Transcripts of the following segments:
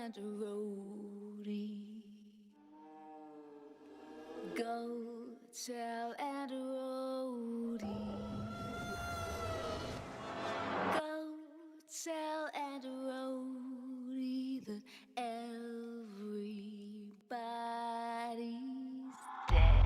and roadie. Go tell and roadie. Go tell and roadie that everybody's dead.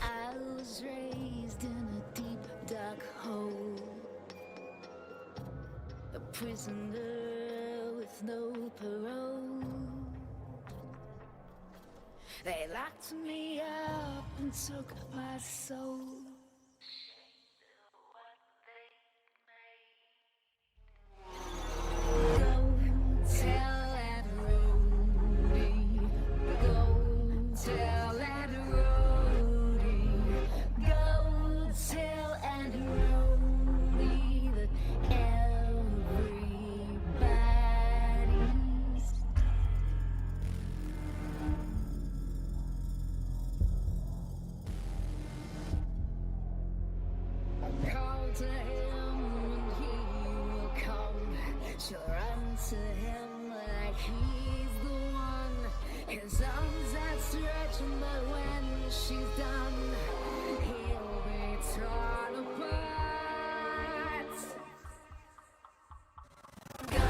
I was raised in a deep dark hole, a prisoner with no parole. They locked me up and took my soul. Go tell and roadie. Go tell and roadie. Go tell and roadie that everybody's. Call to him and he will come. She'll run to him like he's the one. His arms outstretched, but when she's done, he'll be torn apart. Go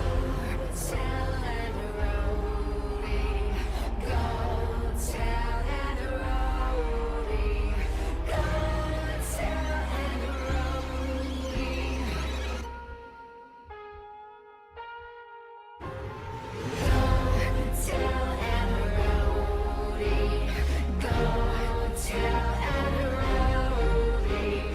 tell and roadie. Go tell and roadie. Go tell and roadie. Go tell and roadie. Go tell and roadie.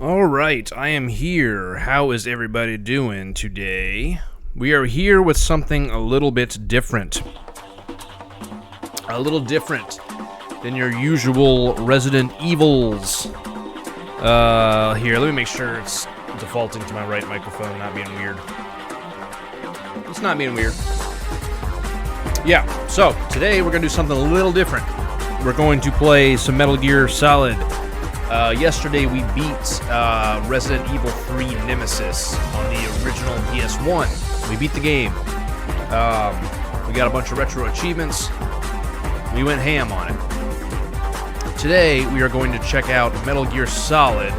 Alright, I am here. How is everybody doing today? We are here with something a little bit different. A little different than your usual Resident Evils. Here, let me make sure it's defaulting to my right microphone, not being weird. It's not being weird. Yeah, so today we're going to do something a little different. We're going to play some Metal Gear Solid. Yesterday we beat Resident Evil 3 Nemesis on the original PS1. We beat the game. We got a bunch of retro achievements. We went ham on it. Today we are going to check out Metal Gear Solid.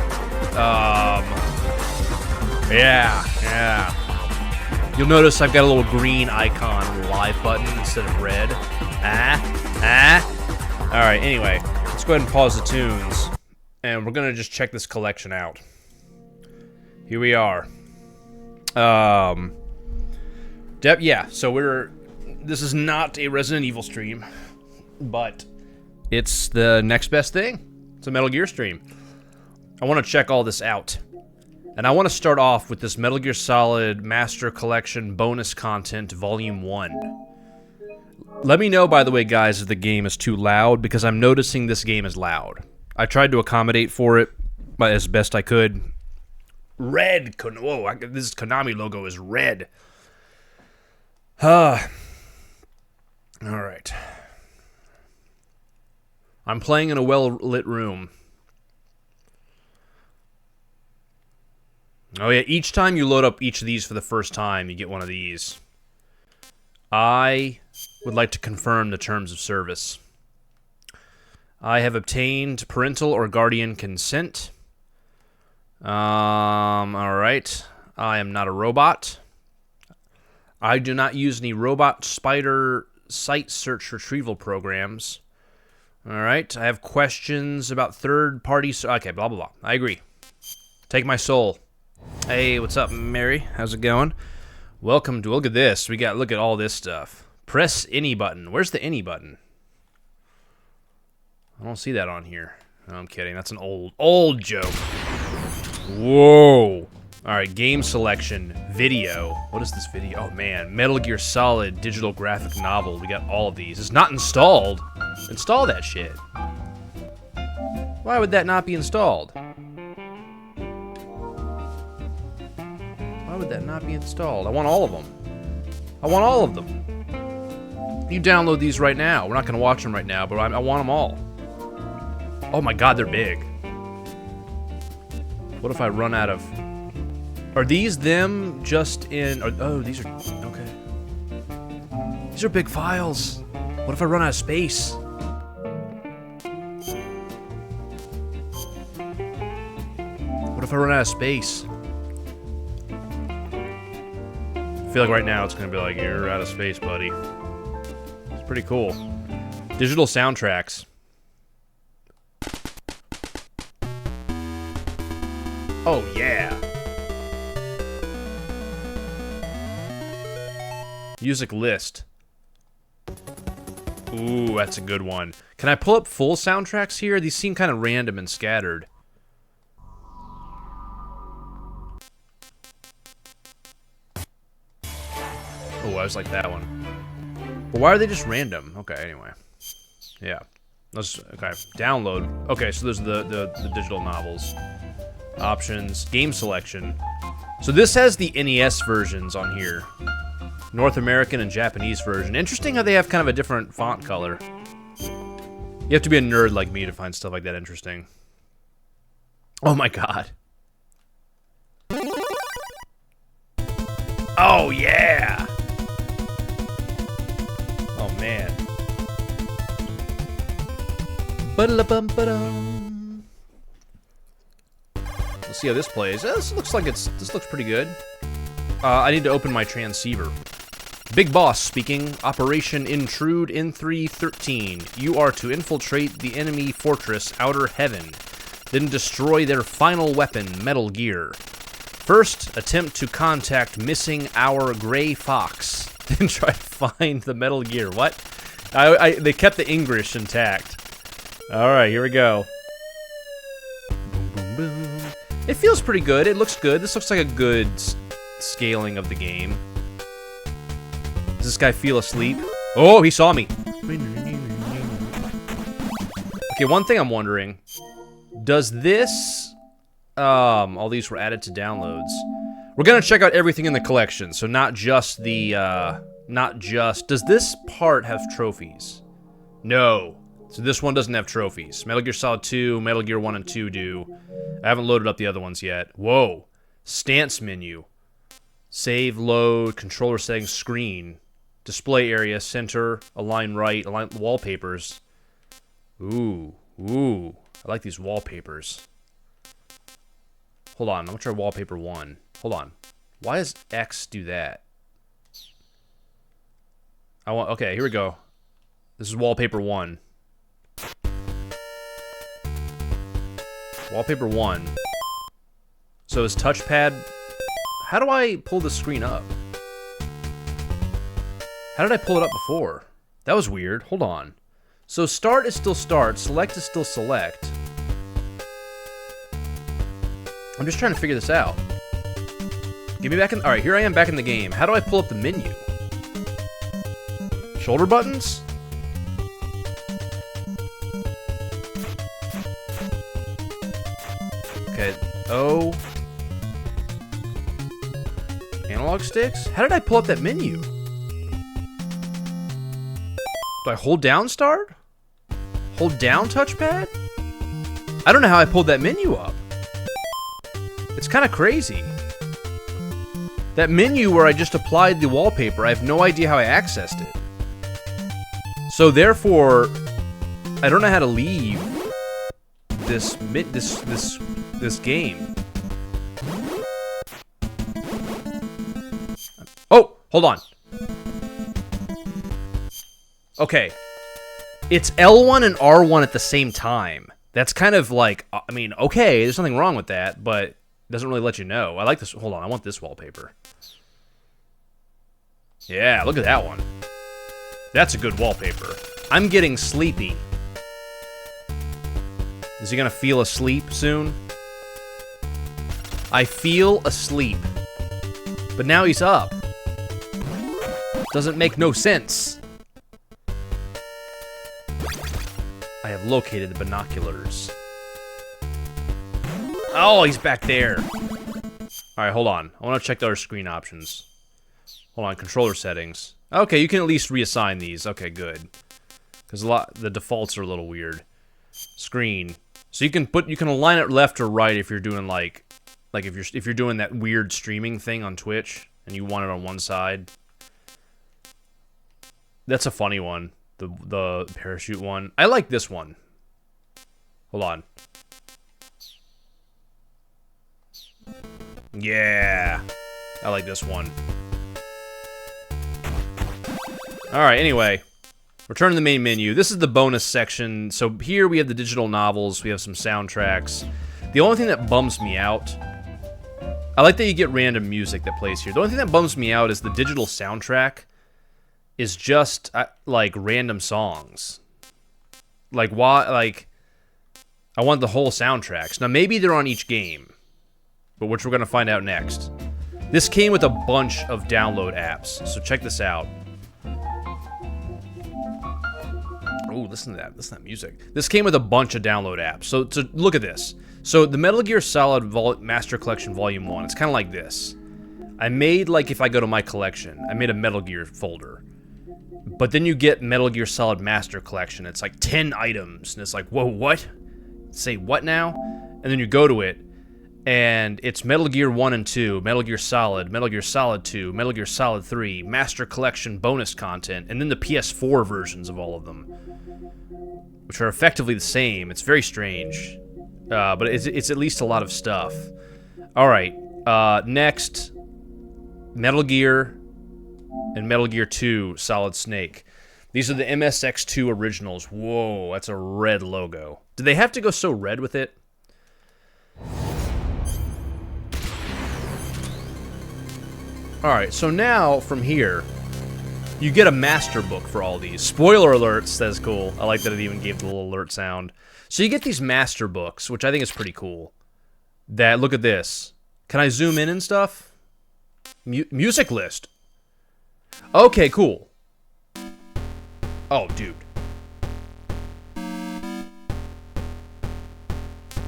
Yeah. You'll notice I've got a little green icon on the live button instead of red. Alright, anyway, let's go ahead and pause the tunes. And we're gonna just check this collection out. Here we are. Yeah, so this is not a Resident Evil stream, but it's the next best thing. It's a Metal Gear stream. I want to check all this out. And I want to start off with this Metal Gear Solid Master Collection bonus content, Volume 1. Let me know, by the way, guys, if the game is too loud, because I'm noticing this game is loud. I tried to accommodate for it as best I could. Red. Whoa, this Konami logo is red. Alright. I'm playing in a well-lit room. Oh yeah, each time you load up each of these for the first time, you get one of these. I would like to confirm the terms of service. I have obtained parental or guardian consent. Alright. I am not a robot. I do not use any robot spider site search retrieval programs. Alright. I have questions about third-party... Okay, blah, blah, blah. I agree. Take my soul. Hey, what's up, Mary? How's it going? Welcome to... Look at this. Look at all this stuff. Press any button. Where's the any button? I don't see that on here. No, I'm kidding. That's an old joke. Whoa. Alright, game selection. Video. What is this video? Oh, man. Metal Gear Solid digital graphic novel. We got all of these. It's not installed. Install that shit. Why would that not be installed? Why would that not be installed? I want all of them. I want all of them. You download these right now. We're not going to watch them right now, but I want them all. Oh my god, they're big. What if I run out of... Are these them just in... Oh, these are... Okay. These are big files. What if I run out of space? What if I run out of space? I feel like right now it's going to be like, you're out of space, buddy. It's pretty cool. Digital soundtracks. Oh, yeah. Music list. Ooh, that's a good one. Can I pull up full soundtracks here? These seem kind of random and scattered. Oh, I was like that one. But why are they just random? Okay, anyway. Yeah. Okay, download. Okay, so there's the digital novels. Options, game selection. So this has the NES versions on here. North American and Japanese version. Interesting how they have kind of a different font color. You have to be a nerd like me to find stuff like that interesting. Oh my god. Oh yeah! Oh man. Ba-da-bum-ba-dum. Let's see how this plays. This looks pretty good. I need to open my transceiver. Big Boss speaking. Operation Intrude N313. You are to infiltrate the enemy fortress Outer Heaven, then destroy their final weapon, Metal Gear. First, attempt to contact missing our Gray Fox, then try to find the Metal Gear. What? They kept the English intact. Alright, here we go. Boom, boom, boom. It feels pretty good. It looks good. This looks like a good scaling of the game. Does this guy feel asleep? Oh, he saw me. Okay, one thing I'm wondering. Does this... all these were added to downloads. We're gonna check out everything in the collection, so not just the, Does this part have trophies? No. So this one doesn't have trophies. Metal Gear Solid 2, Metal Gear 1 and 2 do. I haven't loaded up the other ones yet. Whoa. Stance menu. Save, load, controller settings, screen. Display area, center, align right, align wallpapers. Ooh. Ooh. I like these wallpapers. Hold on, I'm gonna try wallpaper 1. Hold on. Why does X do that? Okay, here we go. This is wallpaper 1. Wallpaper 1. So is touchpad... How do I pull the screen up? How did I pull it up before? That was weird. Hold on. So start is still start. Select is still select. I'm just trying to figure this out. Get me back in... Alright, here I am back in the game. How do I pull up the menu? Shoulder buttons? Okay. O. Analog sticks? How did I pull up that menu? Do I hold down start? Hold down touchpad? I don't know how I pulled that menu up. It's kind of crazy. That menu where I just applied the wallpaper, I have no idea how I accessed it. So therefore, I don't know how to leave this game. Oh, hold on. Okay. It's L1 and R1 at the same time. That's kind of like, I mean, okay, there's nothing wrong with that, but it doesn't really let you know. I like this. Hold on, I want this wallpaper. Yeah, look at that one. That's a good wallpaper. I'm getting sleepy. Is he gonna feel asleep soon? I feel asleep. But now he's up. Doesn't make no sense. I have located the binoculars. Oh, he's back there. Alright, hold on. I want to check the other screen options. Hold on, controller settings. Okay, you can at least reassign these. Okay, good. Because the defaults are a little weird. Screen. So you can align it left or right if you're doing like if you're doing that weird streaming thing on Twitch and you want it on one side. That's a funny one. The parachute one. I like this one. Hold on. Yeah. I like this one. Alright, anyway. Return to the main menu. This is the bonus section. So here we have the digital novels. We have some soundtracks. The only thing that bums me out... I like that you get random music that plays here. The only thing that bums me out is the digital soundtrack is just, like, random songs. Like, why, like... I want the whole soundtracks. Now, maybe they're on each game. But which we're going to find out next. This came with a bunch of download apps. So check this out. Oh, listen to that. Listen to that music. This came with a bunch of download apps. So look at this. So the Metal Gear Solid Master Collection Volume 1, it's kind of like this. I made, like, if I go to my collection, I made a Metal Gear folder. But then you get Metal Gear Solid Master Collection. It's like 10 items. And it's like, whoa, what? Say what now? And then you go to it, and it's Metal Gear 1 and 2, Metal Gear Solid 2, Metal Gear Solid 3, Master Collection bonus content, and then the PS4 versions of all of them, which are effectively the same. It's very strange, but it's at least a lot of stuff. Alright, next, Metal Gear and Metal Gear 2 Solid Snake. These are the MSX2 originals. Whoa, that's a red logo. Did they have to go so red with it? Alright, so now, from here, you get a master book for all these. Spoiler alerts, that's cool. I like that it even gave the little alert sound. So you get these master books, which I think is pretty cool. that, look at this. Can I zoom in and stuff? Music list. Okay, cool. Oh, dude.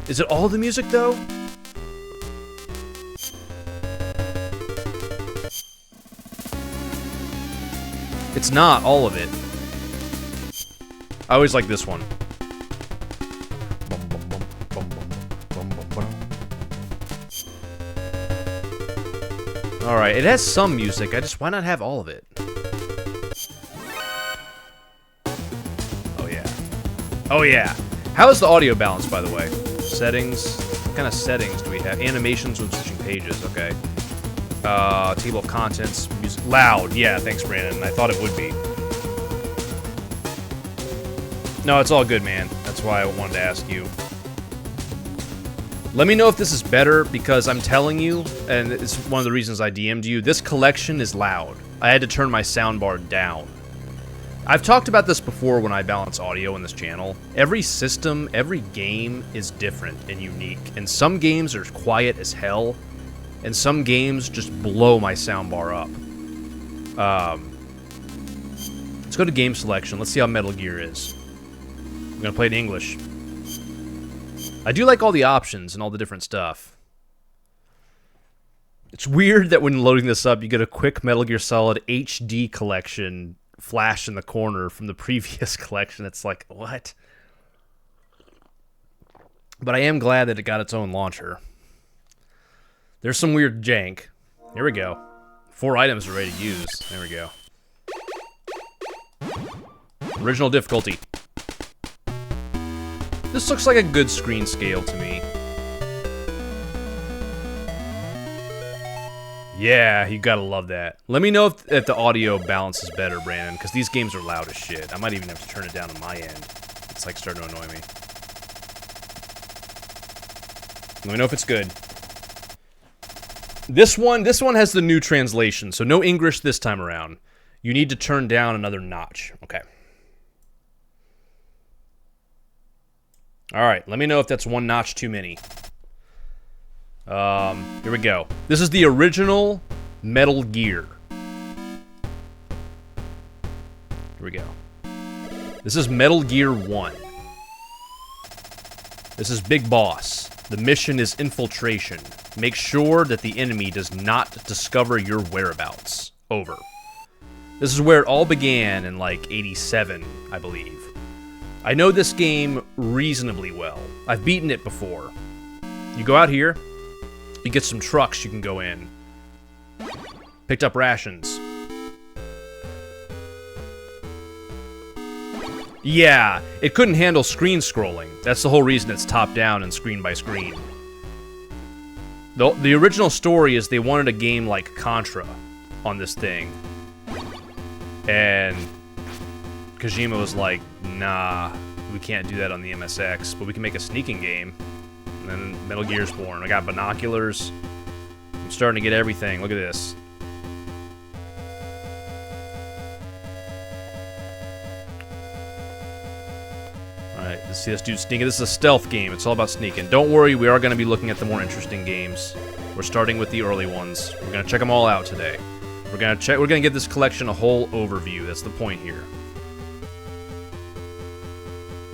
Is it all the music, though? It's not all of it. I always like this one. Alright, it has some music. Why not have all of it? Oh, yeah. Oh, yeah. How is the audio balance, by the way? Settings. What kind of settings do we have? Animations when switching pages. Okay. Table of contents. Music. Loud. Yeah, thanks, Brandon. I thought it would be. No, it's all good, man. That's why I wanted to ask you. Let me know if this is better, because I'm telling you, and it's one of the reasons I DM'd you, this collection is loud. I had to turn my soundbar down. I've talked about this before when I balance audio on this channel. Every system, every game is different and unique, and some games are quiet as hell, and some games just blow my soundbar up. Let's go to game selection. Let's see how Metal Gear is. I'm gonna play it in English. I do like all the options and all the different stuff. It's weird that when loading this up, you get a quick Metal Gear Solid HD collection flash in the corner from the previous collection. It's like, what? But I am glad that it got its own launcher. There's some weird jank. Here we go. 4 items are ready to use. There we go. Original difficulty. This looks like a good screen scale to me. Yeah, you gotta love that. Let me know if the audio balance is better, Brandon, because these games are loud as shit. I might even have to turn it down on my end. It's like starting to annoy me. Let me know if it's good. This one has the new translation, so no English this time around. You need to turn down another notch. Okay. Alright, let me know if that's one notch too many. Here we go. This is the original Metal Gear. Here we go. This is Metal Gear 1. This is Big Boss. The mission is infiltration. Make sure that the enemy does not discover your whereabouts. Over. This is where it all began in, like, 87, I believe. I know this game reasonably well. I've beaten it before. You go out here, you get some trucks you can go in. Picked up rations. Yeah, it couldn't handle screen scrolling. That's the whole reason it's top-down and screen by screen. The original story is they wanted a game like Contra on this thing. And Kojima was like, nah, we can't do that on the MSX, but we can make a sneaking game. And then Metal Gear's born. I got binoculars. I'm starting to get everything. Look at this. Alright, let's see this dude sneaking. This is a stealth game. It's all about sneaking. Don't worry, we are going to be looking at the more interesting games. We're starting with the early ones. We're going to check them all out today. We're going to give this collection a whole overview. That's the point here.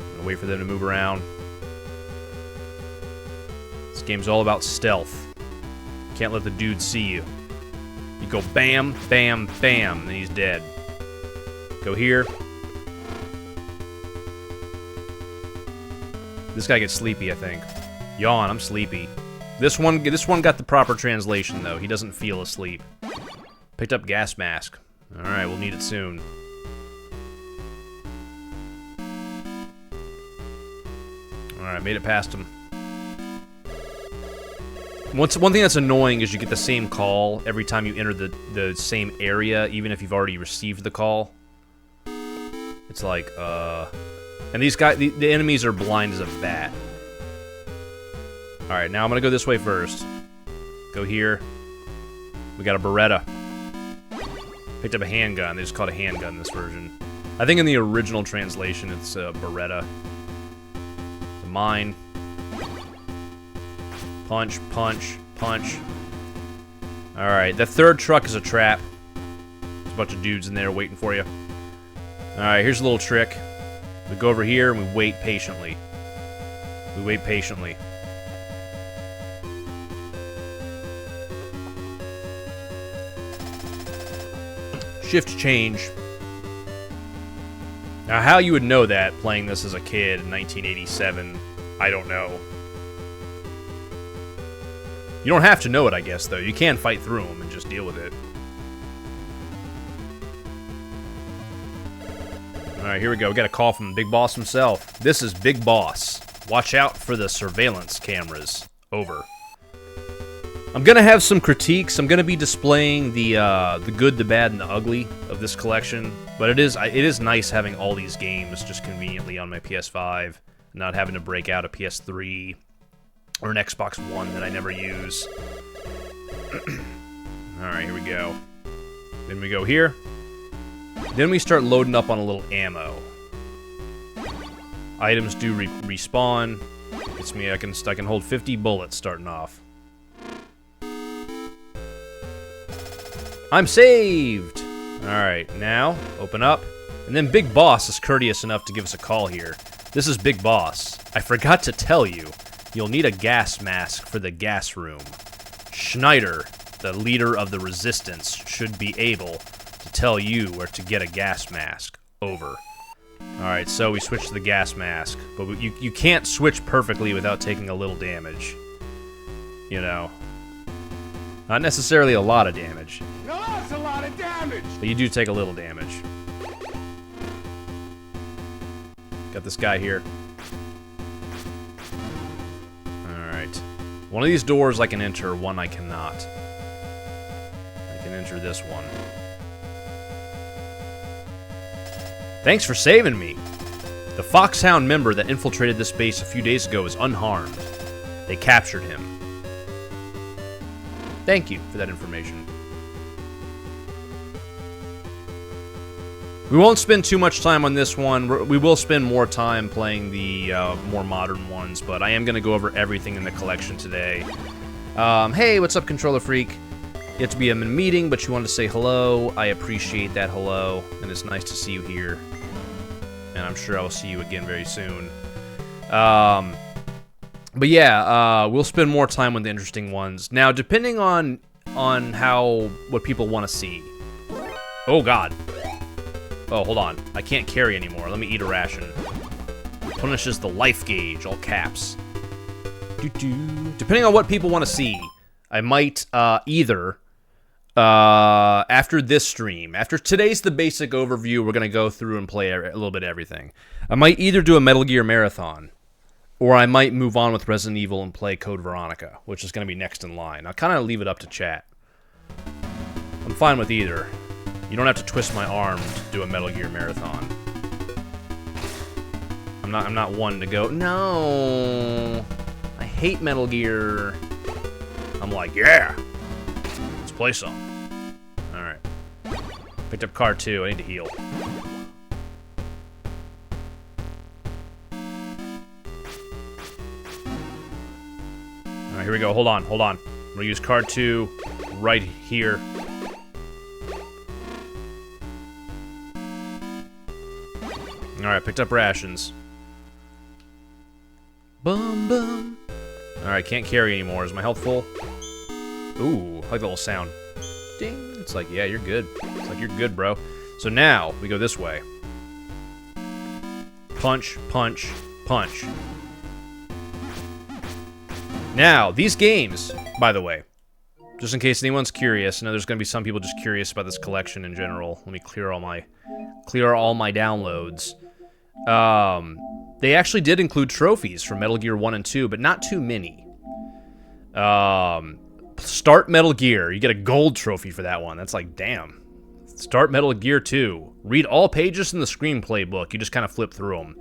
I'm going to wait for them to move around. This game's all about stealth. Can't let the dude see you. You go bam, bam, bam, and he's dead. Go here. This guy gets sleepy, I think. Yawn, I'm sleepy. This one got the proper translation, though. He doesn't feel asleep. Picked up gas mask. Alright, we'll need it soon. Alright, made it past him. One thing that's annoying is you get the same call every time you enter the same area, even if you've already received the call. It's like, And these guys, the enemies are blind as a bat. Alright, now I'm gonna go this way first. Go here. We got a Beretta. Picked up a handgun. They just call it a handgun in this version. I think in the original translation it's a Beretta. The mine. Punch, punch, punch. Alright, the third truck is a trap. There's a bunch of dudes in there waiting for you. Alright, here's a little trick. We go over here and we wait patiently. We wait patiently. Shift change. Now, how you would know that playing this as a kid in 1987, I don't know. You don't have to know it, I guess, though. You can fight through them and just deal with it. Alright, here we go. We got a call from Big Boss himself. This is Big Boss. Watch out for the surveillance cameras. Over. I'm gonna have some critiques. I'm gonna be displaying the good, the bad, and the ugly of this collection. But it is nice having all these games just conveniently on my PS5, not having to break out a PS3 or an Xbox One that I never use. Alright, here we go. Then we go here. Then we start loading up on a little ammo. Items do respawn. Gets me, I can hold 50 bullets starting off. I'm saved! Alright, now, open up. And then Big Boss is courteous enough to give us a call here. This is Big Boss. I forgot to tell you, you'll need a gas mask for the gas room. Schneider, the leader of the resistance, should be able to tell you where to get a gas mask. Over. Alright, so we switch to the gas mask. But you can't switch perfectly without taking a little damage. You know. Not necessarily a lot of damage. No, that's a lot of damage! But you do take a little damage. Got this guy here. Alright. One of these doors I can enter, one I cannot. I can enter this one. Thanks for saving me! The Foxhound member that infiltrated this base a few days ago is unharmed. They captured him. Thank you for that information. We won't spend too much time on this one. We will spend more time playing the more modern ones, but I am going to go over everything in the collection today. Hey, what's up, Controller Freak? You have to be in a meeting, but you wanted to say hello. I appreciate that hello, and it's nice to see you here. And I'm sure I will see you again very soon. But yeah, we'll spend more time with the interesting ones. Now, depending on what people want to see. Oh, God. Oh, hold on. I can't carry anymore. Let me eat a ration. Punishes the life gauge, all caps. Depending on what people want to see, I might either, after this stream, after today's the basic overview, we're going to go through and play a little bit of everything. I might either do a Metal Gear Marathon, or I might move on with Resident Evil and play Code Veronica, which is going to be next in line. I'll kind of leave it up to chat. I'm fine with either. You don't have to twist my arm to do a Metal Gear Marathon. I'm not one to go, no, I hate Metal Gear. I'm like, yeah, let's play some. Alright. Picked up car 2, I need to heal. Alright, here we go, hold on. I'm gonna use card 2 right here. Alright, picked up rations. Bum bum. Alright, can't carry anymore. Is my health full? Ooh, I like the little sound. Ding. It's like, yeah, you're good. It's like, you're good, bro. So now, we go this way. Punch, punch, punch. Now, these games, by the way, just in case anyone's curious, I know there's going to be some people just curious about this collection in general. Let me clear all my downloads. They actually did include trophies from Metal Gear 1 and 2, but not too many. Start Metal Gear. You get a gold trophy for that one. That's like, damn. Start Metal Gear 2. Read all pages in the screenplay book. You just kind of flip through them.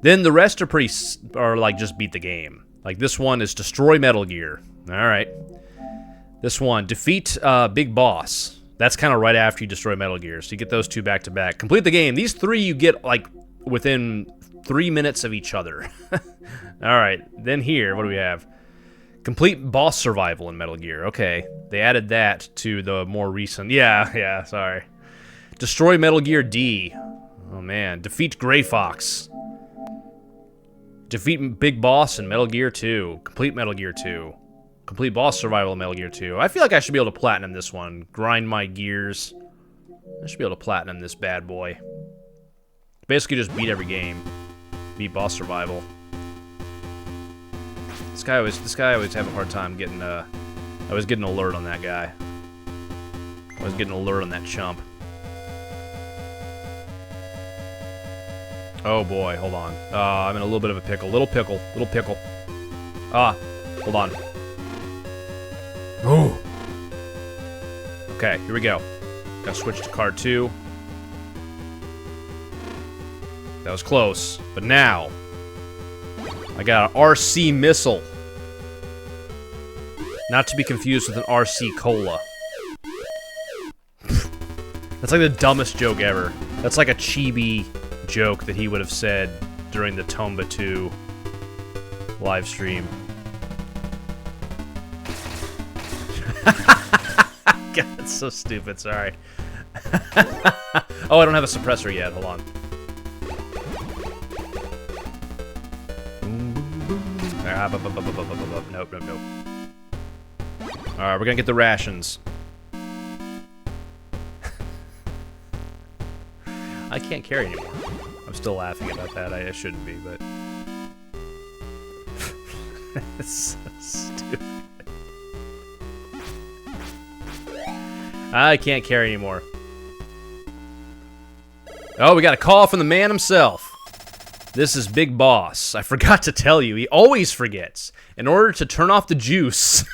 Then the rest are like just beat the game. Like this one is Destroy Metal Gear. Alright. This one, Defeat Big Boss. That's kind of right after you destroy Metal Gear. So you get those two back to back. Complete the game. These three you get like within 3 minutes of each other. Alright, then here, what do we have? Complete boss survival in Metal Gear. Okay, they added that to the more recent. Yeah, sorry. Destroy Metal Gear D. Oh man, defeat Gray Fox. Defeat Big Boss in Metal Gear 2. Complete Metal Gear 2. Complete boss survival in Metal Gear 2. I feel like I should be able to platinum this one. Grind my gears. I should be able to platinum this bad boy. Basically just beat every game. Beat boss survival. This guy always have a hard time getting I was getting alert on that guy. I was getting alert on that chump. Oh boy, hold on. I'm in a little bit of a pickle. Little pickle. Hold on. Oh. Okay, here we go. Gotta switch to card 2. That was close. But now, I got an RC missile. Not to be confused with an RC cola. That's like the dumbest joke ever. That's like a chibi joke that he would have said during the Tomba 2 live stream. God, that's so stupid, sorry. Oh, I don't have a suppressor yet, hold on. Nope. Alright, we're gonna get the rations. I can't carry anymore. I'm still laughing about that. I shouldn't be, but... It's so stupid. I can't carry anymore. Oh, we got a call from the man himself. This is Big Boss. I forgot to tell you, he always forgets. In order to turn off the juice...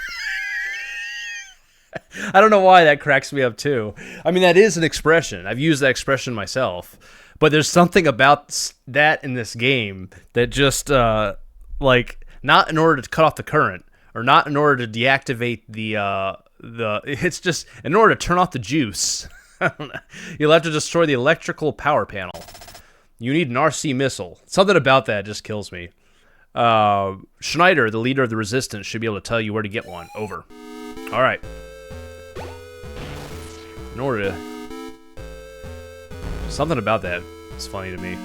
I don't know why that cracks me up too. I mean, that is an expression. I've used that expression myself. But there's something about that in this game that just, like, not in order to cut off the current, or not in order to deactivate it's just, in order to turn off the juice. You'll have to destroy the electrical power panel. You need an RC missile. Something about that just kills me. Schneider, the leader of the Resistance, should be able to tell you where to get one. Over. Alright. In order to... Something about that is funny to me.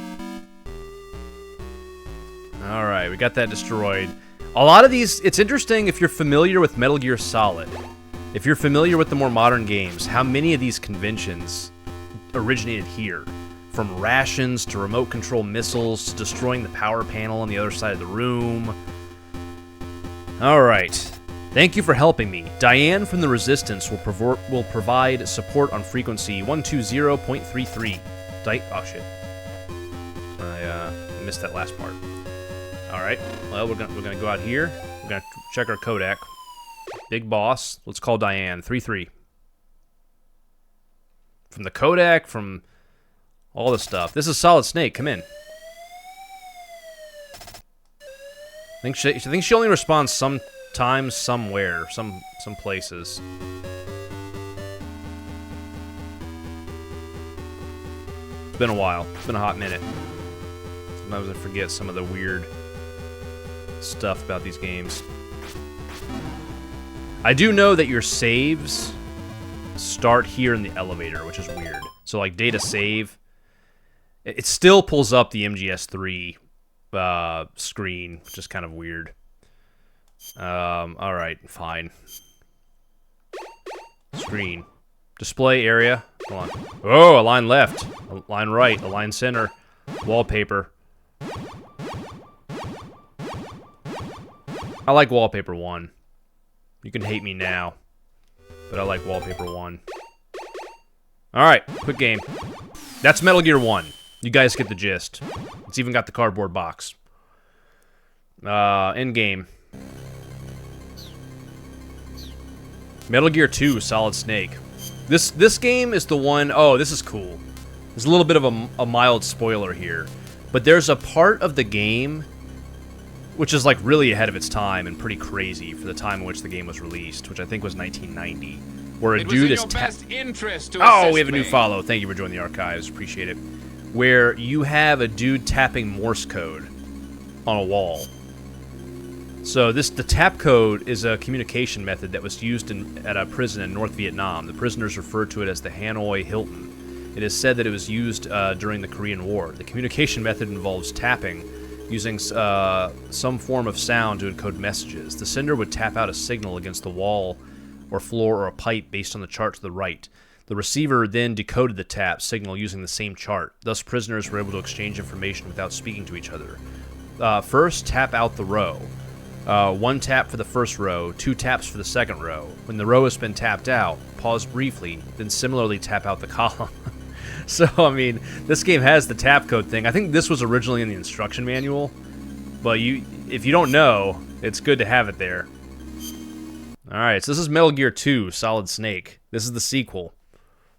Alright, we got that destroyed. A lot of these... It's interesting if you're familiar with Metal Gear Solid. If you're familiar with the more modern games, how many of these conventions originated here. From rations to remote control missiles to destroying the power panel on the other side of the room. Alright. Thank you for helping me. Diane from the Resistance will provide support on frequency 120.33. Oh shit. I missed that last part. Alright. Well, we're gonna go out here. We're gonna check our codec. Big Boss. Let's call Diane. 3-3. From the codec, from all the stuff. This is Solid Snake. Come in. I think she only responds sometimes, somewhere, some places. It's been a while. It's been a hot minute. Sometimes I forget some of the weird stuff about these games. I do know that your saves start here in the elevator, which is weird. So, like, data save, it still pulls up the MGS3 screen, which is kind of weird. Alright, fine. Screen. Display area. Hold on. Oh, a line left. A line right. A line center. Wallpaper. I like Wallpaper 1. You can hate me now, but I like Wallpaper 1. Alright, quick game. That's Metal Gear 1. You guys get the gist. It's even got the cardboard box. End game. Metal Gear 2, Solid Snake. This game is the one... Oh, this is cool. There's a little bit of a mild spoiler here. But there's a part of the game which is like really ahead of its time and pretty crazy for the time in which the game was released, which I think was 1990, where a dude is... Oh, we have a new follow. Thank you for joining the archives. Appreciate it. Where you have a dude tapping Morse code on a wall. So the tap code is a communication method that was used at a prison in North Vietnam. The prisoners referred to it as the Hanoi Hilton. It is said that it was used during the Korean War. The communication method involves tapping, using some form of sound to encode messages. The sender would tap out a signal against the wall or floor or a pipe based on the chart to the right. The receiver then decoded the tap signal using the same chart. Thus, prisoners were able to exchange information without speaking to each other. First, tap out the row. 1 tap for the first row, 2 taps for the second row. When the row has been tapped out, pause briefly, then similarly tap out the column. So, I mean, this game has the tap code thing. I think this was originally in the instruction manual, but if you don't know, it's good to have it there. Alright, so this is Metal Gear 2, Solid Snake. This is the sequel.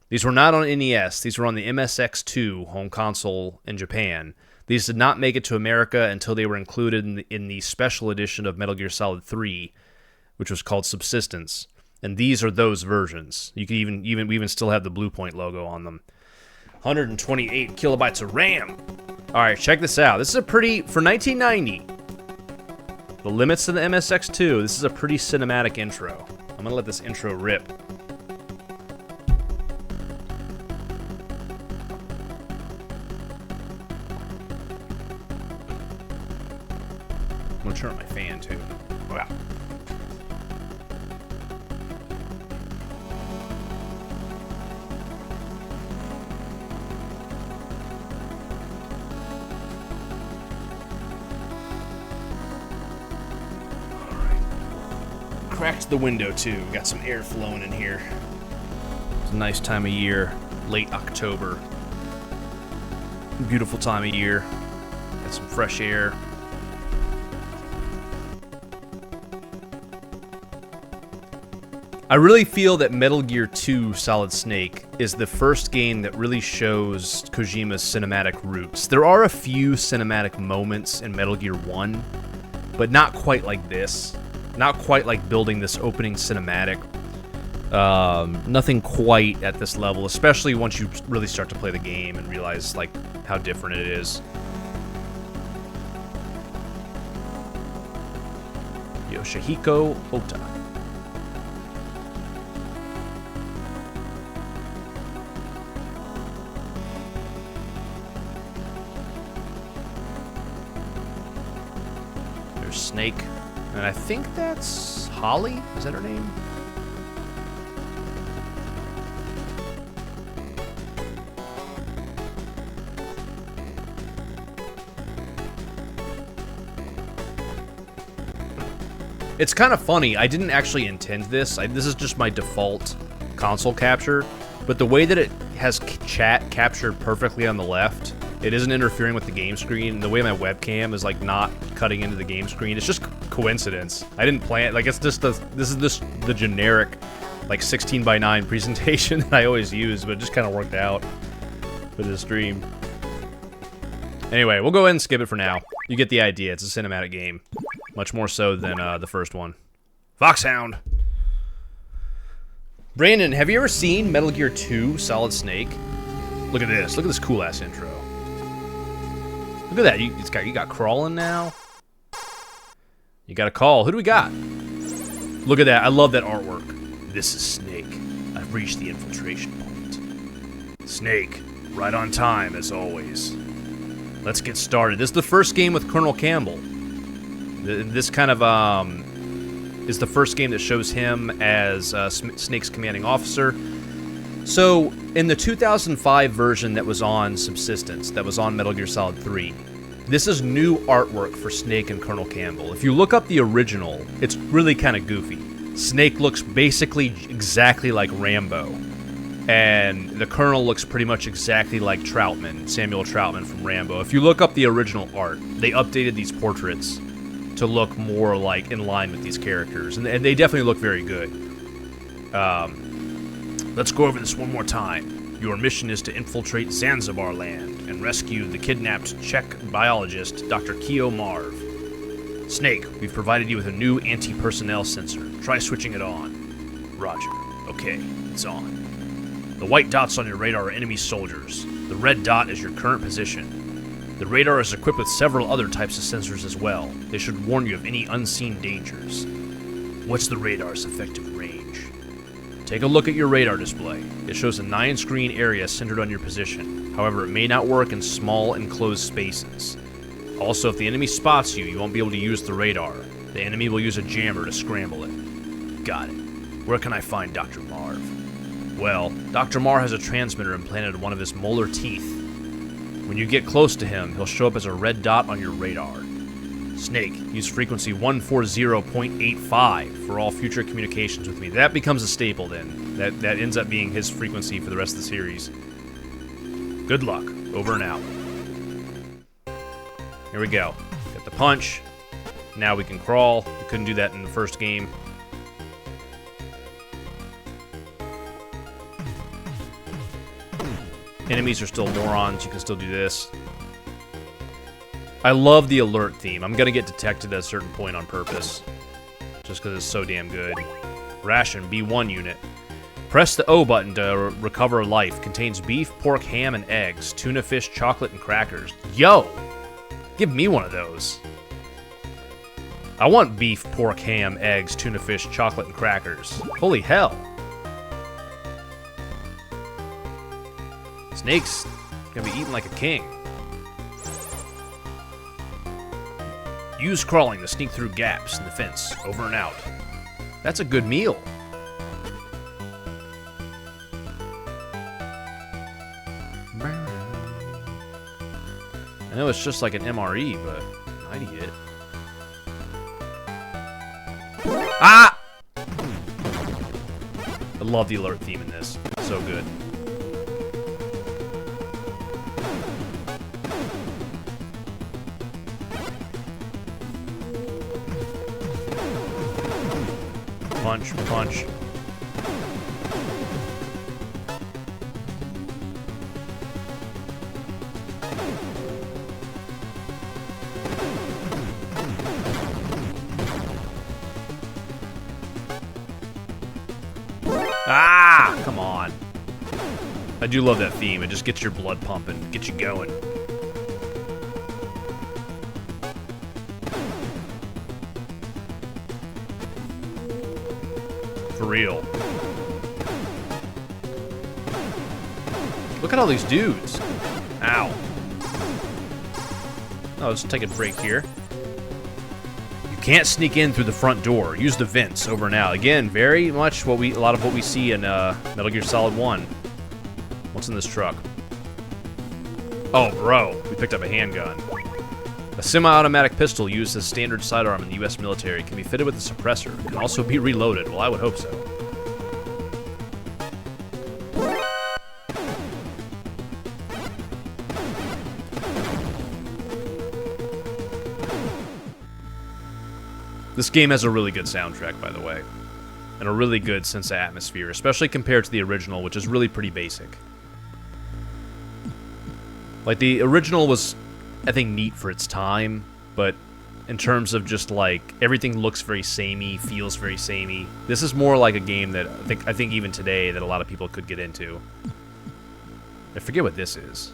These were not on NES. These were on the MSX2 home console in Japan. These did not make it to America until they were included in the special edition of Metal Gear Solid 3, which was called Subsistence. And these are those versions. You can we even still have the Blue Point logo on them. 128 kilobytes of RAM. All right, check this out. This is a pretty, for 1990, the limits to the MSX2, this is a pretty cinematic intro. I'm gonna let this intro rip. I'm gonna turn on my fan too. Wow. Cracked the window too. Got some air flowing in here. It's a nice time of year, late October. Beautiful time of year. Got some fresh air. I really feel that Metal Gear 2 Solid Snake is the first game that really shows Kojima's cinematic roots. There are a few cinematic moments in Metal Gear 1, but not quite like this. Not quite like building this opening cinematic. Nothing quite at this level, especially once you really start to play the game and realize like how different it is. Yoshihiko Ota. There's Snake. And I think that's Holly? Is that her name? It's kind of funny. I didn't actually intend this. This is just my default console capture. But the way that it has chat captured perfectly on the left, it isn't interfering with the game screen. The way my webcam is like not cutting into the game screen, it's just coincidence. I didn't plan it. Like it's just the generic like 16:9 presentation that I always use, but it just kind of worked out for this stream. Anyway, we'll go ahead and skip it for now. You get the idea. It's a cinematic game, much more so than the first one. Foxhound. Brandon, have you ever seen Metal Gear 2 Solid Snake? Look at this. Look at this cool ass intro. Look at that. You got crawling now. You got a call. Who do we got? Look at that. I love that artwork. This is Snake. I've reached the infiltration point. Snake, right on time as always. Let's get started. This is the first game with Colonel Campbell. This kind of is the first game that shows him as Snake's commanding officer. So, in the 2005 version that was on Subsistence, that was on Metal Gear Solid 3, this is new artwork for Snake and Colonel Campbell. If you look up the original, it's really kind of goofy. Snake looks basically exactly like Rambo, and the Colonel looks pretty much exactly like Troutman, Samuel Troutman from Rambo. If you look up the original art, they updated these portraits to look more like in line with these characters, and they definitely look very good. Let's go over this one more time. Your mission is to infiltrate Zanzibar land and rescue the kidnapped Czech biologist, Dr. Keo Marv. Snake, we've provided you with a new anti-personnel sensor. Try switching it on. Roger. Okay, it's on. The white dots on your radar are enemy soldiers. The red dot is your current position. The radar is equipped with several other types of sensors as well. They should warn you of any unseen dangers. What's the radar's effective range? Take a look at your radar display. It shows a 9-screen area centered on your position. However, it may not work in small enclosed spaces. Also, if the enemy spots you, you won't be able to use the radar. The enemy will use a jammer to scramble it. Got it. Where can I find Dr. Marv? Well, Dr. Marv has a transmitter implanted in one of his molar teeth. When you get close to him, he'll show up as a red dot on your radar. Snake, use frequency 140.85 for all future communications with me. That becomes a staple then. That ends up being his frequency for the rest of the series. Good luck. Over and out. Here we go. Got the punch. Now we can crawl. We couldn't do that in the first game. Enemies are still morons. You can still do this. I love the alert theme. I'm going to get detected at a certain point on purpose. Just because it's so damn good. Ration, B1 unit. Press the O button to recover life. Contains beef, pork, ham, and eggs. Tuna fish, chocolate, and crackers. Yo! Give me one of those. I want beef, pork, ham, eggs, tuna fish, chocolate, and crackers. Holy hell. Snake's gonna be eaten like a king. Use crawling to sneak through gaps in the fence. Over and out. That's a good meal. I know it's just like an MRE, but I'd eat it. Ah! I love the alert theme in this. So good. Punch, punch. Ah! Come on. I do love that theme. It just gets your blood pumping, gets you going. For real. Look at all these dudes. Ow. Oh, let's take a break here. You can't sneak in through the front door. Use the vents. Over and out. Again, very much a lot of what we see in Metal Gear Solid 1. What's in this truck? Oh, bro. We picked up a handgun. A semi-automatic pistol used as standard sidearm in the U.S. military can be fitted with a suppressor. It can also be reloaded. Well, I would hope so. This game has a really good soundtrack, by the way. And a really good sense of atmosphere, especially compared to the original, which is really pretty basic. Like, the original was, I think, neat for its time, but in terms of just, like, everything looks very samey, feels very samey. This is more like a game that I think even today that a lot of people could get into. I forget what this is.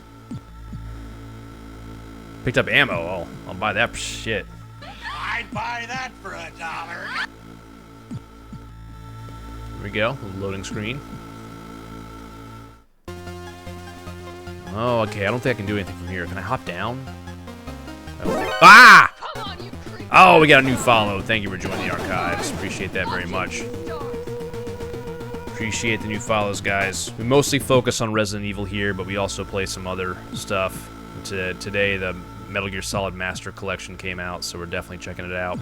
Picked up ammo. Oh, I'll buy that shit. I'd buy that for $1. Here we go. Loading screen. Oh, okay. I don't think I can do anything from here. Can I hop down? Ah! Oh, we got a new follow. Thank you for joining the archives. Appreciate that very much. Appreciate the new follows, guys. We mostly focus on Resident Evil here, but we also play some other stuff. Today, the Metal Gear Solid Master Collection came out, so we're definitely checking it out.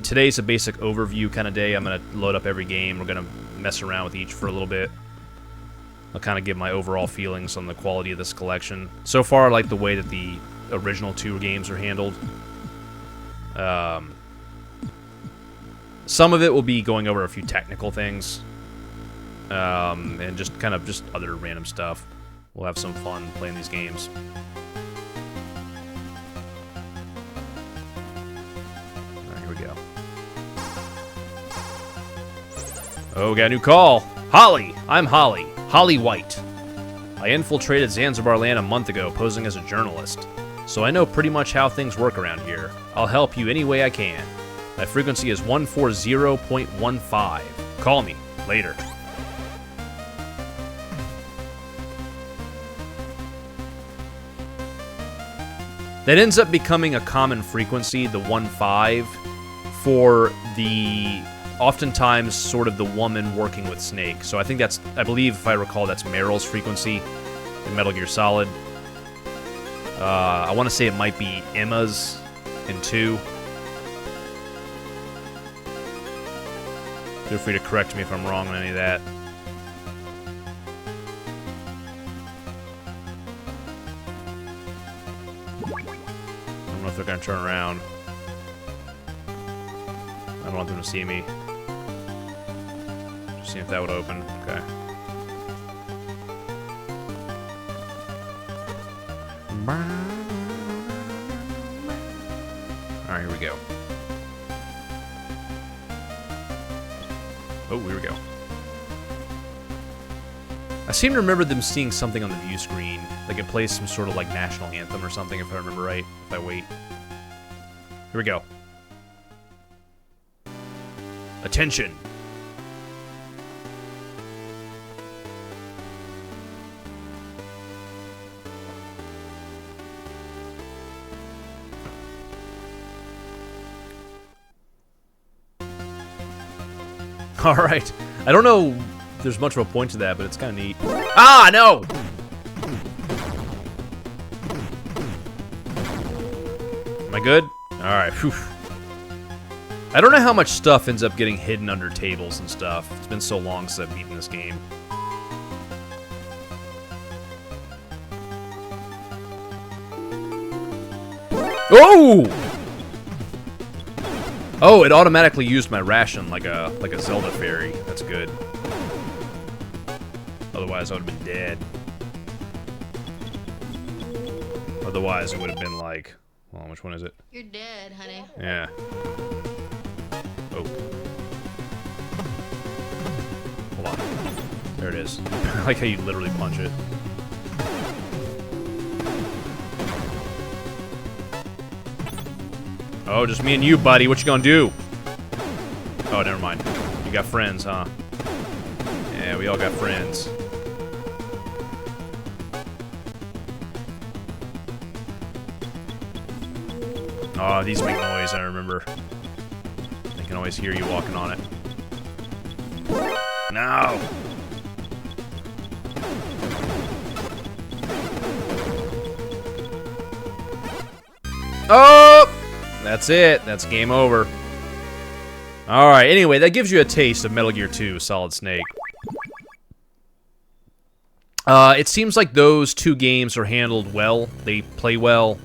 Today's a basic overview kind of day. I'm going to load up every game. We're going to mess around with each for a little bit. I'll kind of give my overall feelings on the quality of this collection. So far, I like the way that the original 2 games are handled. Some of it will be going over a few technical things. And just kind of other random stuff. We'll have some fun playing these games. Alright, here we go. Oh, we got a new call. Holly! I'm Holly. Holly White. I infiltrated Zanzibar land a month ago, posing as a journalist. so I know pretty much how things work around here. I'll help you any way I can. My frequency is 140.15. Call me later. That ends up becoming a common frequency, the 1.5, for the oftentimes sort of the woman working with Snake. So I think that's, I believe, if I recall, that's Meryl's frequency in Metal Gear Solid. I want to say it might be Emma's in 2. Feel free to correct me if I'm wrong on any of that. I don't know if they're going to turn around. I don't want them to see me. Just see if that would open. Okay. Alright, here we go. Oh, here we go. I seem to remember them seeing something on the view screen. Like it plays some sort of like national anthem or something, if I remember right. If I wait. Here we go. Attention! Alright. I don't know if there's much of a point to that, but it's kind of neat. Ah, no! Am I good? Alright, phew. I don't know how much stuff ends up getting hidden under tables and stuff. It's been so long since I've beaten this game. Oh! Oh, it automatically used my ration like a Zelda fairy. That's good. Otherwise, I would have been dead. Otherwise, it would have been like... Well, which one is it? You're dead, honey. Yeah. Oh. Hold on. There it is. I like how you literally punch it. Oh, just me and you, buddy. What you gonna do? Oh, never mind. You got friends, huh? Yeah, we all got friends. Oh, these make noise, I remember. I can always hear you walking on it. No! Oh! That's it. That's game over. Alright, anyway, that gives you a taste of Metal Gear 2 Solid Snake. It seems like those two games are handled well. They play well.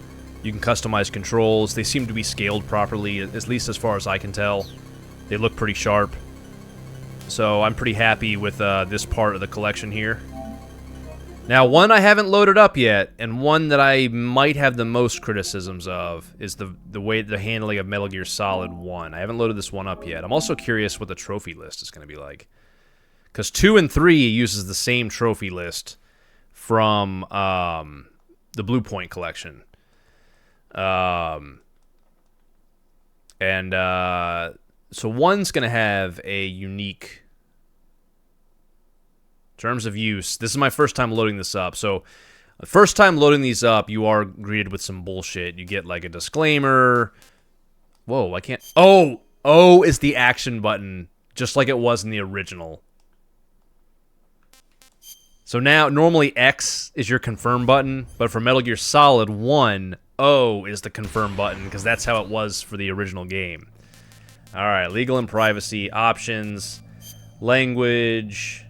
You can customize controls. They seem to be scaled properly, at least as far as I can tell. They look pretty sharp. So I'm pretty happy with this part of the collection here. Now, one I haven't loaded up yet, and one that I might have the most criticisms of, is the handling of Metal Gear Solid 1. I haven't loaded this one up yet. I'm also curious what the trophy list is going to be like. Because 2 and 3 uses the same trophy list from the Blue Point collection. So 1's going to have a unique... terms of use. This is my first time loading this up. So, the first time loading these up, you are greeted with some bullshit. You get like a disclaimer. Whoa, I can't... Oh! O is the action button, just like it was in the original. So now, normally X is your confirm button, but for Metal Gear Solid 1, O is the confirm button, because that's how it was for the original game. Alright, legal and privacy, options, language...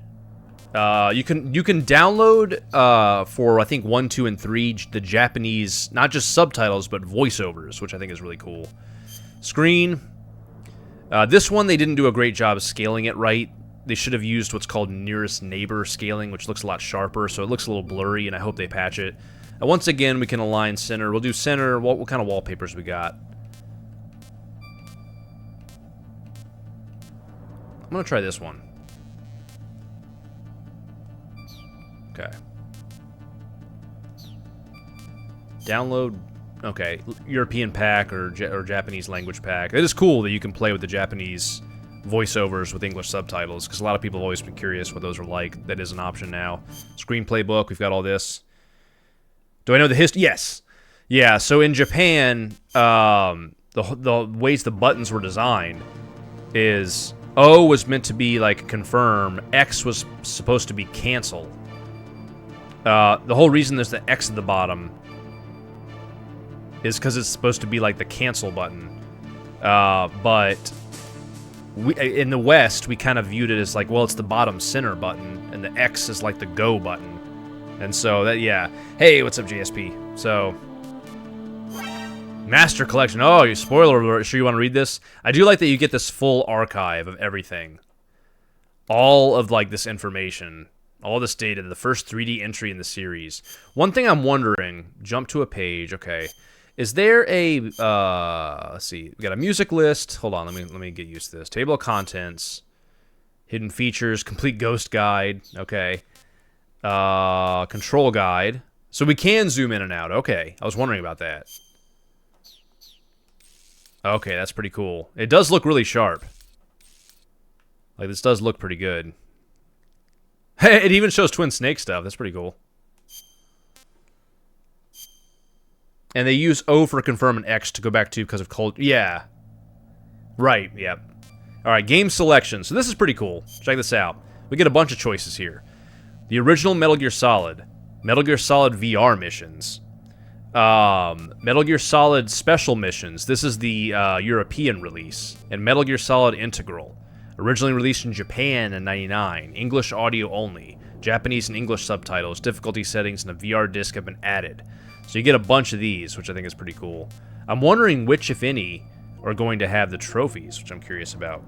you can download for I think 1, 2, and 3 the Japanese, not just subtitles but voiceovers, which I think is really cool. Screen. This one they didn't do a great job of scaling it right. They should have used what's called nearest neighbor scaling, which looks a lot sharper, so it looks a little blurry, and I hope they patch it. Once again, we can align center. We'll do center. What kind of wallpapers we got? I'm gonna try this one. Okay. Download Okay, European pack or Japanese language pack. It is cool that you can play with the Japanese voiceovers with English subtitles, because a lot of people have always been curious what those are like. That is an option now. Screenplay book, we've got all this. Do I know the history? Yes. Yeah, so in Japan, the ways the buttons were designed is O was meant to be like confirm, X was supposed to be cancel. The whole reason there's the X at the bottom is because it's supposed to be like the cancel button. But in the West, we kind of viewed it as like, well, it's the bottom center button, and the X is like the go button. And so that, yeah. Hey, what's up, JSP? So, Master Collection. Oh, you spoiler alert. Sure you want to read this? I do like that you get this full archive of everything. All of like this information. All this data. The first 3D entry in the series. One thing I'm wondering. Jump to a page. Okay. Is there a, let's see, we got a music list. Hold on, let me get used to this. Table of contents, hidden features, complete ghost guide. Okay, control guide. So we can zoom in and out. Okay, I was wondering about that. Okay, that's pretty cool. It does look really sharp. Like, this does look pretty good. It even shows Twin Snake stuff. That's pretty cool. And they use O for confirm and X to go back to because of cold. Yeah. Right, yep. Alright, game selection. So this is pretty cool. Check this out. We get a bunch of choices here. The original Metal Gear Solid. Metal Gear Solid VR missions. Metal Gear Solid Special Missions. This is the European release. And Metal Gear Solid Integral. Originally released in Japan in '99. English audio only. Japanese and English subtitles. Difficulty settings and a VR disc have been added. So you get a bunch of these, which I think is pretty cool. I'm wondering which, if any, are going to have the trophies, which I'm curious about.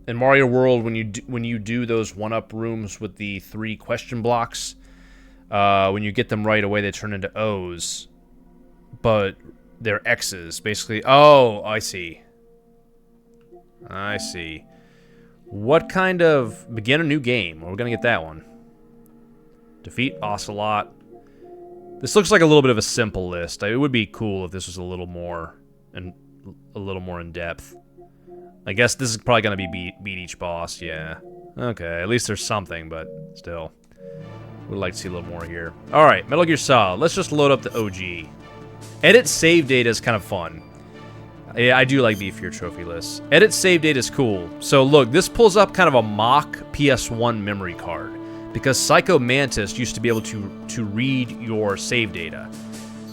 In Mario World, when you do those one-up rooms with the 3 question blocks, when you get them right away, they turn into O's, but they're X's, basically. Oh, I see. I see. What kind of... Begin a new game. Well, we're gonna get that one. Defeat Ocelot. This looks like a little bit of a simple list. It would be cool if this was a little more in depth. I guess this is probably gonna be beat each boss. Yeah. Okay. At least there's something, but still, would like to see a little more here. All right, Metal Gear Solid. Let's just load up the OG. Edit save data is kind of fun. Yeah, I do like beefier trophy lists. Edit save data is cool. So look, this pulls up kind of a mock PS1 memory card. Because Psycho Mantis used to be able to read your save data.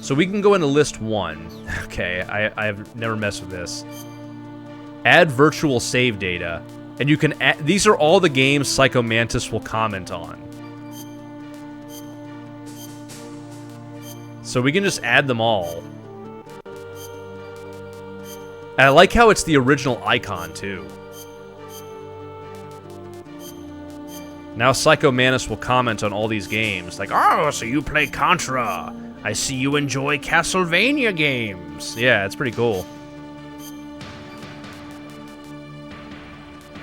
So we can go into list 1. Okay, I've never messed with this. Add virtual save data. And you can add, these are all the games Psycho Mantis will comment on. So we can just add them all. And I like how it's the original icon, too. Now Psycho Mantis will comment on all these games. Like, oh, so you play Contra. I see you enjoy Castlevania games. Yeah, it's pretty cool.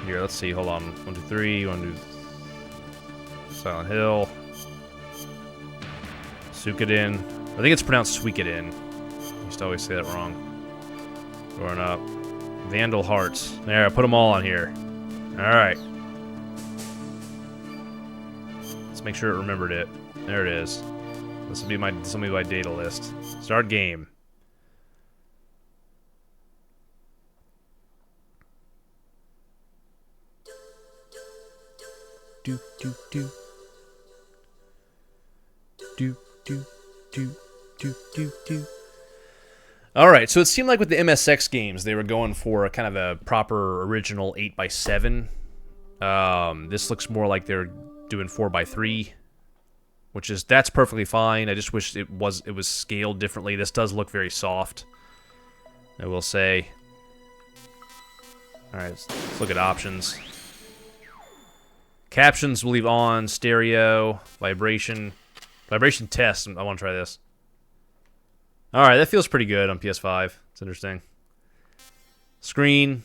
Here, let's see. Hold on. 1, 2, 3. You want to do Silent Hill. Suikoden. I think it's pronounced Suikoden. I used to always say that wrong. Going up. Vandal Hearts. There, I put them all on here. Alright. Make sure it remembered it. There it is. This will be my data list. Start game. Do do do. Do do do do do do. All right, so it seemed like with the MSX games, they were going for a kind of a proper original 8x7. This looks more like they're doing 4x3, that's perfectly fine. I just wish it was scaled differently. This does look very soft, I will say. All right, let's look at options. Captions we'll leave on. Stereo, vibration test. I want to try this. All right, that feels pretty good on PS5. It's interesting. Screen.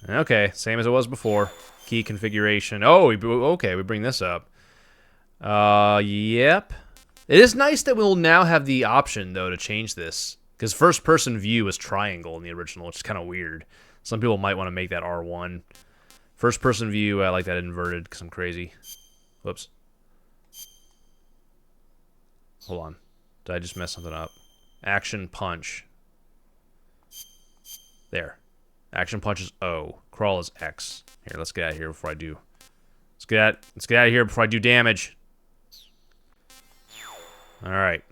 Okay, same as it was before. Key configuration. Oh, okay, we bring this up. Yep. It is nice that we'll now have the option, though, to change this. Because first-person view is triangle in the original, which is kind of weird. Some people might want to make that R1. First-person view, I like that inverted because I'm crazy. Whoops. Hold on. Did I just mess something up? Action punch. There. Action punch is O. Crawl is X. Here, let's get out of here before I do. Let's get out of here before I do damage. Alright.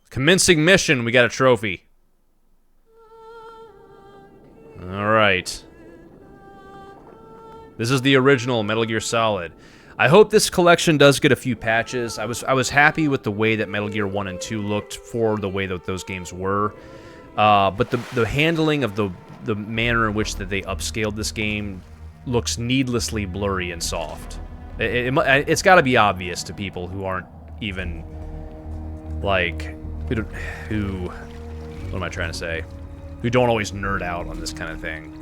Commencing mission, we got a trophy. Alright. This is the original Metal Gear Solid. I hope this collection does get a few patches. I was happy with the way that Metal Gear 1 and 2 looked for the way that those games were. But the handling of the manner in which that they upscaled this game looks needlessly blurry and soft. It's got to be obvious to people who aren't even, like, who what am I trying to say? Who don't always nerd out on this kind of thing.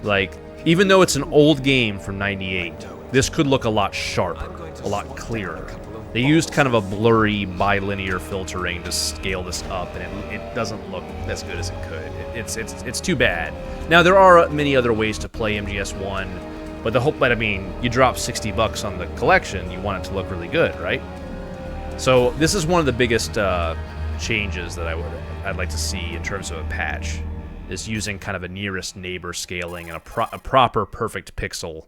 Like, even though it's an old game from '98, this could look a lot sharper, a lot clearer. They used kind of a blurry bilinear filtering to scale this up, and it doesn't look as good as it could. It's too bad. Now there are many other ways to play MGS1, but I mean, you drop $60 on the collection, you want it to look really good, right? So this is one of the biggest changes that I'd like to see in terms of a patch, is using kind of a nearest neighbor scaling and a proper perfect pixel,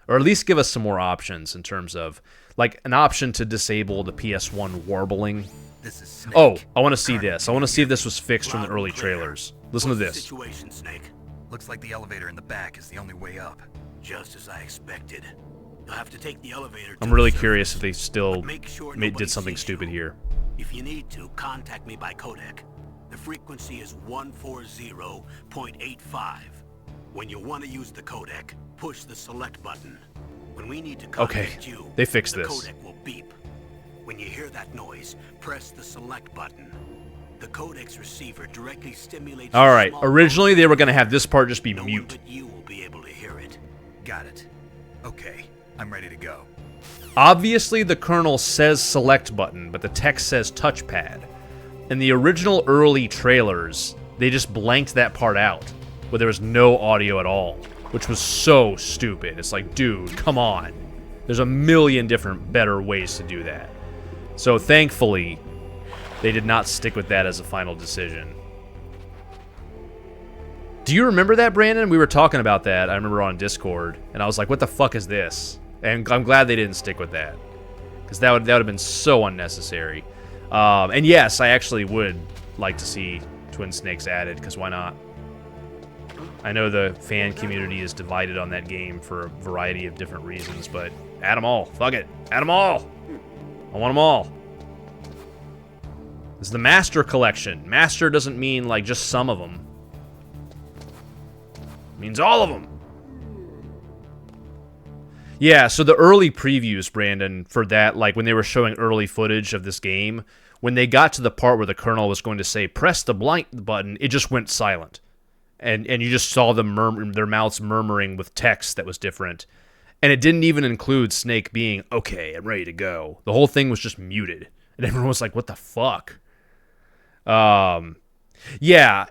or at least give us some more options in terms of, like, an option to disable the PS1 warbling. Oh, I want to see this. I want to see if this was fixed from the early trailers. Listen to this. Situation, Snake. Looks like the elevator in the back is the only way up. Just as I expected. You'll have to take the elevator. I'm really curious if they still did something stupid here. If you need to, contact me by codec. The frequency is 140.85. When you want to use the codec, push the select button. When we need to contact you, they fixed the this. Codec will beep. When you hear that noise, press the select button. The codec's receiver directly stimulates. All right. Originally, they were going to have this part just be mute. But you will be able to hear it. Got it. Okay, I'm ready to go. Obviously, the kernel says select button, but the text says touchpad. In the original early trailers, they just blanked that part out, where there was no audio at all, which was so stupid. It's like, dude, come on. There's a million different better ways to do that. So thankfully, they did not stick with that as a final decision. Do you remember that, Brandon? We were talking about that, I remember, on Discord, and I was like, what the fuck is this? And I'm glad they didn't stick with that, because that would have been so unnecessary. And yes, I actually would like to see Twin Snakes added, because why not? I know the fan community is divided on that game for a variety of different reasons, but add them all. Fuck it. Add them all. I want them all. This is the Master Collection. Master doesn't mean, like, just some of them. It means all of them. Yeah, so the early previews, Brandon, for that, like, when they were showing early footage of this game, when they got to the part where the kernel was going to say, press the blank button, it just went silent. And you just saw them their mouths murmuring with text that was different. And it didn't even include Snake being, okay, I'm ready to go. The whole thing was just muted. And everyone was like, what the fuck? Yeah,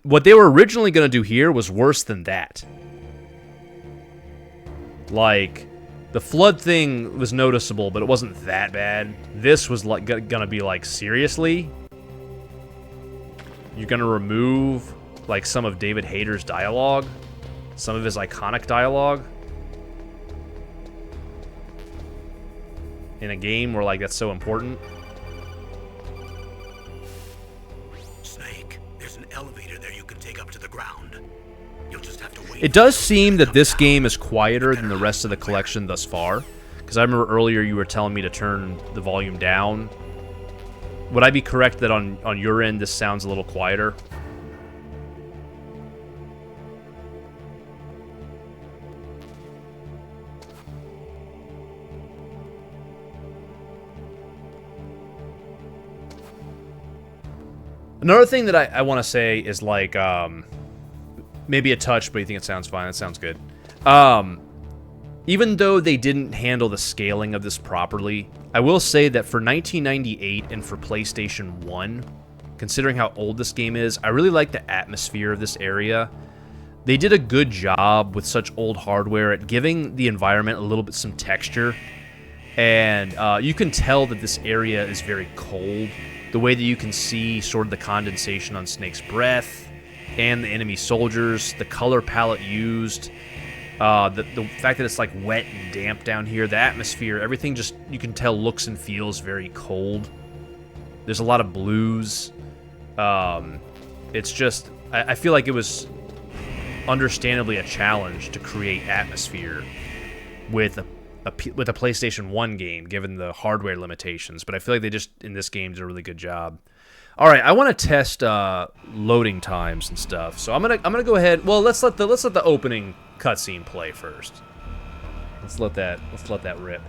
what they were originally going to do here was worse than that. Like, the flood thing was noticeable, but it wasn't that bad. This was like gonna be like, seriously? You're gonna remove, like, some of David Hayter's dialogue? Some of his iconic dialogue? In a game where, like, that's so important? Snake, there's an elevator there you can take up to the ground. You'll just have to wait. It does seem that this game is quieter than the rest of the collection thus far. Because I remember earlier you were telling me to turn the volume down. Would I be correct that on your end this sounds a little quieter? Another thing that I want to say is, like, Maybe a touch, but you think it sounds fine. That sounds good. Even though they didn't handle the scaling of this properly, I will say that for 1998 and for PlayStation 1, considering how old this game is, I really like the atmosphere of this area. They did a good job with such old hardware at giving the environment a little bit some texture. And you can tell that this area is very cold. The way that you can see sort of the condensation on Snake's breath and the enemy soldiers, the color palette used, the fact that it's like wet and damp down here, the atmosphere, everything just, you can tell, looks and feels very cold. There's a lot of blues. It's just, I feel like it was understandably a challenge to create atmosphere with a PlayStation 1 game, given the hardware limitations, but I feel like they just, in this game, did a really good job. All right, I want to test loading times and stuff, so I'm gonna go ahead. Well, let's let the opening cutscene play first. Let's let that rip.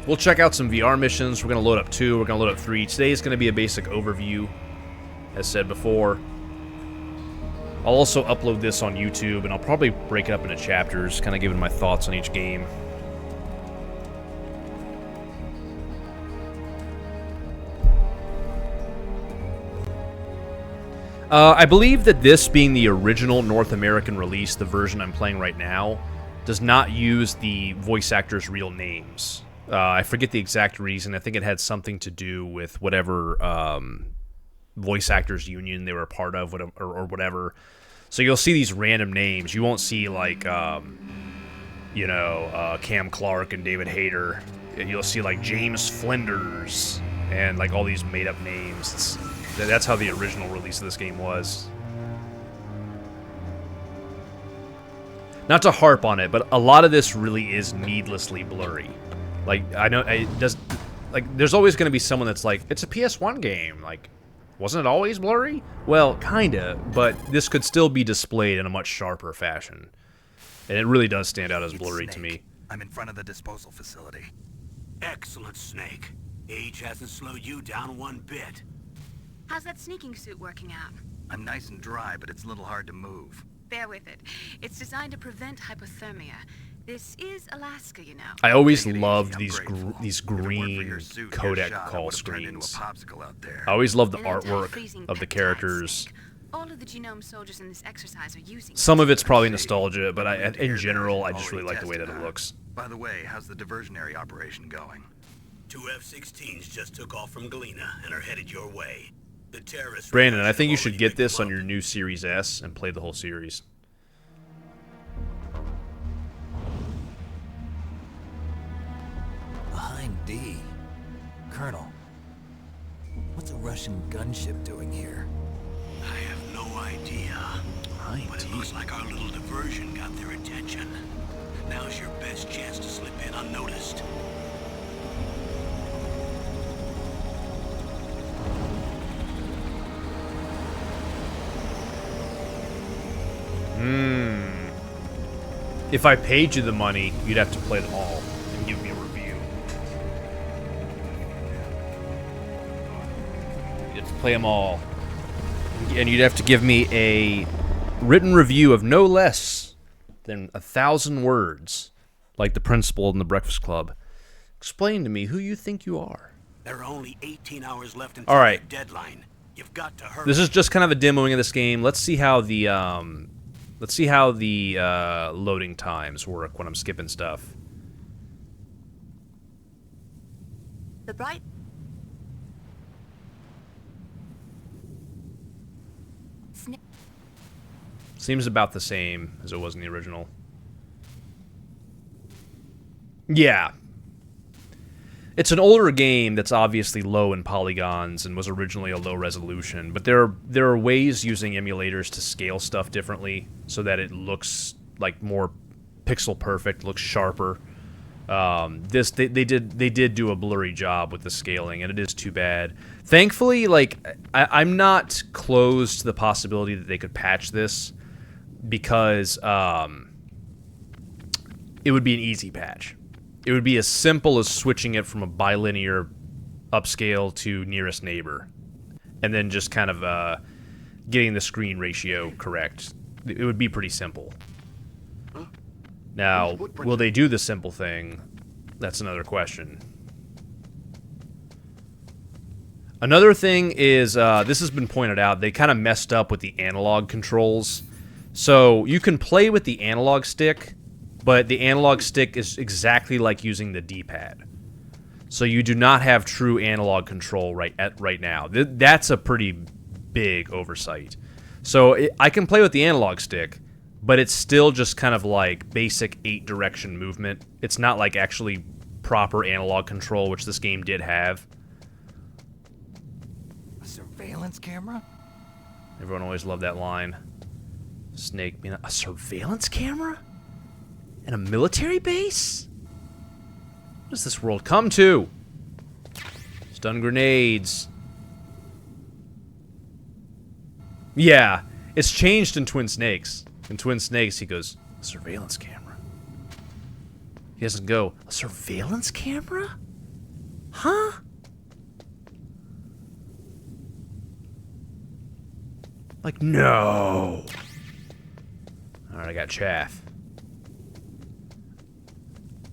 We'll check out some VR missions. We're gonna load up 2. We're gonna load up 3. Today is gonna be a basic overview, as said before. I'll also upload this on YouTube, and I'll probably break it up into chapters, kind of giving my thoughts on each game. I believe that this being the original North American release, the version I'm playing right now, does not use the voice actors' real names. I forget the exact reason. I think it had something to do with whatever voice actors union they were a part of, or whatever. So you'll see these random names. You won't see like, Cam Clark and David Hayter. And you'll see like James Flinders and like all these made-up names. That's how the original release of this game was. Not to harp on it, but a lot of this really is needlessly blurry. Like, I know it does. Like, there's always going to be someone that's like, it's a PS1 game. Like, wasn't it always blurry? Well, kinda, but this could still be displayed in a much sharper fashion. And it really does stand out as blurry to me. I'm in front of the disposal facility. Excellent, Snake. Age hasn't slowed you down one bit. How's that sneaking suit working out? I'm nice and dry, but it's a little hard to move. Bear with it. It's designed to prevent hypothermia. This is Alaska, you know. I always Take it loved easy, I'm these grateful. these If it weren't for green your suit and codec your shot, I call would've turned into a screens. popsicle out there. I always loved the An artwork anti-freezing of the peptide characters. snake. All of the genome soldiers in this exercise are using Some it. of it's probably nostalgia, but Glad to in hear general, they're I just really already like the way that tested it out. looks. By the way, how's the diversionary operation going? 2 F-16s just took off from Galena and are headed your way. The terrorists... Brandon, I think you should get this on your new Series S and play the whole series. Behind D. Colonel, what's a Russian gunship doing here? I have no idea. But it looks like our little diversion got their attention. Now's your best chance to slip in unnoticed. If I paid you the money, you'd have to play them all and give me a review. You'd have to play them all. And you'd have to give me a written review of no less than 1,000 words, like the principal in the Breakfast Club. Explain to me who you think you are. There are only 18 hours left until All right. the deadline. You've got to hurry. This is just kind of a demoing of this game. Let's see how the loading times work when I'm skipping stuff. The bright... Snake... Seems about the same as it was in the original. Yeah. It's an older game that's obviously low in polygons and was originally a low resolution, but there are ways using emulators to scale stuff differently so that it looks like more pixel perfect, looks sharper. They did do a blurry job with the scaling, and it is too bad. Thankfully, like I'm not closed to the possibility that they could patch this because it would be an easy patch. It would be as simple as switching it from a bilinear upscale to nearest neighbor, and then just kind of getting the screen ratio correct. It would be pretty simple. Now, will they do the simple thing? That's another question. Another thing is, this has been pointed out, they kind of messed up with the analog controls. So, you can play with the analog stick, but the analog stick is exactly like using the D-pad. So you do not have true analog control right now. That's a pretty big oversight. So I can play with the analog stick, but it's still just kind of like basic 8-direction movement. It's not like actually proper analog control, which this game did have. A surveillance camera? Everyone always loved that line. Snake being a surveillance camera? In a military base? What does this world come to? Stun grenades. Yeah, it's changed in Twin Snakes. In Twin Snakes, he goes, a surveillance camera. He doesn't go, a surveillance camera? Huh? Like, no. Alright, I got chaff.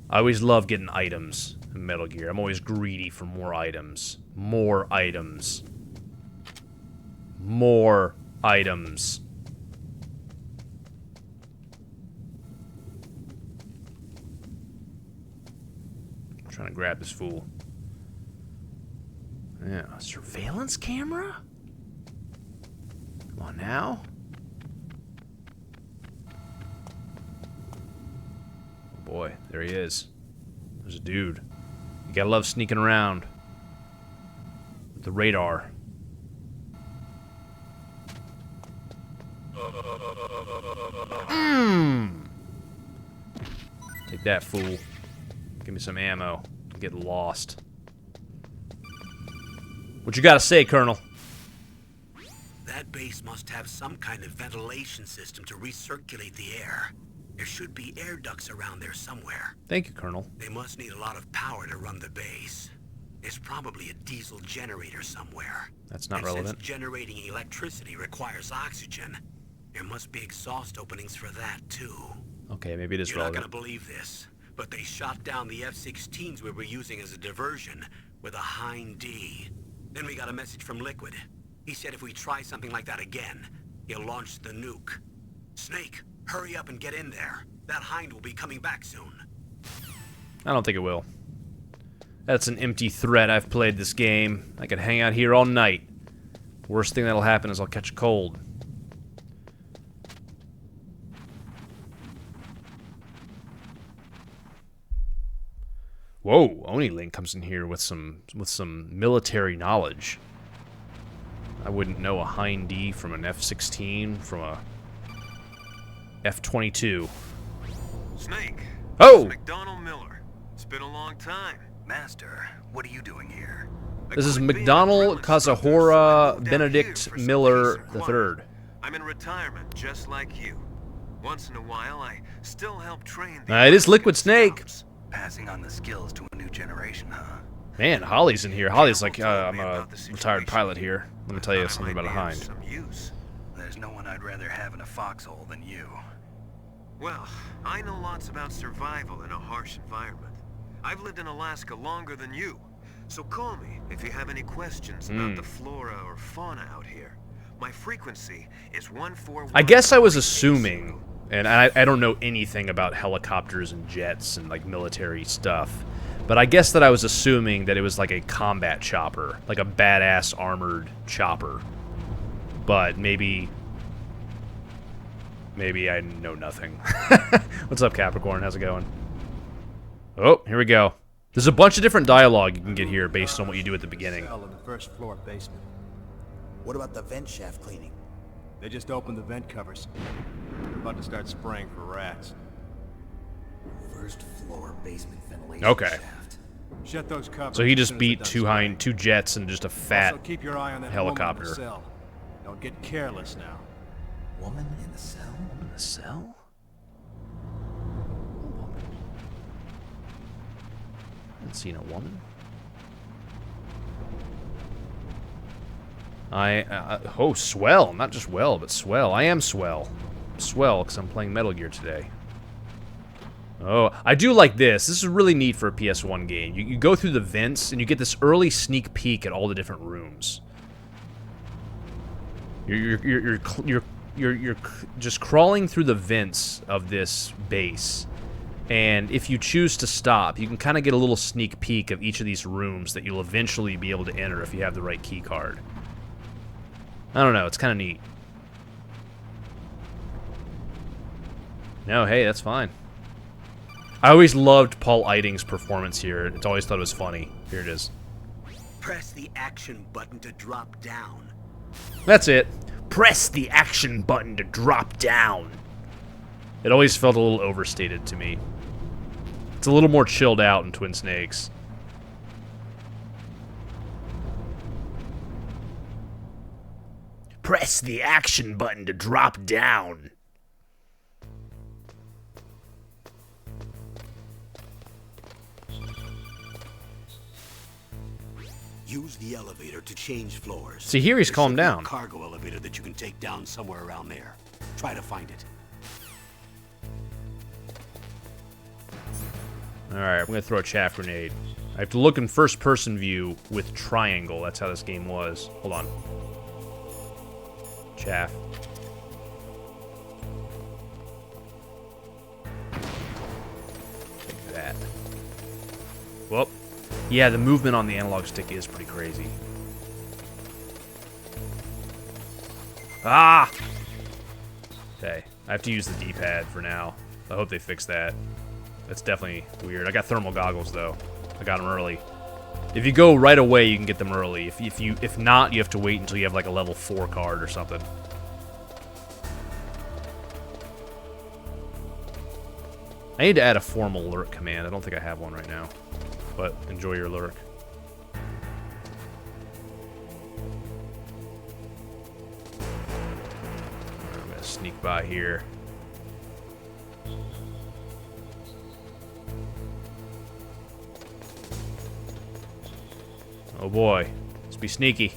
I always love getting items in Metal Gear. I'm always greedy for more items. More items. More items. I'm trying to grab this fool. Yeah, a surveillance camera? Come on now. Boy, there he is. There's a dude. You gotta love sneaking around with the radar. Take that, fool. Give me some ammo. I'm getting lost. What you gotta say, Colonel? That base must have some kind of ventilation system to recirculate the air. There should be air ducts around there somewhere. Thank you, Colonel. They must need a lot of power to run the base. There's probably a diesel generator somewhere. That's not and relevant. Since generating electricity requires oxygen, there must be exhaust openings for that too. Okay, maybe it is You're relevant. not gonna believe this, but they shot down the F-16s we were using as a diversion with a Hind D. Then we got a message from Liquid. He said if we try something like that again, he'll launch the nuke. Snake, hurry up and get in there. That Hind will be coming back soon. I don't think it will. That's an empty threat. I've played this game. I could hang out here all night. Worst thing that'll happen is I'll catch a cold. Whoa, Oni Link comes in here with some military knowledge. I wouldn't know a Hind D from an F-16 from a F-22. Snake. Oh! This is McDonald Miller. It's been a long time. Master, what are you doing here? This is I quit being a McDonald drill instructor, so I Kazahora moved out Benedict here for some Miller peace and quiet. III. I'm in retirement, just like you. Once in a while, I still help train the It is Liquid American Snake. scouts. Passing on the skills to a new generation, huh? Man, Holly's in here. Holly's like, Told I'm me a about the retired situation. pilot here. Let me tell I you thought I something might about a be of Hind. some use. There's no one I'd rather have in a foxhole than you. Well, I know lots about survival in a harsh environment. I've lived in Alaska longer than you. So call me if you have any questions about the flora or fauna out here. My frequency is 141. I guess I was assuming, and I don't know anything about helicopters and jets and like military stuff, but I guess that I was assuming that it was like a combat chopper, like a badass armored chopper. But maybe I know nothing. What's up, Capricorn? How's it going? Oh, here we go. There's a bunch of different dialogue you can get here based on what you do at the beginning. Cell in the first floor basement. What about the vent shaft cleaning? They just opened the vent covers. They're about to start spraying for rats. First floor basement ventilation Okay. shaft. Shut those covers. So he as just soon as beat they're two done spraying. two jets and just a fat Also, keep your eye on that helicopter. woman in the cell. Don't get careless now. Woman in the cell? in the cell? I haven't seen a woman. Oh, swell. Not just well, but swell. I am swell. Swell, because I'm playing Metal Gear today. Oh, I do like this. This is really neat for a PS1 game. You go through the vents, and you get this early sneak peek at all the different rooms. You're just crawling through the vents of this base, and if you choose to stop, you can kind of get a little sneak peek of each of these rooms that you'll eventually be able to enter if you have the right key card. I don't know, it's kind of neat. No, hey, that's fine. I always loved Paul Eiding's performance here. It's always thought it was funny. Here it is. Press the action button to drop down. That's it. Press the action button to drop down. It always felt a little overstated to me. It's a little more chilled out in Twin Snakes. Press the action button to drop down. Use the elevator to change floors. See, here he's There calmed should be a down. cargo elevator that you can take down somewhere around there. Try to find it. Alright, I'm gonna throw a chaff grenade. I have to look in first-person view with triangle. That's how this game was. Hold on. Chaff. Take that. Whoop. Yeah, the movement on the analog stick is pretty crazy. Ah! Okay, I have to use the D-pad for now. I hope they fix that. That's definitely weird. I got thermal goggles, though. I got them early. If you go right away, you can get them early. If not, you have to wait until you have like a level 4 card or something. I need to add a formal lurk command. I don't think I have one right now. But enjoy your lurk. I'm gonna sneak by here. Oh boy, let's be sneaky.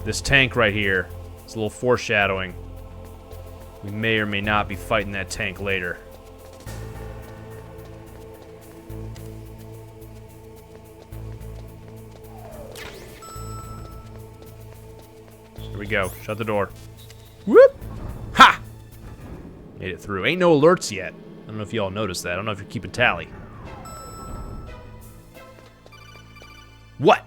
This tank right here, it's a little foreshadowing. We may or may not be fighting that tank later. Here we go. Shut the door. Whoop! Ha! Made it through. Ain't no alerts yet. I don't know if y'all noticed that. I don't know if you're keeping tally. What?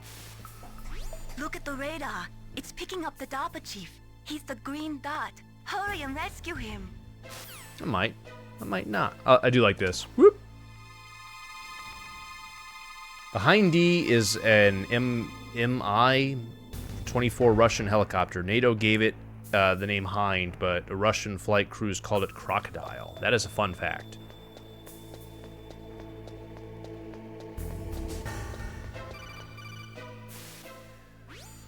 Look at the radar. It's picking up the Dabble chief. He's the green dot. Hurry and rescue him. I might. I might not. I do like this. Whoop! A Hind D is an Mi-24 Russian helicopter. NATO gave it the name Hind, but a Russian flight crews called it Crocodile. That is a fun fact.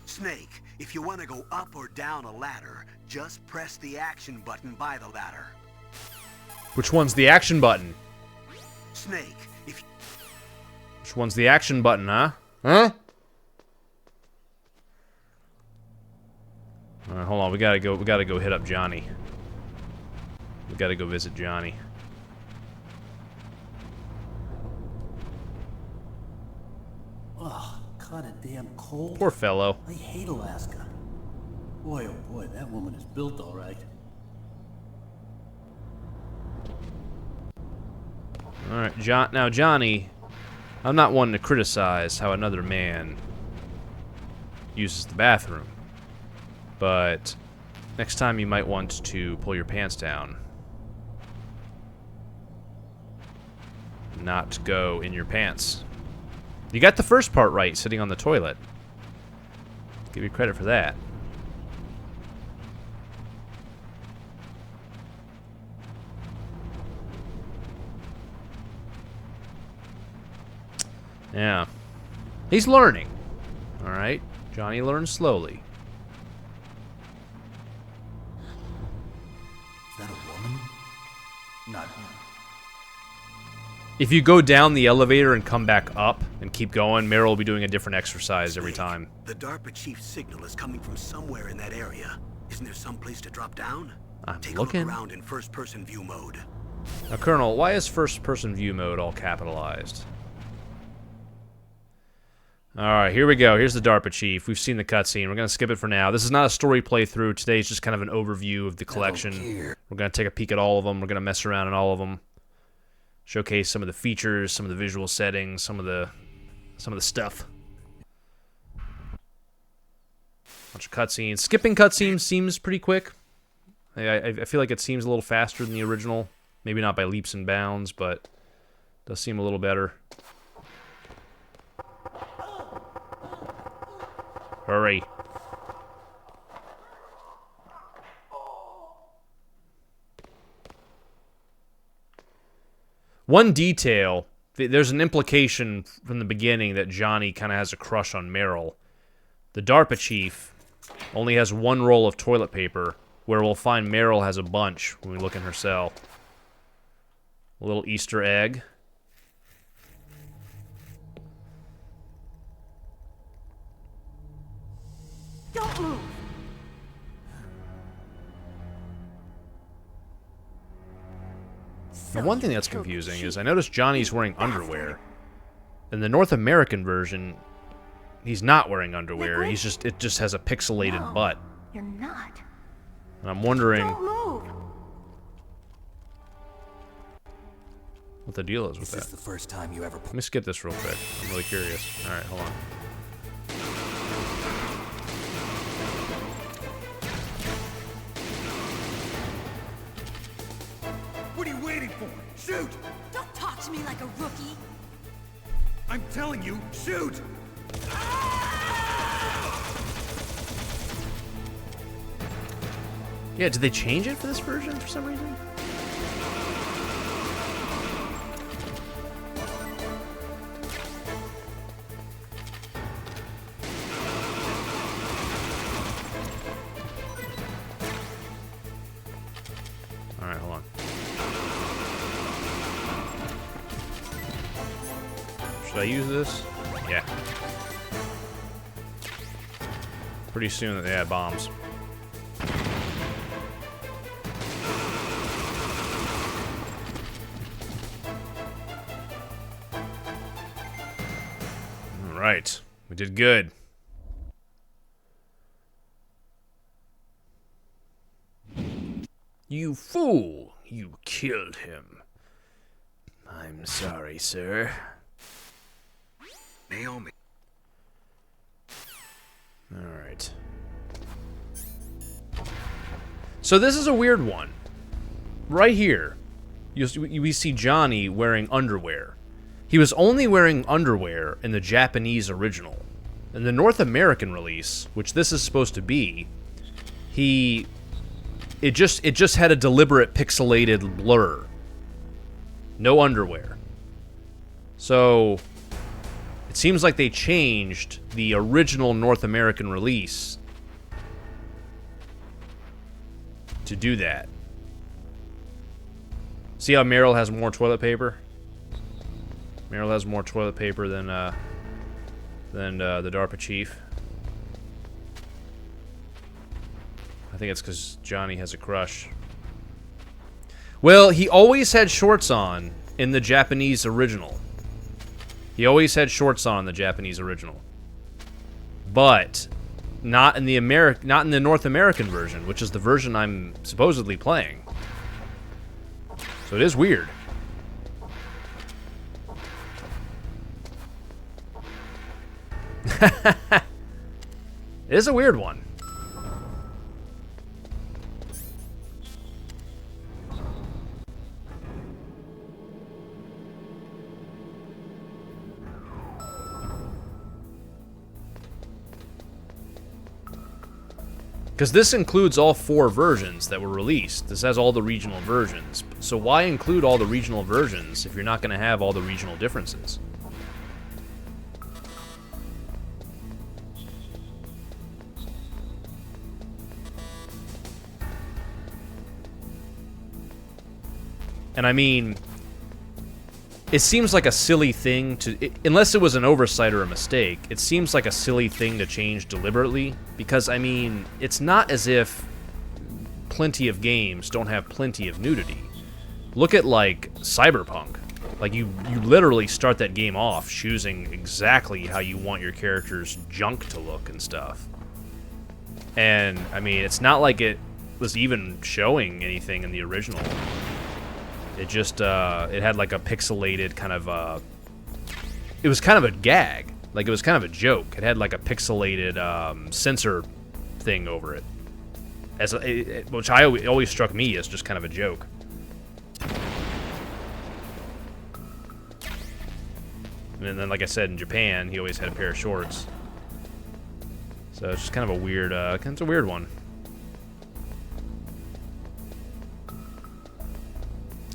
Snake, if you want to go up or down a ladder, just press the action button by the ladder. Which one's the action button? Snake, if... Which one's the action button, huh? Huh? Alright, hold on. We gotta go hit up Johnny. We gotta go visit Johnny. Oh, kinda damn cold. Poor fellow. I hate Alaska. Boy, oh boy, that woman is built all right. Alright, now Johnny, I'm not one to criticize how another man uses the bathroom, but next time you might want to pull your pants down. Not go in your pants. You got the first part right, sitting on the toilet. Give you credit for that. Yeah. He's learning. Alright. Johnny learns slowly. Is that a woman? Not him. If you go down the elevator and come back up and keep going, Meryl will be doing a different exercise every time. The DARPA chief's signal is coming from somewhere in that area. Isn't there some place to drop down? Take a look around in first-person view mode. Now, Colonel, why is first-person view mode all capitalized? Alright, here we go. Here's the DARPA chief. We've seen the cutscene. We're going to skip it for now. This is not a story playthrough. Today's just kind of an overview of the collection. We're going to take a peek at all of them. We're going to mess around in all of them. Showcase some of the features, some of the visual settings, some of the stuff. Bunch of cutscenes. Skipping cutscenes seems pretty quick. I feel like it seems a little faster than the original. Maybe not by leaps and bounds, but it does seem a little better. Hurry. One detail, there's an implication from the beginning that Johnny kind of has a crush on Meryl. The DARPA chief only has one roll of toilet paper, where we'll find Meryl has a bunch when we look in her cell. A little Easter egg. Don't move. Now, one thing that's confusing is I noticed Johnny's wearing underwear. In the North American version, he's not wearing underwear. It just has a pixelated butt. You're not. And I'm wondering Don't move. what the deal is with that. This is the first time you ever... Let me skip this real quick. I'm really curious. All right, hold on. What are you waiting for? Shoot! Don't talk to me like a rookie. I'm telling you, shoot! Yeah, did they change it for this version for some reason? Alright, hold on. Should I use this? Yeah. Pretty soon they had bombs. Alright. We did good. You fool! You killed him. I'm sorry, sir. Naomi. Alright. So this is a weird one. Right here, we see Johnny wearing underwear. He was only wearing underwear in the Japanese original. In the North American release, which this is supposed to be, it just had a deliberate pixelated blur. No underwear. So it seems like they changed the original North American release to do that. See how Meryl has more toilet paper? Meryl has more toilet paper than the DARPA chief. I think it's because Johnny has a crush. Well, he always had shorts on in the Japanese original. He always had shorts on in the Japanese original. But not in the North American version, which is the version I'm supposedly playing. So it is weird. It is a weird one. Because this includes all 4 versions that were released. This has all the regional versions. So why include all the regional versions if you're not going to have all the regional differences? And I mean, it seems like a silly thing to, unless it was an oversight or a mistake, it seems like a silly thing to change deliberately, because, I mean, it's not as if plenty of games don't have plenty of nudity. Look at, like, Cyberpunk. Like, you literally start that game off choosing exactly how you want your character's junk to look and stuff. And, I mean, it's not like it was even showing anything in the original. It just, it had like a pixelated kind of, it was kind of a gag. Like, it was kind of a joke. It had like a pixelated, censor thing over it. Which always struck me as just kind of a joke. And then, like I said, in Japan, he always had a pair of shorts. So it's just kind of a weird, it's a weird one.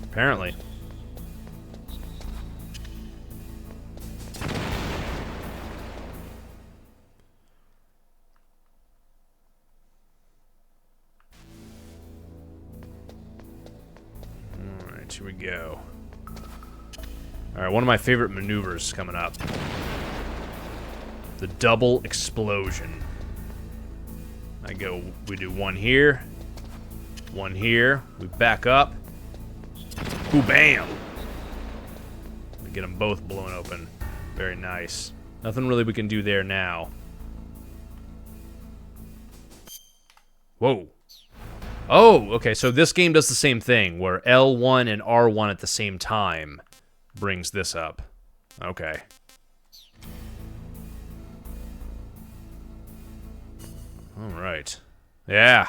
Apparently. Alright, here we go. Alright, one of my favorite maneuvers coming up. The double explosion. We do one here, we back up. Ooh, bam! We get them both blown open. Very nice. Nothing really we can do there now. Whoa. Oh, okay, so this game does the same thing, where L1 and R1 at the same time brings this up. Okay. Alright. Yeah.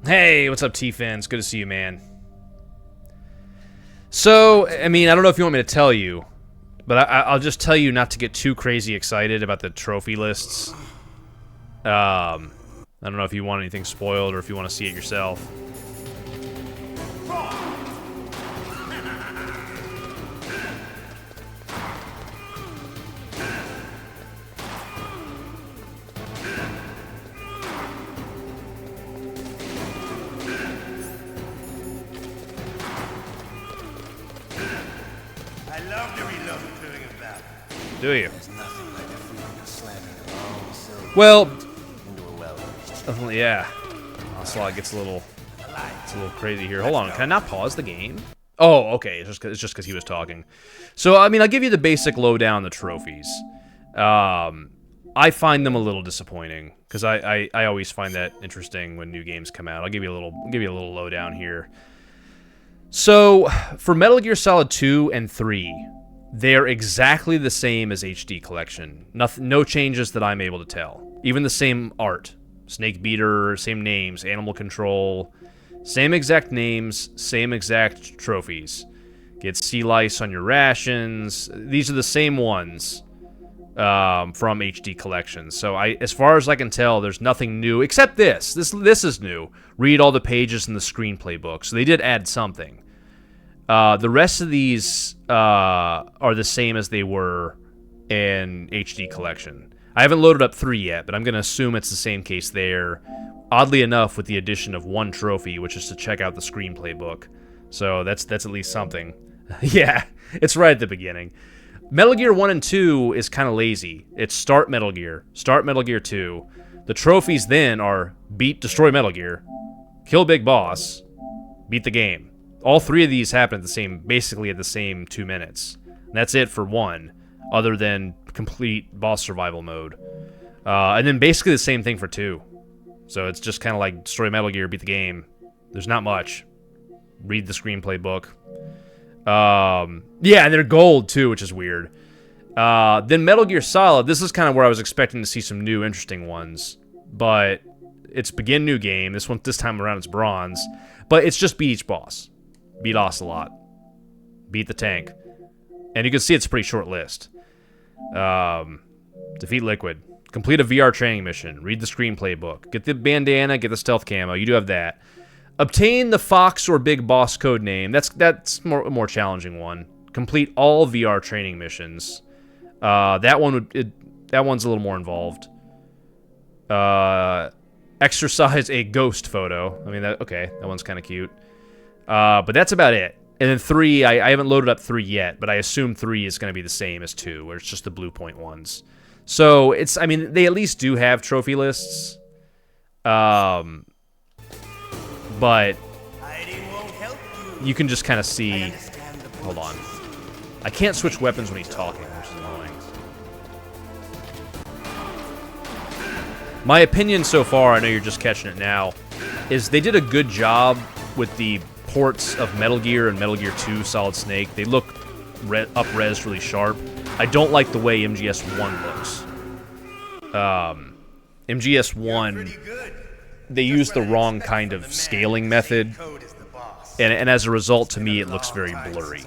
Hey, what's up, T-Fans? Good to see you, man. So, I mean, I don't know if you want me to tell you, but I'll just tell you not to get too crazy excited about the trophy lists. I don't know if you want anything spoiled or if you want to see it yourself. Do you? Well, yeah. Ocelot gets a little crazy here. Hold on, can I not pause the game? Oh, okay. It's just because he was talking. So, I mean, I'll give you the basic lowdown on the trophies. I find them a little disappointing because I always find that interesting when new games come out. I'll give you a little lowdown here. So, for Metal Gear Solid 2 and 3. They're exactly the same as HD Collection. No changes that I'm able to tell. Even the same art. Snake Beater, same names, Animal Control, same exact names, same exact trophies. Get sea lice on your rations. These are the same ones from HD Collection. So as far as I can tell, there's nothing new except this. This is new. Read all the pages in the screenplay book. So they did add something. The rest of these are the same as they were in HD Collection. I haven't loaded up 3 yet, but I'm going to assume it's the same case there. Oddly enough, with the addition of one trophy, which is to check out the screenplay book. So that's at least something. Yeah, it's right at the beginning. Metal Gear 1 and 2 is kind of lazy. It's start Metal Gear 2. The trophies then are destroy Metal Gear, kill Big Boss, beat the game. All 3 of these happen basically at the same 2 minutes. And that's it for 1, other than complete boss survival mode. And then basically the same thing for 2. So it's just kind of like destroy Metal Gear, beat the game. There's not much. Read the screenplay book. Yeah, and they're gold too, which is weird. Then Metal Gear Solid, this is kind of where I was expecting to see some new interesting ones. But it's begin new game. This time around it's bronze. But it's just beat each boss. Beat Ocelot. Beat the tank. And you can see it's a pretty short list. Defeat Liquid. Complete a VR training mission. Read the screenplay book. Get the bandana, get the stealth camo. You do have that. Obtain the Fox or Big Boss code name. That's a more challenging one. Complete all VR training missions. That one's a little more involved. Exercise a ghost photo. I mean, that one's kind of cute. But that's about it. And then 3, I haven't loaded up 3 yet, but I assume 3 is going to be the same as 2, where it's just the blue point ones. So, it's, I mean, they at least do have trophy lists. But you can just kind of see... Hold on. I can't switch weapons when he's talking, which is annoying. My opinion so far, I know you're just catching it now, is they did a good job with the ports of Metal Gear and Metal Gear 2 Solid Snake. They look up-res really sharp. I don't like the way MGS1 looks. MGS1, they used the wrong kind of scaling method, and as a result, to me, it looks very blurry.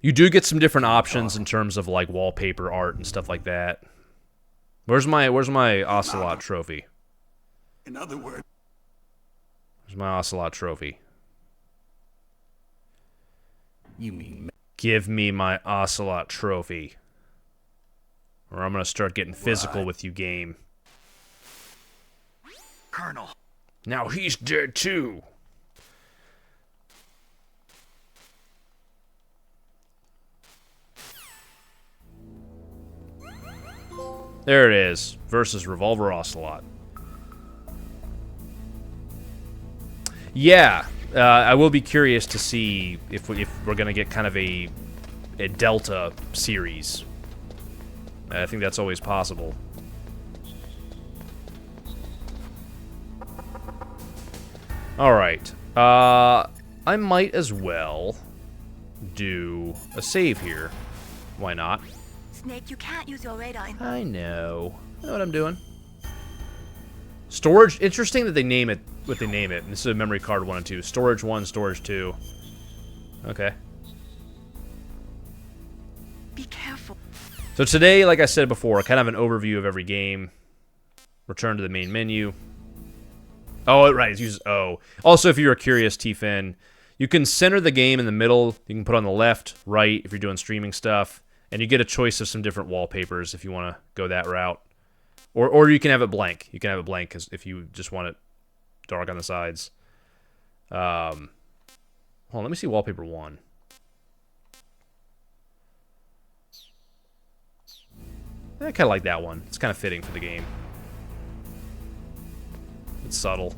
You do get some different options in terms of like wallpaper art and stuff like that. Where's my Ocelot trophy? In other words, Where's my Ocelot trophy? you mean Give me my Ocelot trophy, or I'm gonna start getting physical with you, game. Colonel. Now he's dead too. There it is, versus Revolver Ocelot. Yeah, I will be curious to see if we're gonna get kind of a Delta series. I think that's always possible. Alright, I might as well do a save here. Why not? Snake, you can't use your radar in... I know. I know what I'm doing. Storage. Interesting that they name it what they name it. This is a memory card 1 and 2. Storage 1, storage 2. Okay. Be careful. So today, like I said before, kind of an overview of every game. Return to the main menu. Oh, right. It uses O. Also, if you're curious, T-Fin, you can center the game in the middle. You can put on the left, right, if you're doing streaming stuff. And you get a choice of some different wallpapers if you want to go that route. Or you can have it blank. You can have it blank if you just want it dark on the sides. Hold on, let me see wallpaper 1. I kind of like that one. It's kind of fitting for the game. It's subtle.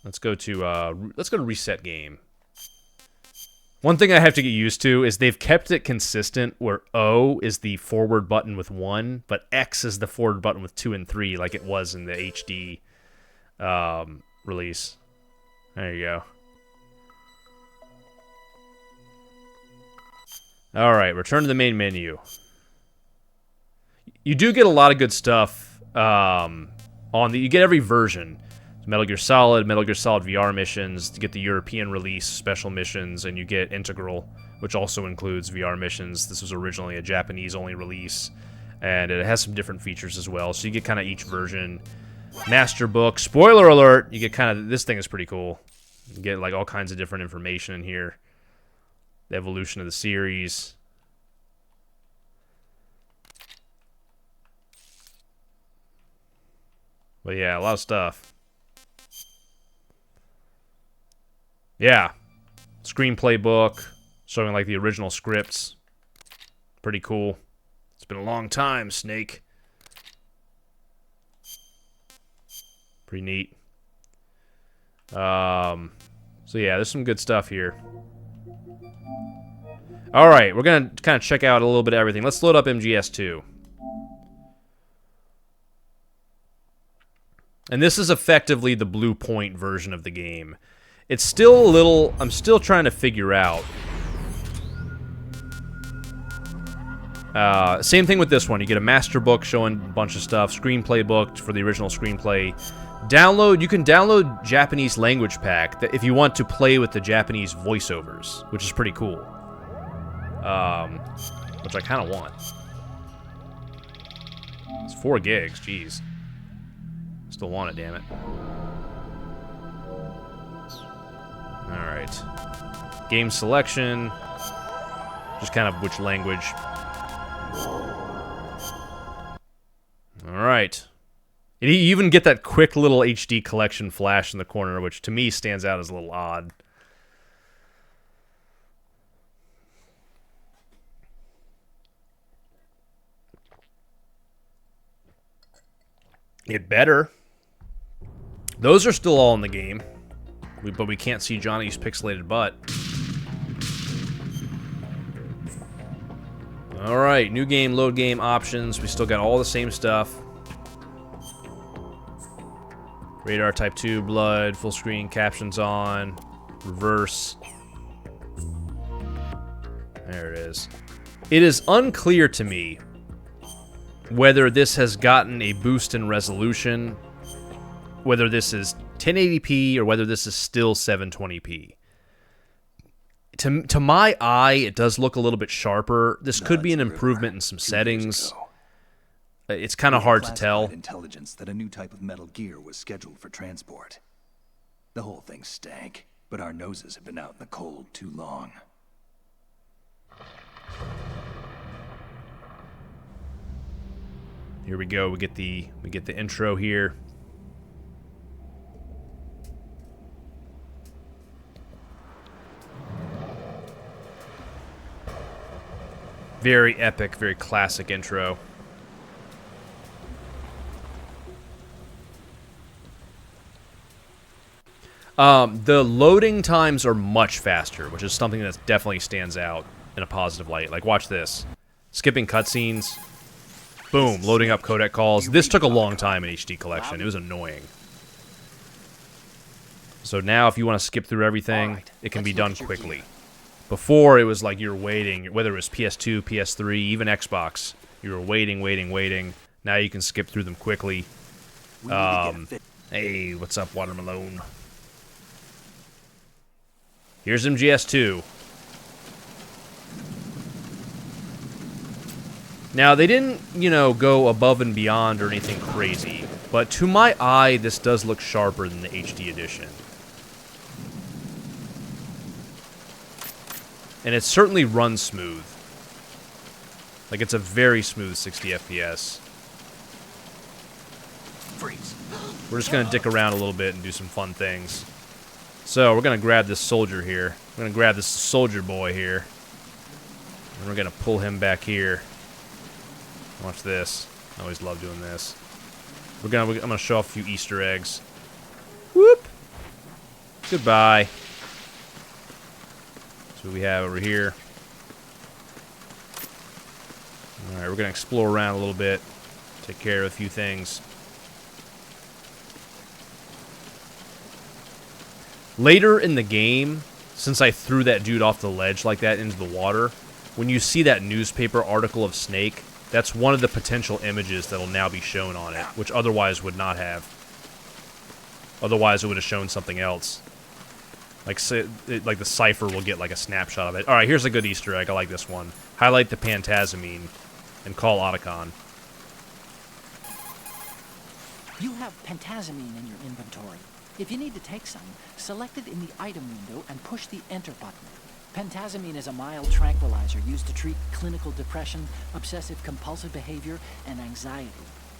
Let's go to reset game. One thing I have to get used to is they've kept it consistent where O is the forward button with 1, but X is the forward button with 2 and 3 like it was in the HD release. There you go. Alright, return to the main menu. You do get a lot of good stuff you get every version. Metal Gear Solid VR missions, you get the European release special missions, and you get Integral, which also includes VR missions. This was originally a Japanese-only release, and it has some different features as well, so you get kind of each version. Master Book, spoiler alert, you get kind of, this thing is pretty cool. You get like all kinds of different information in here. The evolution of the series. But yeah, a lot of stuff. Yeah, screenplay book, showing like the original scripts. Pretty cool. It's been a long time, Snake. Pretty neat. So yeah, there's some good stuff here. Alright, we're gonna kind of check out a little bit of everything. Let's load up MGS2. And this is effectively the Blue Point version of the game. It's still a little... I'm still trying to figure out. Same thing with this one. You get a master book showing a bunch of stuff. Screenplay book for the original screenplay. You can download Japanese language pack if you want to play with the Japanese voiceovers, which is pretty cool. Which I kind of want. It's 4 gigs, jeez. Still want it, damn it. Alright. Game selection. Just kind of which language. Alright. And you even get that quick little HD collection flash in the corner, which to me stands out as a little odd. It better. Those are still all in the game. But we can't see Johnny's pixelated butt. Alright, new game, load game, options. We still got all the same stuff. Radar type 2, blood, full screen, captions on, reverse. There it is. It is unclear to me whether this has gotten a boost in resolution, whether this is 1080p or whether this is still 720p. To my eye, it does look a little bit sharper. This could be an improvement in some settings. It's kind of hard to tell. Intelligence that a new type of metal gear was scheduled for transport. The whole thing stank, but our noses have been out in the cold too long. Here we go. We get the intro here. Very epic, very classic intro. The loading times are much faster, which is something that definitely stands out in a positive light. Like, watch this. Skipping cutscenes. Boom, loading up codec calls. This took a long time in HD collection. It was annoying. So now if you want to skip through everything, it can be done quickly. Before, it was like you're waiting, whether it was PS2, PS3, even Xbox. You were waiting. Now you can skip through them quickly. Hey, what's up, Watermelon? Here's MGS2. Now, they didn't, go above and beyond or anything crazy. But to my eye, this does look sharper than the HD edition. And it certainly runs smooth. Like, it's a very smooth 60 FPS. Freeze. We're just going to dick around a little bit and do some fun things. So, we're going to grab this soldier here. We're going to grab this soldier boy here. And we're going to pull him back here. Watch this. I always love doing this. I'm going to show off a few Easter eggs. Whoop! Goodbye. That's what we have over here. Alright, we're going to explore around a little bit. Take care of a few things. Later in the game, since I threw that dude off the ledge like that into the water, when you see that newspaper article of Snake, that's one of the potential images that'll now be shown on it, which otherwise would not have. Otherwise, it would have shown something else. Like the cipher will get like a snapshot of it. Alright, here's a good Easter egg. I like this one. Highlight the Pantazamine and call Otacon. You have Pantazamine in your inventory. If you need to take some, select it in the item window and push the enter button. Pantazamine is a mild tranquilizer used to treat clinical depression, obsessive-compulsive behavior, and anxiety.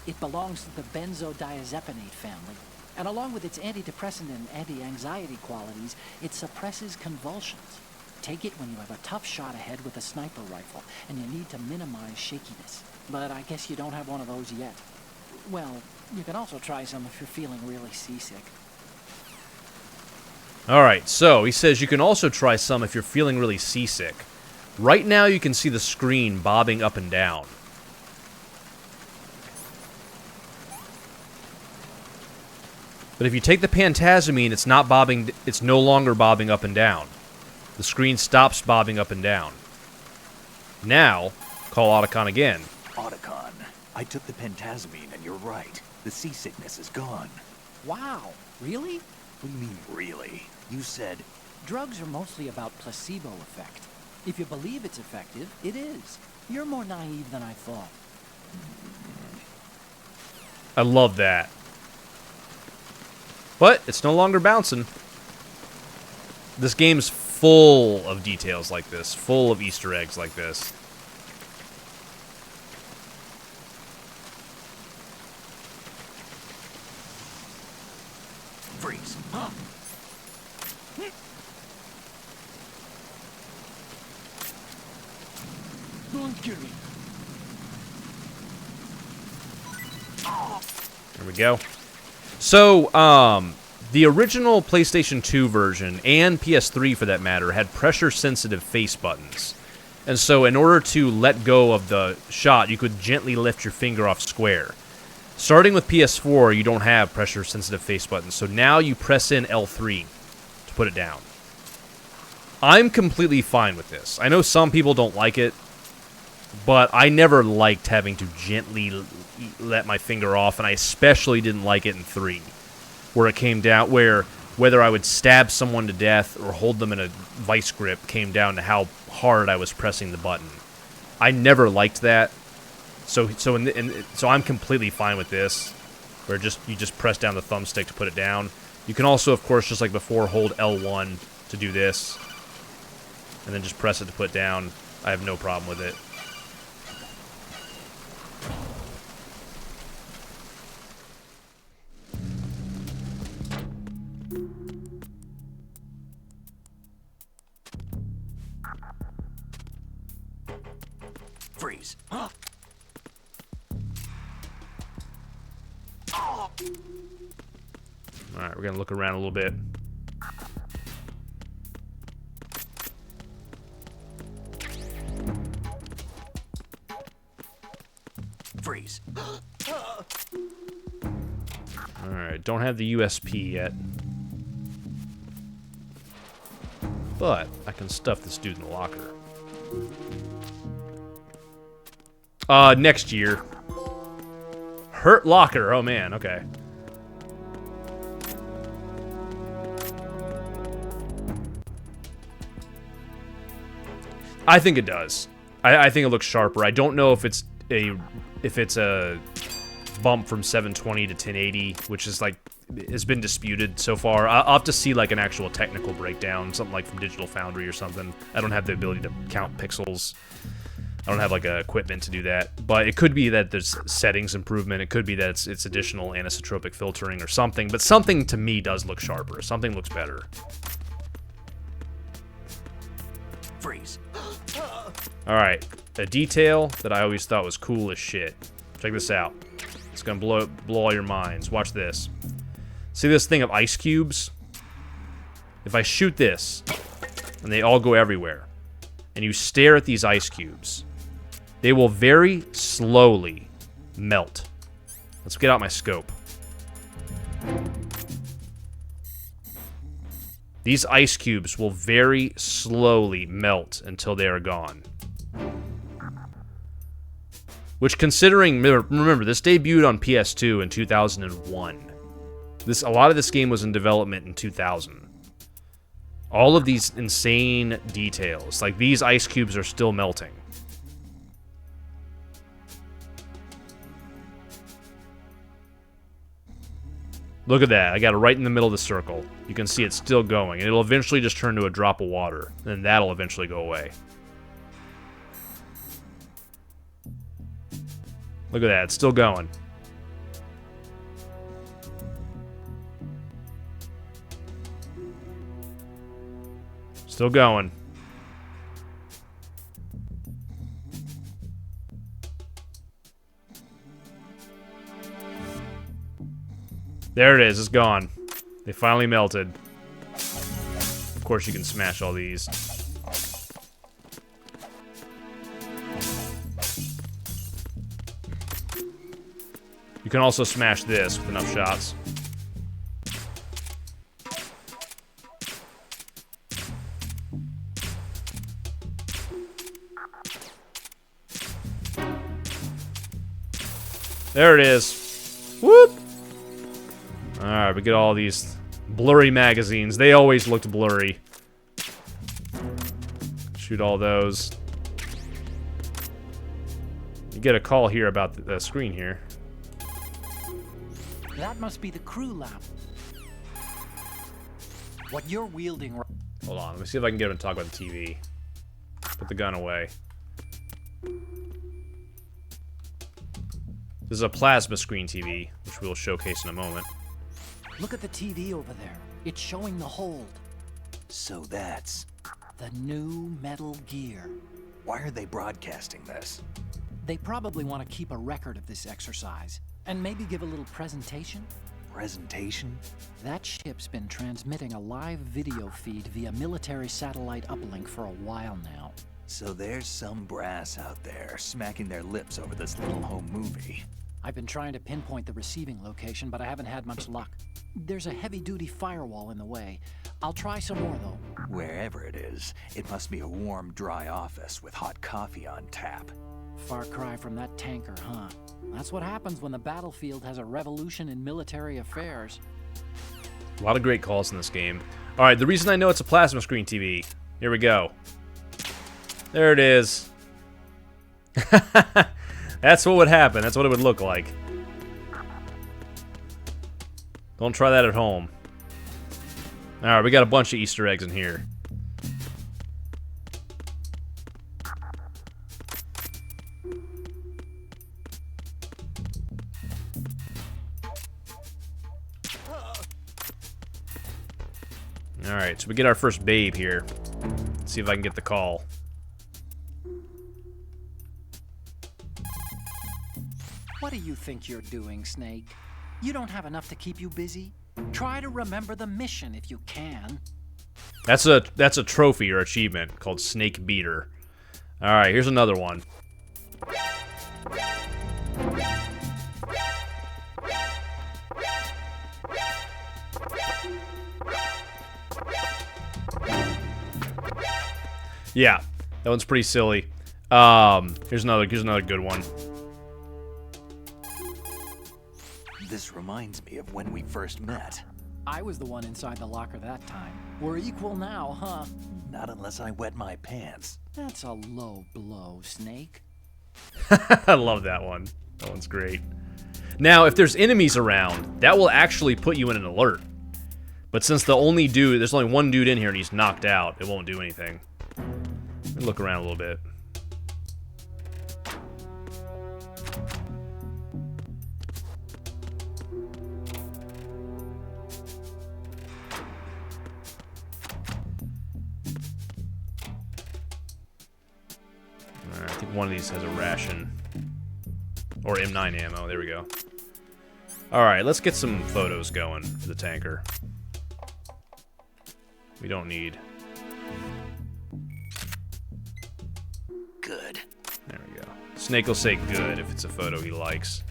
It belongs to the benzodiazepinate family, and along with its antidepressant and anti-anxiety qualities, it suppresses convulsions. Take it when you have a tough shot ahead with a sniper rifle, and you need to minimize shakiness. But I guess you don't have one of those yet. Well, you can also try some if you're feeling really seasick. Alright, so he says you can also try some if you're feeling really seasick. Right now you can see the screen bobbing up and down. But if you take the Pantazamine, it's not bobbing, it's no longer bobbing up and down. The screen stops bobbing up and down. Now, call Otacon again. Otacon, I took the Pantazamine and you're right. The seasickness is gone. Wow, really? What do you mean, really? You said... Drugs are mostly about placebo effect. If you believe it's effective, it is. You're more naive than I thought. I love that. But it's no longer bouncing. This game's full of details like this, full of Easter eggs like this. Don't kill me. There we go. So, the original PlayStation 2 version, and PS3 for that matter, had pressure-sensitive face buttons. And so in order to let go of the shot, you could gently lift your finger off square. Starting with PS4, you don't have pressure-sensitive face buttons, so now you press in L3 to put it down. I'm completely fine with this. I know some people don't like it, but I never liked having to gently let my finger off, and I especially didn't like it in 3, where it came down, where whether I would stab someone to death or hold them in a vice grip came down to how hard I was pressing the button. I never liked that, so I'm completely fine with this, where you just press down the thumbstick to put it down. You can also, of course, just like before, hold L1 to do this, and then just press it to put down. I have no problem with it. Freeze. Alright, we're gonna look around a little bit. Freeze. Alright, don't have the USP yet. But I can stuff this dude in the locker. Next year. Hurt locker, oh man, okay. I think it does. I think it looks sharper. I don't know if it's a bump from 720 to 1080, which is like has been disputed so far. I'll have to see like an actual technical breakdown, something like from Digital Foundry or something. I don't have the ability to count pixels. I don't have like equipment to do that, but it could be that there's settings improvement. It could be that it's additional anisotropic filtering or something, but something to me does look sharper. Something looks better. Freeze. All right, a detail that I always thought was cool as shit. Check this out. It's gonna blow all your minds. Watch this. See this thing of ice cubes? If I shoot this, and they all go everywhere, and you stare at these ice cubes, they will very slowly melt. Let's get out my scope. These ice cubes will very slowly melt until they are gone. Which, considering, remember, this debuted on PS2 in 2001. A lot of this game was in development in 2000. All of these insane details, like these ice cubes are still melting. Look at that. I got it right in the middle of the circle. You can see it's still going, and it'll eventually just turn to a drop of water, and then that'll eventually go away. Look at that. It's still going. Still going. There it is. It's gone. They finally melted. Of course, you can smash all these. You can also smash this with enough shots. There it is. Whoop! Alright, we get all these blurry magazines. They always looked blurry. Shoot all those. You get a call here about the screen here. That must be the crew lab. What you're wielding... Hold on, let me see if I can get him to talk about the TV. Put the gun away. This is a plasma screen TV, which we'll showcase in a moment. Look at the TV over there. It's showing the hold. So that's... the new Metal Gear. Why are they broadcasting this? They probably want to keep a record of this exercise, and maybe give a little presentation. Presentation? That ship's been transmitting a live video feed via military satellite uplink for a while now. So there's some brass out there smacking their lips over this little home movie. I've been trying to pinpoint the receiving location, but I haven't had much luck. There's a heavy-duty firewall in the way. I'll try some more, though. Wherever it is, it must be a warm, dry office with hot coffee on tap. Far cry from that tanker, huh? That's what happens when the battlefield has a revolution in military affairs. A lot of great calls in this game. All right, the reason I know it's a plasma screen TV. Here we go. There it is. That's what would happen. That's what it would look like. Don't try that at home. All right, we got a bunch of Easter eggs in here. All right, so we get our first babe here. Let's see if I can get the call. What do you think you're doing, Snake? You don't have enough to keep you busy? Try to remember the mission if you can. That's a trophy or achievement called Snake Beater. All right, here's another one. Yeah, that one's pretty silly. Here's another good one. This reminds me of when we first met. I was the one inside the locker that time. We're equal now, huh? Not unless I wet my pants. That's a low blow, Snake. I love that one. That one's great. Now, if there's enemies around, that will actually put you in an alert. But since there's only one dude in here and he's knocked out, it won't do anything. Let me look around a little bit. I think one of these has a ration. Or M9 ammo. There we go. Alright, let's get some photos going for the tanker. We don't need... Good. There we go. Snake will say good if it's a photo he likes.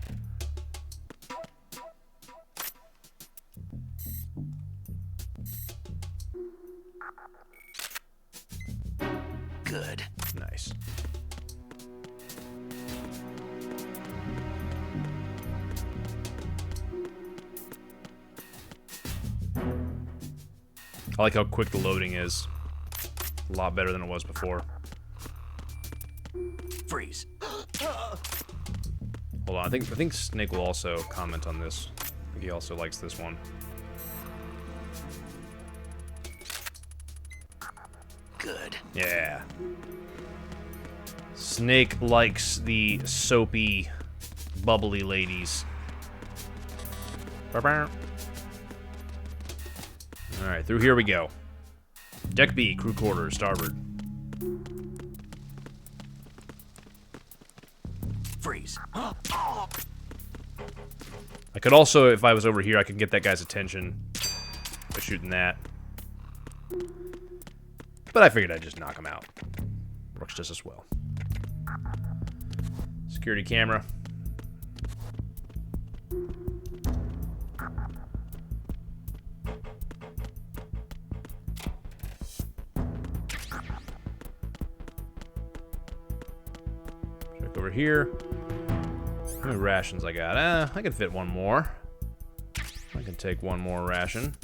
Good. Nice. I like how quick the loading is. A lot better than it was before. Freeze. Hold on, I think Snake will also comment on this. I think he also likes this one. Good. Yeah. Snake likes the soapy, bubbly ladies. Alright, through here we go. Deck B, crew quarters, starboard. Freeze. I could also, if I was over here, I could get that guy's attention by shooting that. But I figured I'd just knock him out. Works just as well. Security camera. Check over here. How many rations I got? I can fit one more. I can take one more ration.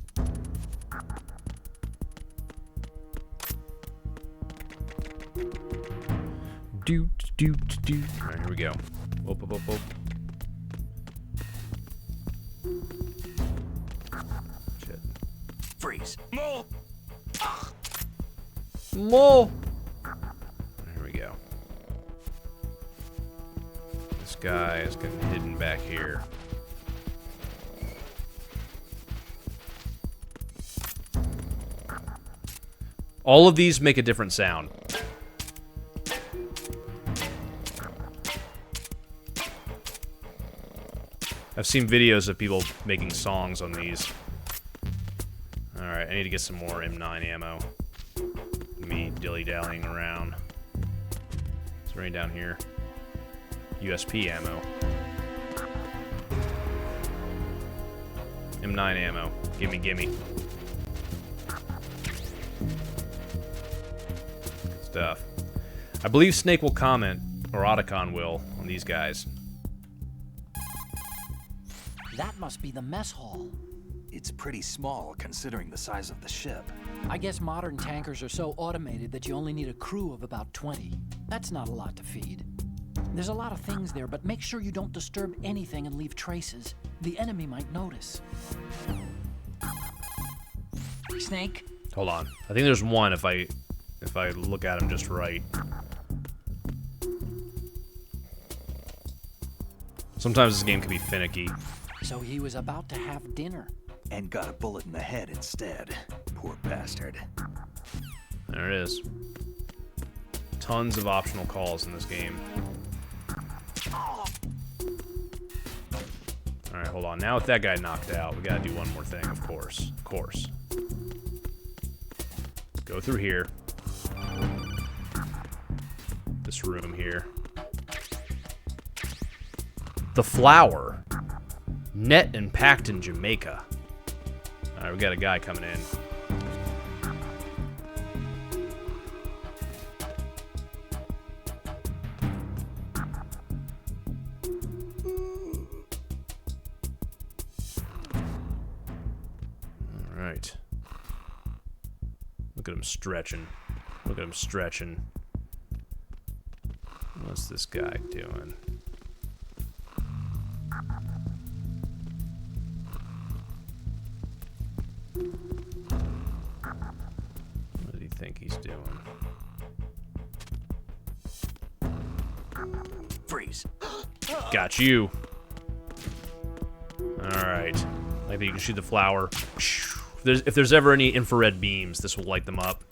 Alright, here we go. Whoop, whoop, whoop, whoop. Shit. Freeze. More! Here we go. This guy is getting hidden back here. All of these make a different sound. I've seen videos of people making songs on these. Alright, I need to get some more M9 ammo. Me dilly-dallying around. Is there any down here? USP ammo. M9 ammo. Gimme, gimme. Stuff. I believe Snake will comment, or Otacon will, on these guys. That must be the mess hall. It's pretty small considering the size of the ship. I guess modern tankers are so automated that you only need a crew of about 20. That's not a lot to feed. There's a lot of things there, but make sure you don't disturb anything and leave traces. The enemy might notice. Snake? Hold on. I think there's one if I look at him just right. Sometimes this game can be finicky. So he was about to have dinner. And got a bullet in the head instead. Poor bastard. There it is. Tons of optional calls in this game. Alright, hold on. Now with that guy knocked out, we gotta do one more thing, of course. Of course. Go through here. This room here. The flower. Net and packed in Jamaica. Alright, we got a guy coming in. Alright. Look at him stretching. Look at him stretching. What's this guy doing? What did he think he's doing? Freeze. Got you. Alright. Like that you can shoot the flower. If there's ever any infrared beams, this will light them up.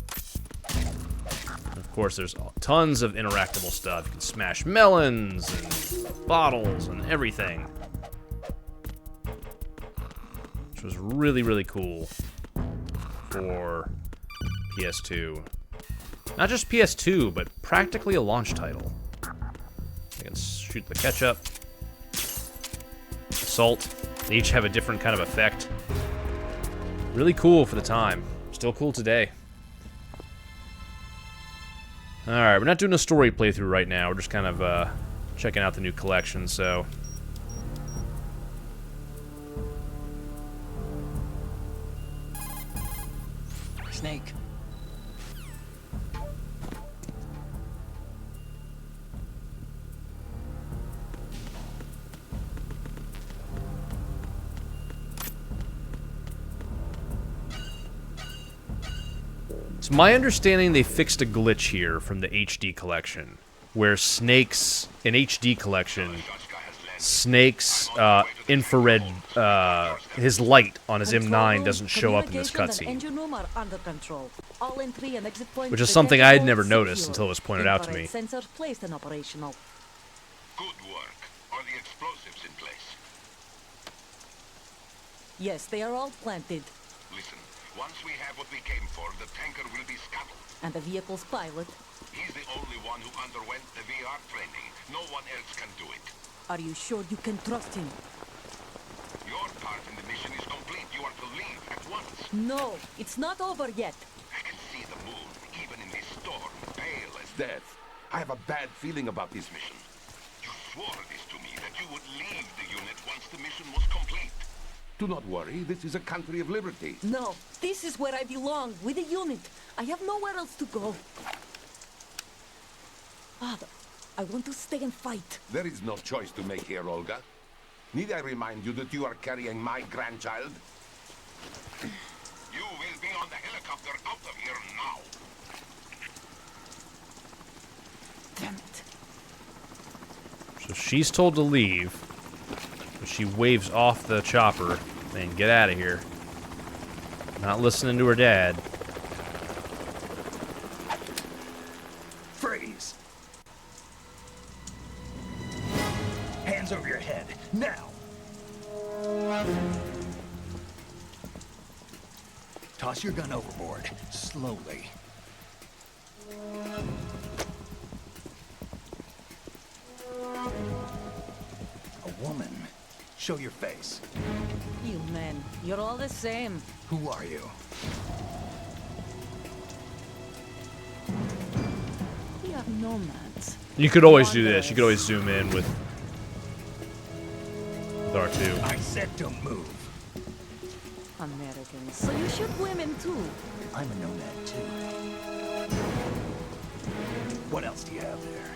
And of course, there's tons of interactable stuff. You can smash melons and bottles and everything. Which was really, really cool for PS2. Not just PS2, but practically a launch title. I can shoot the ketchup. Salt. They each have a different kind of effect. Really cool for the time. Still cool today. Alright, we're not doing a story playthrough right now. We're just kind of checking out the new collection, so... Snake. It's my understanding they fixed a glitch here from the HD collection, where Snake's, in HD collection, Snake's infrared, his light on his M9 doesn't show up in this cutscene. Which is something I had never noticed until it was pointed out to me. Good work. Are the explosives in place? Yes, they are all planted. Listen, once we have what we came for, the tanker will be scuttled. And the vehicle's pilot? He's the only one who underwent the VR training. No one else can do it. Are you sure you can trust him? Your part in the mission is complete. You are to leave at once. No, it's not over yet. I can see the moon, even in this storm, pale as death. I have a bad feeling about this mission. You swore this to me, that you would leave the unit once the mission was complete. Do not worry, this is a country of liberty. No, this is where I belong, with the unit. I have nowhere else to go. Father, I want to stay and fight. There is no choice to make here, Olga. Need I remind you that you are carrying my grandchild? You will be on the helicopter out of here now. Damn it. So she's told to leave, but she waves off the chopper and get out of here. Not listening to her dad. Freeze! Hands over your head, now! Toss your gun overboard, slowly. A woman. Show your face. You men, you're all the same. Who are you? We are nomads. You could always do this. You could always zoom in with R2. I said don't move. Americans, so you shoot women too. I'm a nomad too. What else do you have there?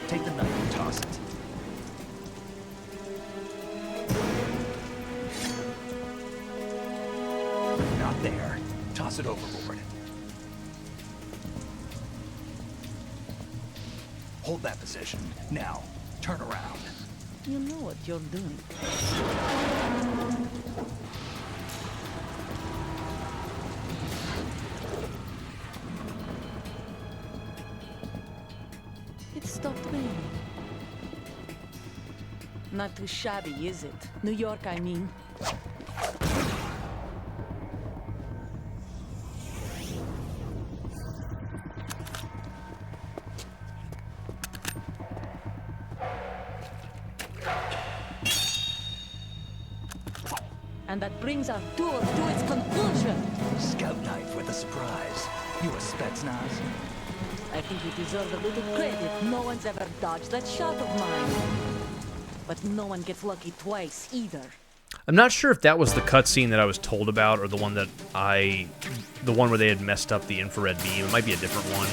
Take the knife and toss it. Not there. Toss it overboard. Hold that position. Now, turn around. You know what you're doing. It stopped raining. Not too shabby, is it? New York, I mean. And that brings our tour to its conclusion. Scout knife with a surprise. You a Spetsnaz? I think you deserve a little credit. No one's ever dodged that shot of mine. But no one gets lucky twice, either. I'm not sure if that was the cutscene that I was told about, or the one that the one where they had messed up the infrared beam. It might be a different one.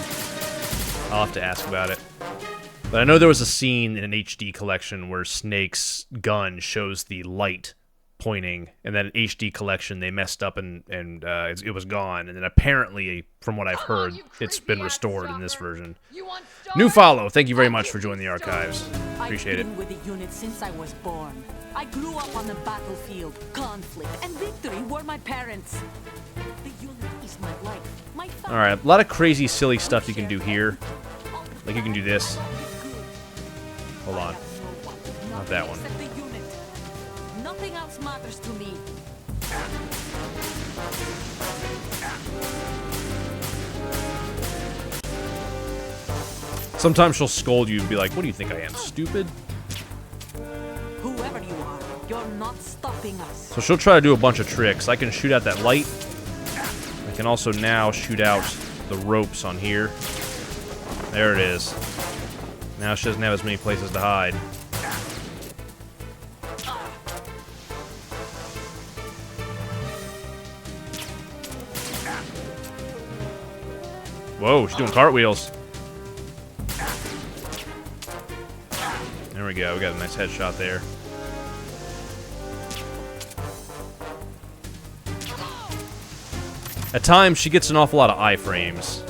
I'll have to ask about it. But I know there was a scene in an HD collection where Snake's gun shows the light pointing, and then HD collection they messed up and it was gone, and then apparently, from what I've heard, it's been restored in this version. New follow, thank you very much for joining the archives. Appreciate it. I've been with the unit since I was born. I grew up on the battlefield. Conflict and victory were my parents. The unit is my life. My family. All right, a lot of crazy, silly stuff you can do here. Like you can do this. Hold on, not that one. Nothing else matters to me. Sometimes she'll scold you and be like, what do you think I am, stupid? Whoever you are, you're not stopping us. So she'll try to do a bunch of tricks. I can shoot out that light. I can also now shoot out the ropes on here. There it is. Now she doesn't have as many places to hide. Whoa, she's doing cartwheels. There we go, we got a nice headshot there. At times, she gets an awful lot of iframes.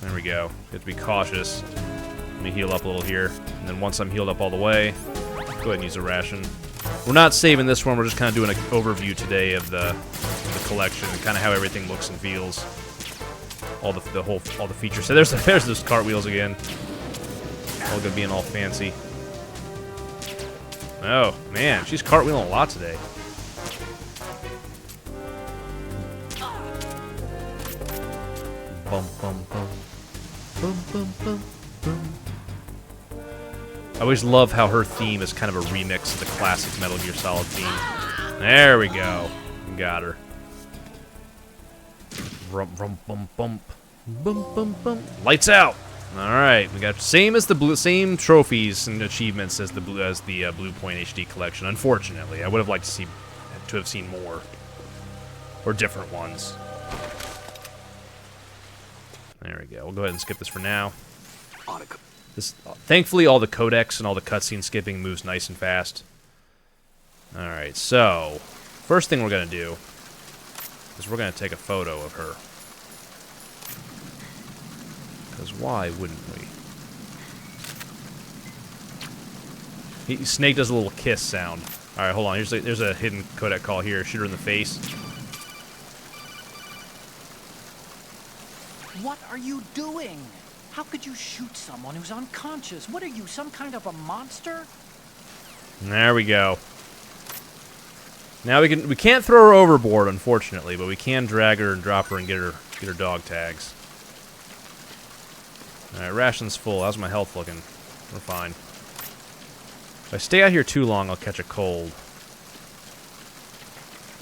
There we go. You have to be cautious. Let me heal up a little here. And then once I'm healed up all the way, go ahead and use a ration. We're not saving this one, we're just kind of doing an overview today of the collection and kind of how everything looks and feels. All the features. So there's those cartwheels again. All good being all fancy. Oh, man, she's cartwheeling a lot today. Bum, bum, bum. Bum, bum, bum, bum. I always love how her theme is kind of a remix of the classic Metal Gear Solid theme. There we go. Got her. Rum, rum, bum, bump. Bum, bum, bum. Lights out. All right, we got same same trophies and achievements as the Blue Point HD collection. Unfortunately, I would have liked to have seen more or different ones. There we go. We'll go ahead and skip this for now. Thankfully, all the codecs and all the cutscene skipping moves nice and fast. All right, so first thing we're gonna do is we're gonna take a photo of her. Because why wouldn't we? Snake does a little kiss sound. All right, hold on. There's a hidden codec call here. Shoot her in the face. What are you doing? How could you shoot someone who's unconscious? What are you, some kind of a monster? There we go. Now we can't throw her overboard, unfortunately, but we can drag her and drop her and get her dog tags. Alright, ration's full. How's my health looking? We're fine. If I stay out here too long, I'll catch a cold.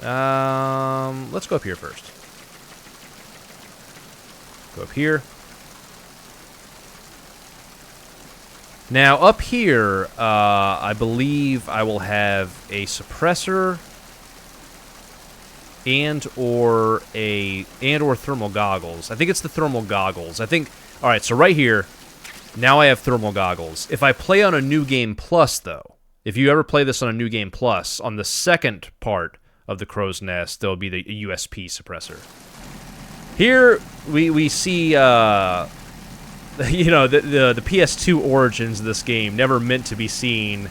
Let's go up here first. Go up here. Now, up here, I believe I will have a suppressor and or thermal goggles. I think it's the thermal goggles. I think, all right, so right here, now I have thermal goggles. If I play on a New Game Plus, though, if you ever play this on a New Game Plus, on the second part of the Crow's Nest, there'll be the USP suppressor. Here, we see, you know, the PS2 origins of this game never meant to be seen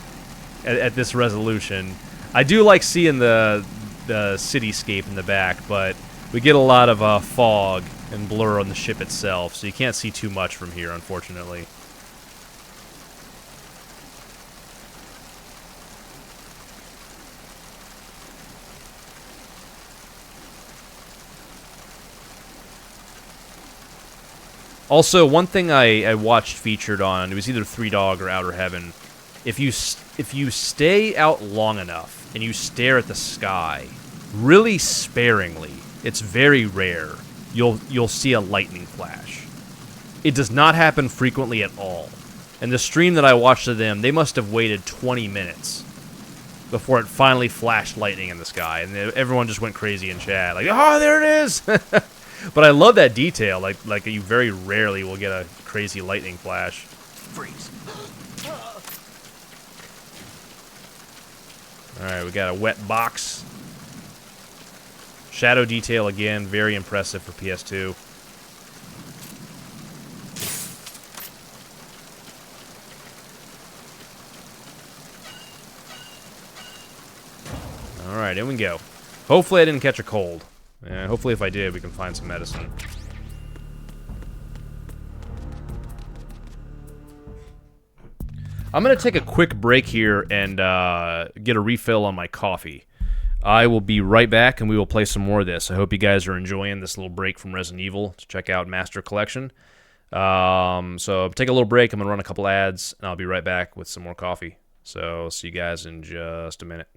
at this resolution. I do like seeing the cityscape in the back, but we get a lot of fog and blur on the ship itself, so you can't see too much from here, unfortunately. Also, one thing I watched featured on, it was either Three Dog or Outer Heaven, if you stay out long enough and you stare at the sky really sparingly, it's very rare, you'll see a lightning flash. It does not happen frequently at all. And the stream that I watched of them, they must have waited 20 minutes before it finally flashed lightning in the sky, and everyone just went crazy in chat, like, oh, there it is! But I love that detail, like you very rarely will get a crazy lightning flash. Freeze. Alright, we got a wet box. Shadow detail again, very impressive for PS2. Alright, in we go. Hopefully I didn't catch a cold. Hopefully if I did, we can find some medicine. I'm going to take a quick break here and get a refill on my coffee. I will be right back and we will play some more of this. I hope you guys are enjoying this little break from Resident Evil to check out Master Collection. So take a little break. I'm going to run a couple ads and I'll be right back with some more coffee. So see you guys in just a minute.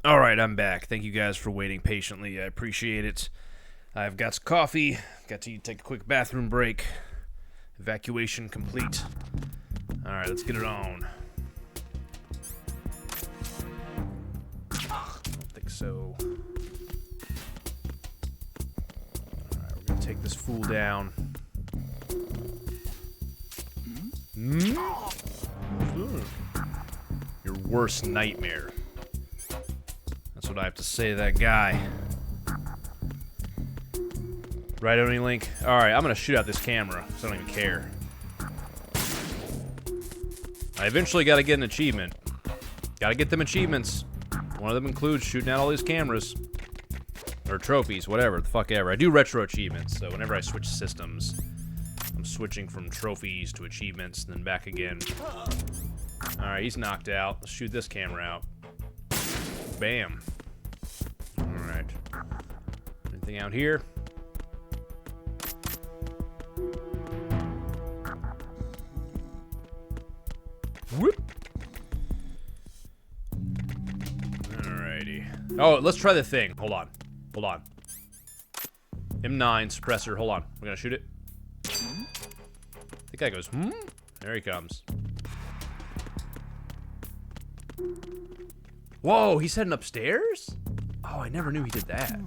Alright, I'm back. Thank you guys for waiting patiently. I appreciate it. I've got some coffee. Got to take a quick bathroom break. Evacuation complete. Alright, let's get it on. I don't think so. Alright, we're gonna take this fool down. Your worst nightmare. That's what I have to say to that guy. Right, Oni Link? Alright, I'm gonna shoot out this camera, so I don't even care. I eventually gotta get an achievement. Gotta get them achievements. One of them includes shooting out all these cameras. Or trophies, whatever, the fuck ever. I do retro achievements, so whenever I switch systems, I'm switching from trophies to achievements, and then back again. Alright, he's knocked out. Let's shoot this camera out. Bam. Alright. Anything out here? Whoop. Alrighty. Oh, let's try the thing. Hold on. Hold on. M9 suppressor. Hold on. We're gonna shoot it. The guy goes, hmm? There he comes. Whoa, he's heading upstairs? Oh, I never knew he did that.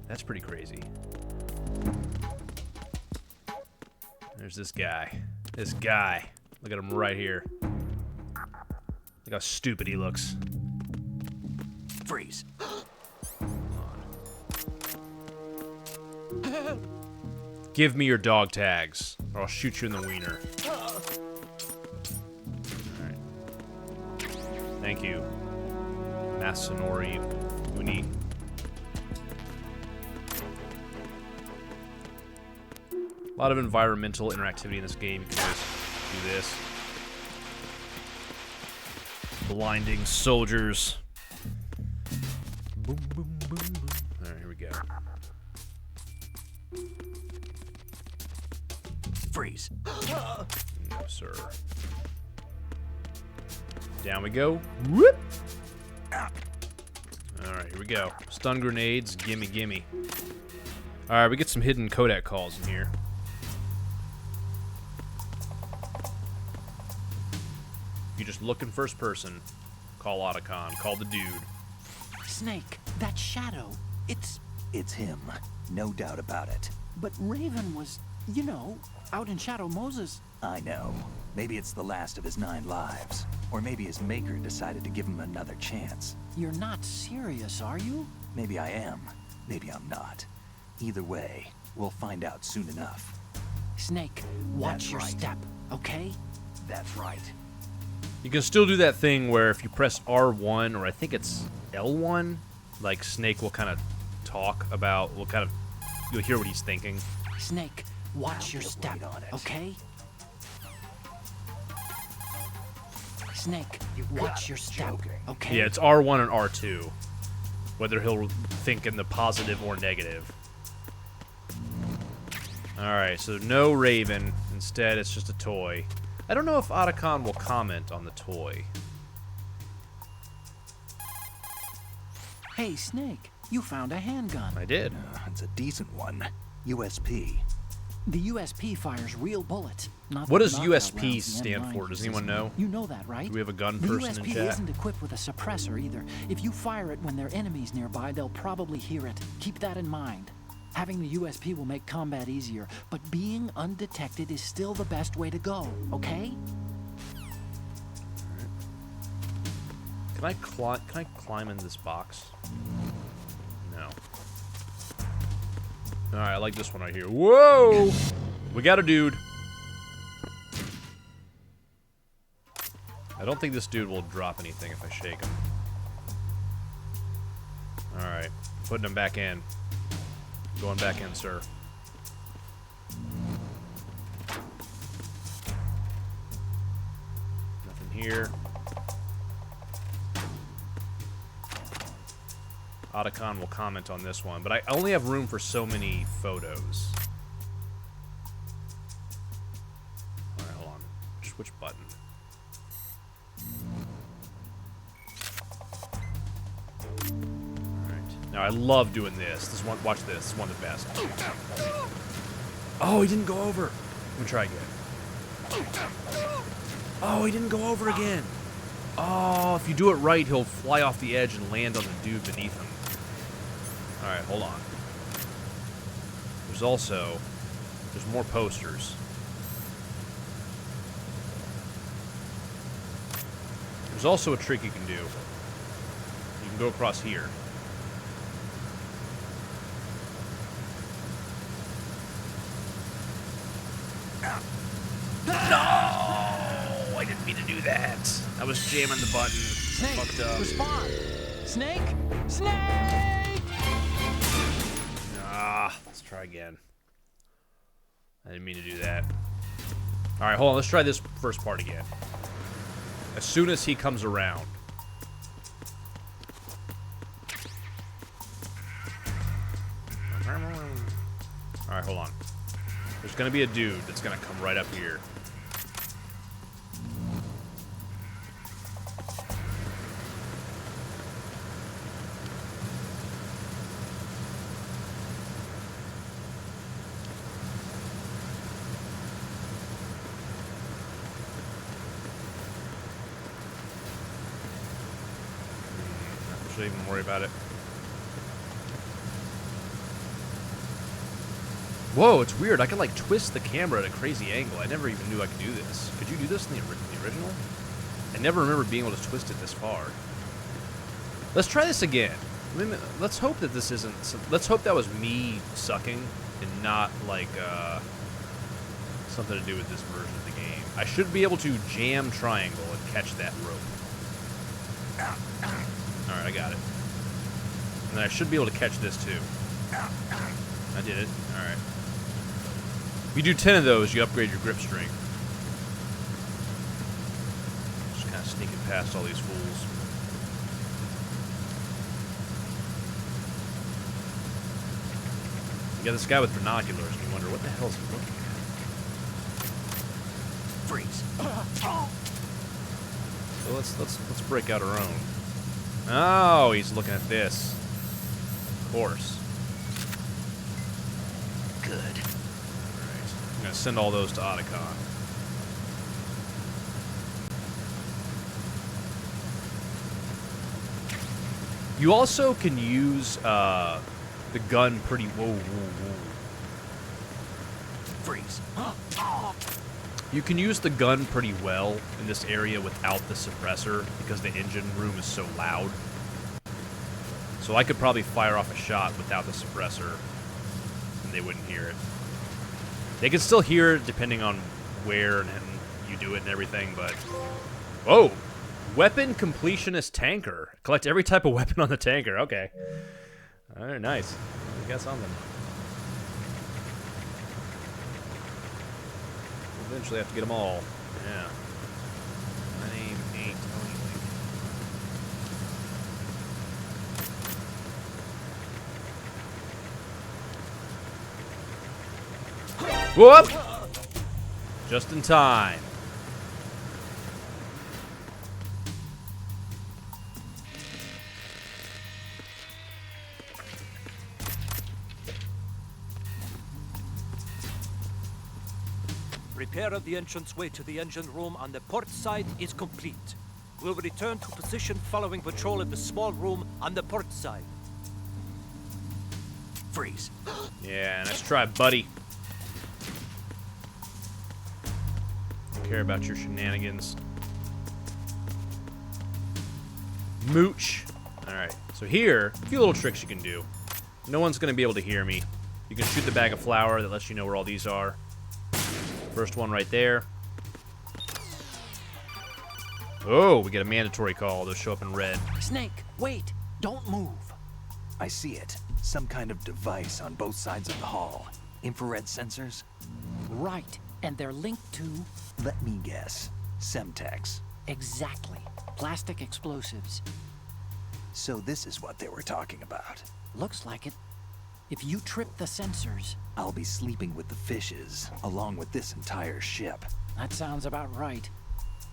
That's pretty crazy. There's this guy. This guy. Look at him right here. Look how stupid he looks. Freeze. Give me your dog tags, or I'll shoot you in the wiener. Alright. Thank you. Masanori Uni. A lot of environmental interactivity in this game. You can always do this. Blinding soldiers. Boom, boom, boom, boom. Alright, here we go. Freeze. No, sir. Down we go. Whoop. Alright, here we go. Stun grenades. Gimme, gimme. Alright, we get some hidden Kodak calls in here. If you just look in first person, call Otacon. Call the dude. Snake, that shadow, It's him. No doubt about it. But Raven was, you know, out in Shadow Moses. I know. Maybe it's the last of his 9 lives. Or maybe his maker decided to give him another chance. You're not serious, are you? Maybe I am. Maybe I'm not. Either way, we'll find out soon enough. Snake, watch your step, okay? That's right. You can still do that thing where if you press R1, or I think it's L1, like Snake will kind of talk about, you'll hear what he's thinking. Snake, watch your step, okay? Snake, watch your step, okay? Yeah, it's R1 and R2. Whether he'll think in the positive or negative. Alright, so no Raven. Instead, it's just a toy. I don't know if Otacon will comment on the toy. Hey, Snake, you found a handgun. I did. It's a decent one. USP. The USP fires real bullets. Not What the does knockout USP rounds the stand M9 for? Does uses. anyone know? You know that, right? Do we have a gun the person in USP chat? isn't equipped with a suppressor either. If you fire it when there are enemies nearby, they'll probably hear it. Keep that in mind. Having the USP will make combat easier, but being undetected is still the best way to go, okay? Can I climb in this box? No. Alright, I like this one right here. Whoa! We got a dude. I don't think this dude will drop anything if I shake him. Alright, putting him back in. Going back in, sir. Nothing here. Otacon will comment on this one, but I only have room for so many photos. Alright, hold on. Just which button? Now, I love doing this. This one, watch this. This is one of the best. Oh, he didn't go over. Let me try again. Oh, he didn't go over again. Oh, if you do it right, he'll fly off the edge and land on the dude beneath him. All right, hold on. There's more posters. There's also a trick you can do. You can go across here. No! I didn't mean to do that. I was jamming the button. Snake, fucked up. respond. Snake, Snake! Let's try again. I didn't mean to do that. All right, hold on. Let's try this first part again. As soon as he comes around. All right, hold on. There's gonna be a dude that's gonna come right up here. Should I even worry about it? Whoa, it's weird. I can like twist the camera at a crazy angle. I never even knew I could do this. Could you do this in the original? I never remember being able to twist it this far. Let's try this again. I mean, let's hope that this isn't... Let's hope that was me sucking and not like something to do with this version of the game. I should be able to jam triangle and catch that rope. Alright, I got it. And then I should be able to catch this too. I did it. Alright. If you do 10 of those, you upgrade your grip strength. Just kind of sneaking past all these fools. You got this guy with binoculars, and you wonder, what the hell is he looking at? Freeze. So let's break out our own. Oh, he's looking at this. Of course. Good. Alright. I'm gonna send all those to Otacon. You also can use the gun pretty... Whoa. Freeze. You can use the gun pretty well in this area without the suppressor because the engine room is so loud. So I could probably fire off a shot without the suppressor and they wouldn't hear it. They can still hear it depending on where and you do it and everything, but... Whoa! Weapon completionist tanker. Collect every type of weapon on the tanker. Okay. Alright, nice. We got something. Eventually have to get them all. Yeah. My name ain't Tony Link. Whoop! Just in time. Repair of the entranceway to the engine room on the port side is complete. We'll return to position following patrol of the small room on the port side. Freeze. Yeah, nice try, buddy. Don't care about your shenanigans. Mooch. Alright, so here, a few little tricks you can do. No one's going to be able to hear me. You can shoot the bag of flour that lets you know where all these are. First one right there. Oh, we get a mandatory call. They'll show up in red. Snake, wait. Don't move. I see it. Some kind of device on both sides of the hall. Infrared sensors? Right. And they're linked to... Let me guess. Semtex. Exactly. Plastic explosives. So this is what they were talking about. Looks like it. If you trip the sensors... I'll be sleeping with the fishes, along with this entire ship. That sounds about right.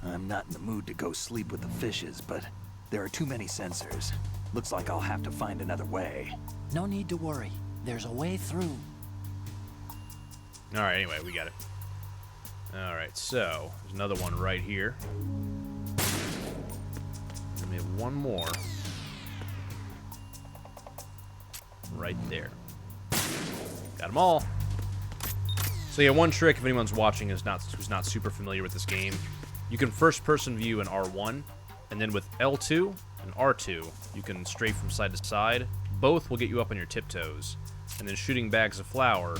I'm not in the mood to go sleep with the fishes, but there are too many sensors. Looks like I'll have to find another way. No need to worry. There's a way through. Alright, anyway, we got it. Alright, so, there's another one right here. And we have one more. Right there. Got them all. So yeah, one trick, if anyone's watching who's not super familiar with this game, you can first-person view in R1, and then with L2 and R2, you can strafe from side to side. Both will get you up on your tiptoes, and then shooting bags of flour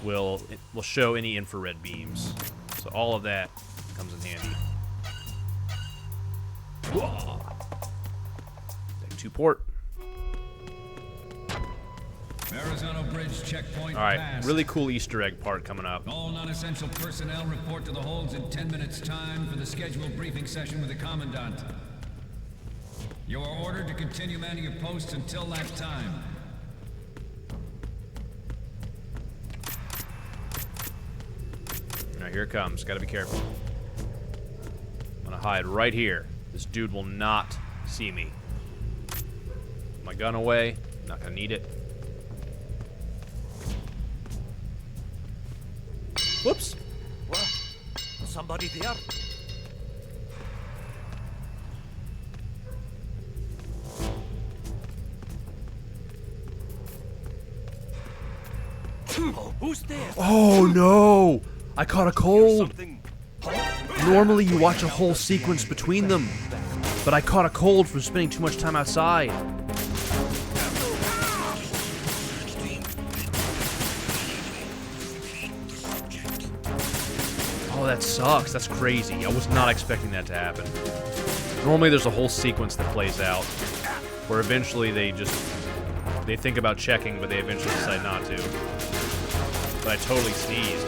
will show any infrared beams. So all of that comes in handy. Take 2 port. Arizona Bridge checkpoint. All right, passed. really cool Easter egg part coming up. All non-essential personnel report to the holds in 10 minutes time for the scheduled briefing session with the Commandant. You are ordered to continue manning your posts until that time. Now here it comes. Gotta be careful. I'm gonna hide right here. This dude will not see me. Put my gun away. Not gonna need it. Whoops. What? Somebody there? Oh, who's there? Oh no! I caught a cold. Normally you watch a whole sequence between them, but I caught a cold from spending too much time outside. Oh, that sucks. That's crazy. I was not expecting that to happen. Normally there's a whole sequence that plays out where eventually they think about checking, but they eventually decide not to. But I totally sneezed.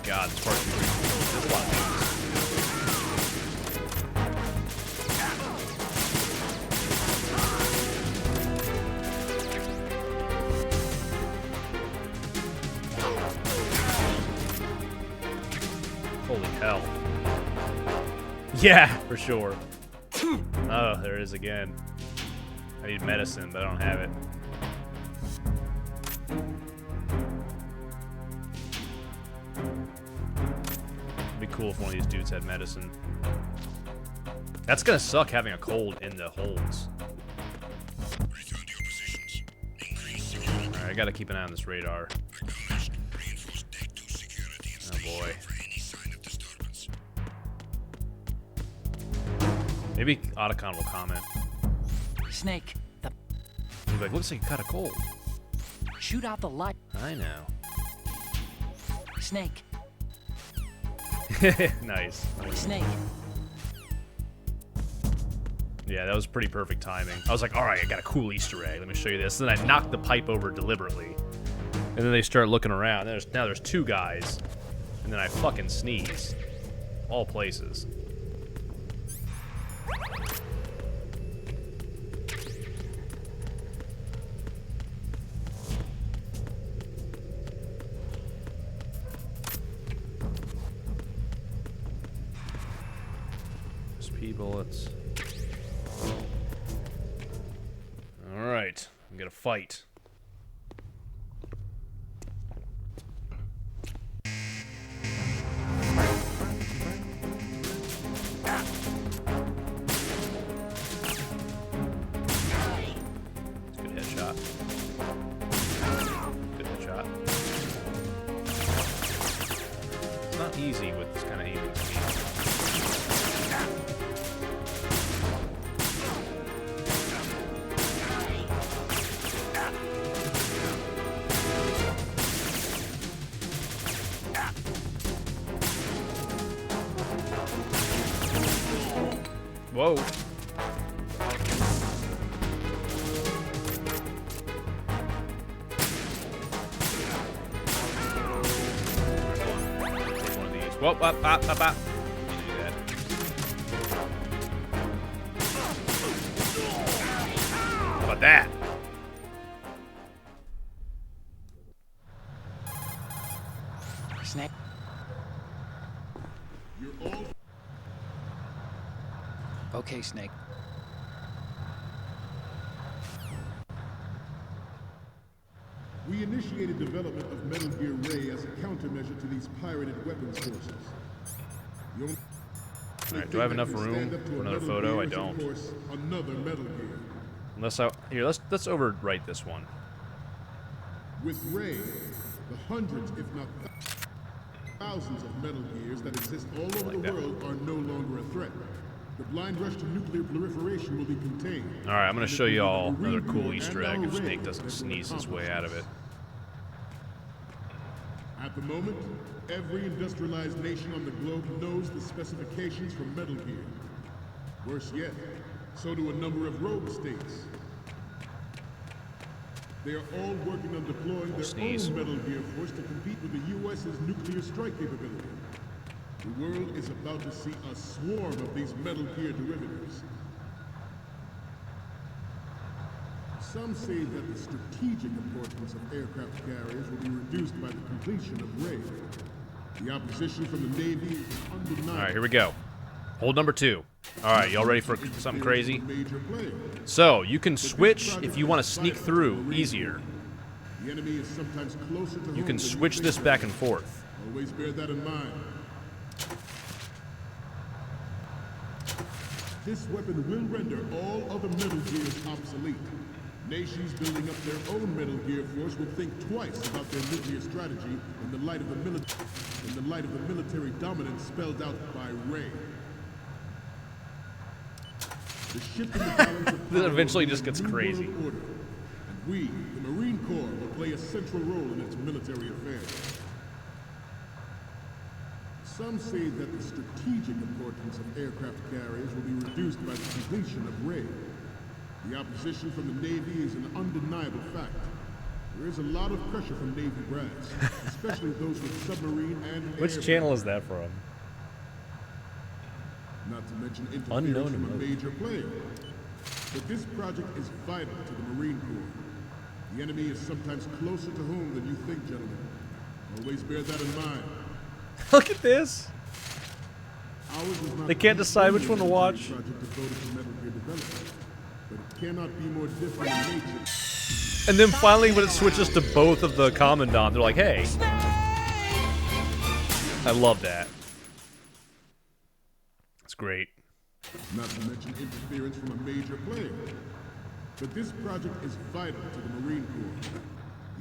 God, this part's really cool. There's a lot of things. Holy hell. Yeah, for sure. Oh, there it is again. I need medicine, but I don't have it. It'd be cool if one of these dudes had medicine. That's gonna suck having a cold in the holds. Alright, I gotta keep an eye on this radar. Oh boy. Maybe Otacon will comment. Snake, He's like, looks like you caught a cold. shoot out the light. I know. Snake. Nice. Snake. Yeah, that was pretty perfect timing. I was like, all right, I got a cool Easter egg. Let me show you this. And then I knocked the pipe over deliberately. And then they start looking around. Now there's 2 guys. And then I fucking sneeze. All places. SP bullets. Alright, I'm gonna fight. Good headshot. Good headshot. It's not easy with this kind of aiming scheme. Whoa. Take one of these. Whoa, up. Do that. How about that? Snake. Okay, Snake. We initiated development of Metal Gear Ray as a countermeasure to these pirated weapons courses. Alright, do I have enough room for another photo? I don't. Another Metal Gear. Unless here, let's overwrite this one. With Ray, the hundreds, if not thousands of Metal Gears that exist all over the world are no longer a threat. The blind rush to nuclear proliferation will be contained. Alright, I'm going to show you all another cool Easter egg if Snake doesn't sneeze his way out of it. At the moment, every industrialized nation on the globe knows the specifications for Metal Gear. Worse yet, so do a number of rogue states. They are all working on deploying their own Metal Gear force to compete with the U.S.'s nuclear strike capability. The world is about to see a swarm of these Metal Gear derivatives. Some say that the strategic importance of aircraft carriers will be reduced by the completion of Ray. The opposition from the Navy is undeniable. Alright, here we go. Hold number 2. Alright, y'all ready for something crazy? So, you can switch if you want to sneak through easier. The enemy is sometimes closer to You can switch this back and forth. Always bear that in mind. This weapon will render all other Metal Gears obsolete. Nations building up their own Metal Gear force will think twice about their nuclear strategy in the light of the military dominance spelled out by Ray. The shift in the balance of This eventually just gets crazy. Order, and we, the Marine Corps, will play a central role in its military affairs. Some say that the strategic importance of aircraft carriers will be reduced by the completion of Ray. The opposition from the Navy is an undeniable fact. There is a lot of pressure from Navy brass, especially those with submarine and Which air channel brass. is that from? Not to mention interference Unknown from a emote. major player. But this project is vital to the Marine Corps. The enemy is sometimes closer to home than you think, gentlemen. Always bear that in mind. Look at this. Ours is not They can't the decide only which one to military watch. project devoted to Metal Gear development, but it cannot be more different in nature. And then finally when it switches to both of the Commandant, they're like, hey. I love that. It's great. Not to mention interference from a major player. But this project is vital to the Marine Corps.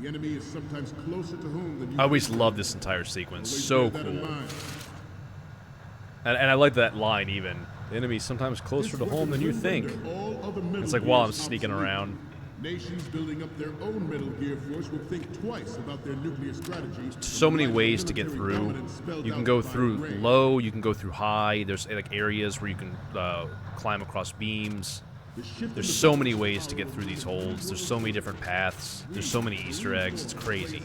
The enemy is sometimes closer to home than you I always think. love this entire sequence. Always So bear that in cool. mind. And I like that line even. The enemy's sometimes closer to home than you think. It's like while I'm sneaking around. Nations building up their own Metal Gear force will think twice about their nuclear strategy. So many ways to get through. You can go through low, you can go through high. There's like areas where you can climb across beams. There's so many ways to get through these holes. There's so many different paths. There's so many Easter eggs. It's crazy.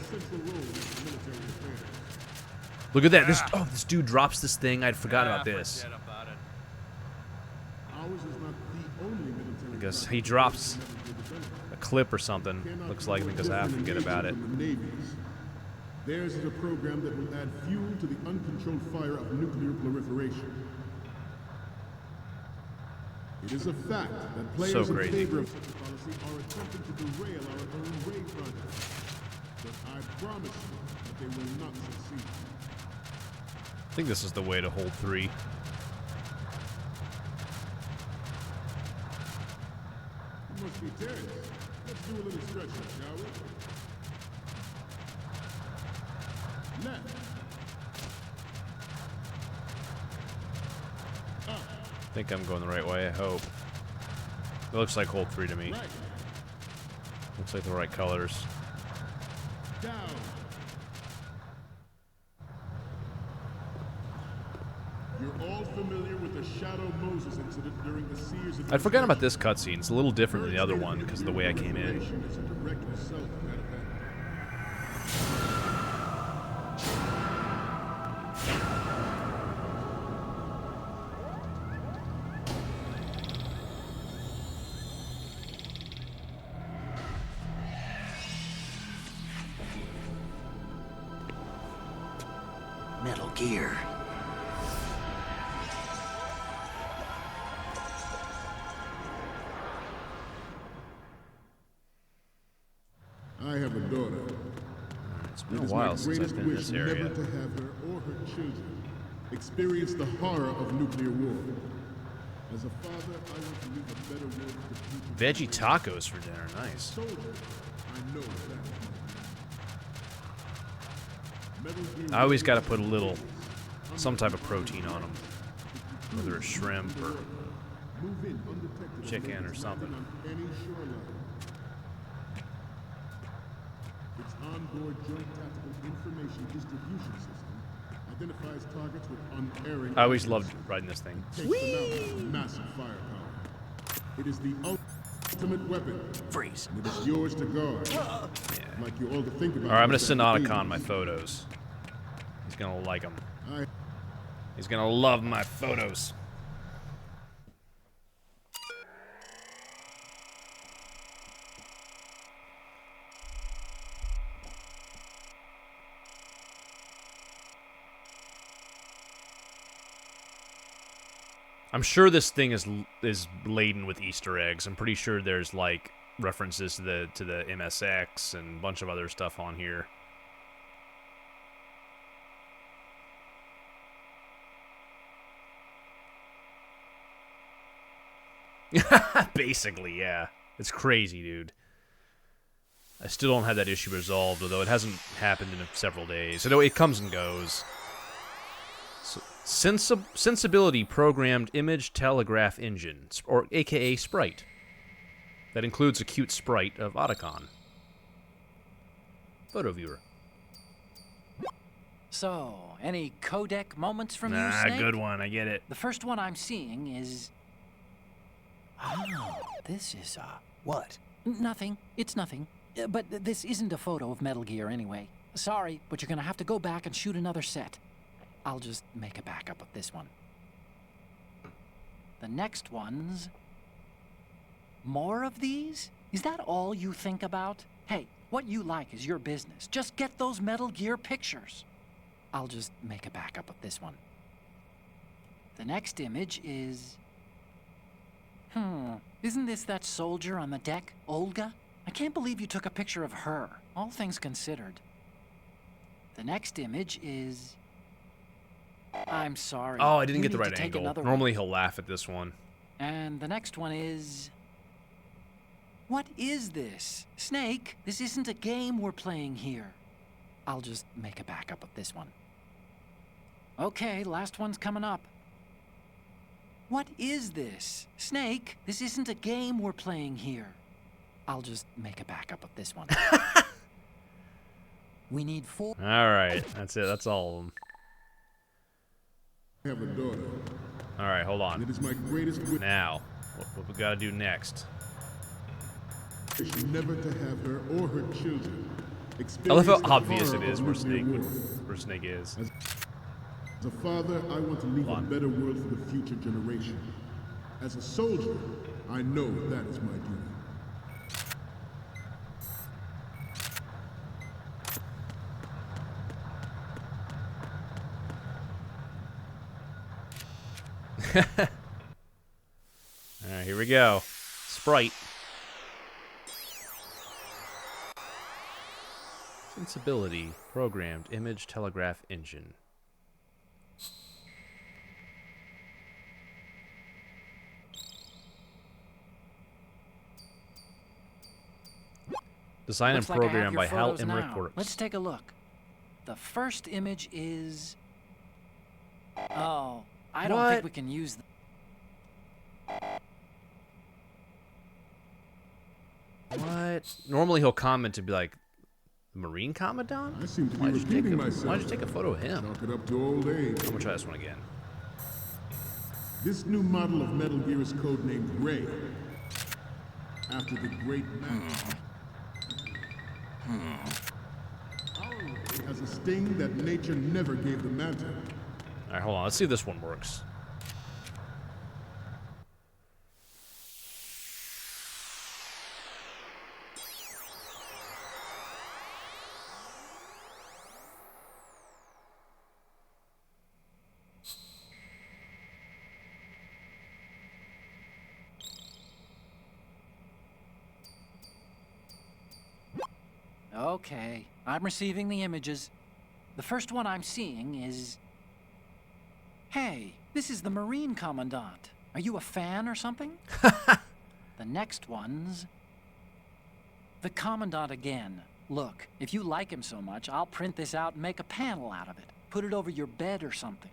Look at that. This dude drops this thing. I'd forgotten about this. I guess he drops a clip or something. Looks like because I forget about it. Theirs is a program that will add fuel to the uncontrolled fire of nuclear proliferation. It is a fact that players So in crazy. favor of such a policy are attempting to derail our own Ray project. But I promise you that they will not succeed. I think this is the way to hold 3. You must be Terrence. Let's do a little stretching, shall we? Left. I think I'm going the right way, I hope. It looks like hold 3 to me. Right. Looks like the right colors. Down. You're all familiar with the Shadow Moses incident during the Sears I'd forgotten about this cutscene. It's a little different than the other one because of the way I came in. It's a direct result of that event. Metal Gear. I have a daughter. It's been a while since I've been in this area. Never to have her or her children experience the horror of nuclear war. As a father, I want to leave a better world for the future. Veggie tacos for dinner, nice. Soldier, I know that. I always got to put a little, some type of protein on them, whether it's shrimp or chicken or something. Its onboard joint tactical information distribution system identifies targets with unerring. I always loved riding this thing. Takes them out with massive firepower. It is the ultimate weapon. Freeze. And it is yours to guard. Like you all to think about. All right, I'm gonna send Otacon my photos. He's gonna like them. He's gonna love my photos. I'm sure this thing is laden with Easter eggs. I'm pretty sure there's like references to the MSX and a bunch of other stuff on here. Basically, yeah. It's crazy, dude. I still don't have that issue resolved, although it hasn't happened in several days. I know it comes and goes. So, sensibility programmed image telegraph engine, or aka sprite. That includes a cute sprite of Otacon. Photo viewer. So, any codec moments from you, Nah, Snake? good one, I get it. The first one I'm seeing is... Oh, this is, What? Nothing. It's nothing. But this isn't a photo of Metal Gear anyway. Sorry, but you're gonna have to go back and shoot another set. I'll just make a backup of this one. The next one's... More of these? Is that all you think about? Hey, what you like is your business. Just get those Metal Gear pictures. I'll just make a backup of this one. The next image is... Isn't this that soldier on the deck, Olga? I can't believe you took a picture of her, all things considered. The next image is... I'm sorry. Oh, I didn't You get the need right to take angle. another Normally he'll laugh at this one. And the next one is... What is this? Snake, this isn't a game we're playing here. I'll just make a backup of this one. Okay, last one's coming up. What is this? Snake, this isn't a game we're playing here. I'll just make a backup of this one. We need 4... Alright, that's it. That's all of them. I have a daughter. Alright, hold on. It is my greatest wish. Now, what we gotta do next? Never to have her or her children I love how experience the obvious it horror is of nuclear war. where Snake is. As a father, I want to leave a better world for the future generation. As a soldier, I know that is my duty. Alright, here we go. Sprite. Sensibility. Programmed image telegraph engine. Design and Looks like I have programmed your by Hal photos Emmerich now. Works. Let's take a look. The first image is... Oh, I don't think we can use them. What? Normally he'll comment to be like, Marine Commandant? I seem to be repeating myself. Why'd you take a photo of him? Chalk it up to old age. I'm gonna try this one again. This new model of Metal Gear is codenamed Ray, after the great man. It has a sting that nature never gave the Manta. Alright, hold on. Let's see if this one works. Okay, I'm receiving the images. The first one I'm seeing is... Hey, this is the Marine Commandant. Are you a fan or something? The next one's... the Commandant again. Look, if you like him so much, I'll print this out and make a panel out of it. Put it over your bed or something.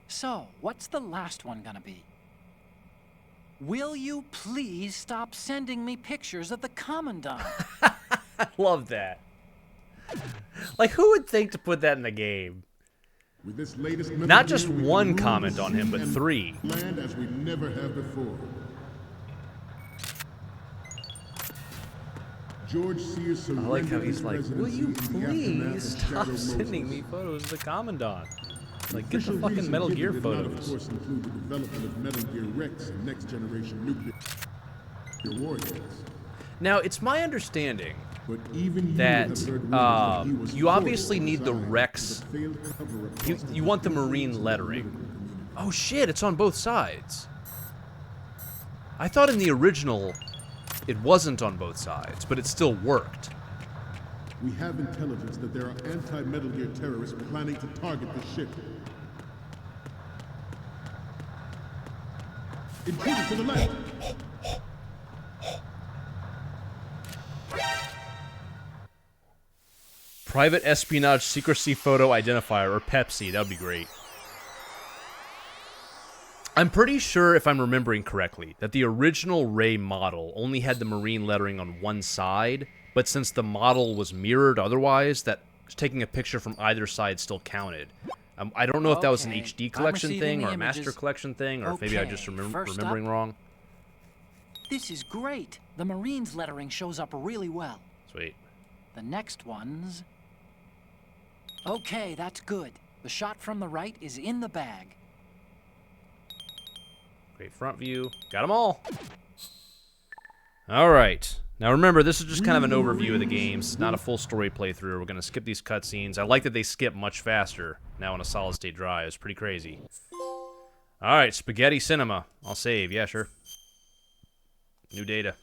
So, what's the last one gonna be? Will you please stop sending me pictures of the Commandant? I love that. Like, who would think to put that in the game? With this latest Not just one comment on him, but 3. Land as we never have before. George Sears I like how he's like, will you presidency in the please aftermath of stop Shadow sending Moses. me photos of the Commandant? Like, get the Official fucking reason Metal given Gear did not, of photos. course, include the development of Metal Gear Rex and next generation nuclear warheads. Now, it's my understanding But even that he was you obviously forced need the design Rex. the failed cover-up You want the Marine lettering. Oh shit, it's on both sides. I thought in the original it wasn't on both sides, but it still worked. We have intelligence that there are anti-Metal Gear terrorists planning to target the ship. Intruder to the left! Private Espionage Secrecy Photo Identifier, or Pepsi, that would be great. I'm pretty sure, if I'm remembering correctly, that the original Ray model only had the Marine lettering on one side, but since the model was mirrored otherwise, that taking a picture from either side still counted. I don't know if that was an HD collection thing, or a Master Collection thing, or if maybe I just remembering wrong. This is great. The Marine's lettering shows up really well. Sweet. The next one's... Okay, that's good. The shot from the right is in the bag. Great front view. Got them all. All right. Now remember, this is just kind of an overview of the games, not a full story playthrough. We're going to skip these cutscenes. I like that they skip much faster now on a solid-state drive. It's pretty crazy. All right, Spaghetti Cinema. I'll save. Yeah, sure. New data.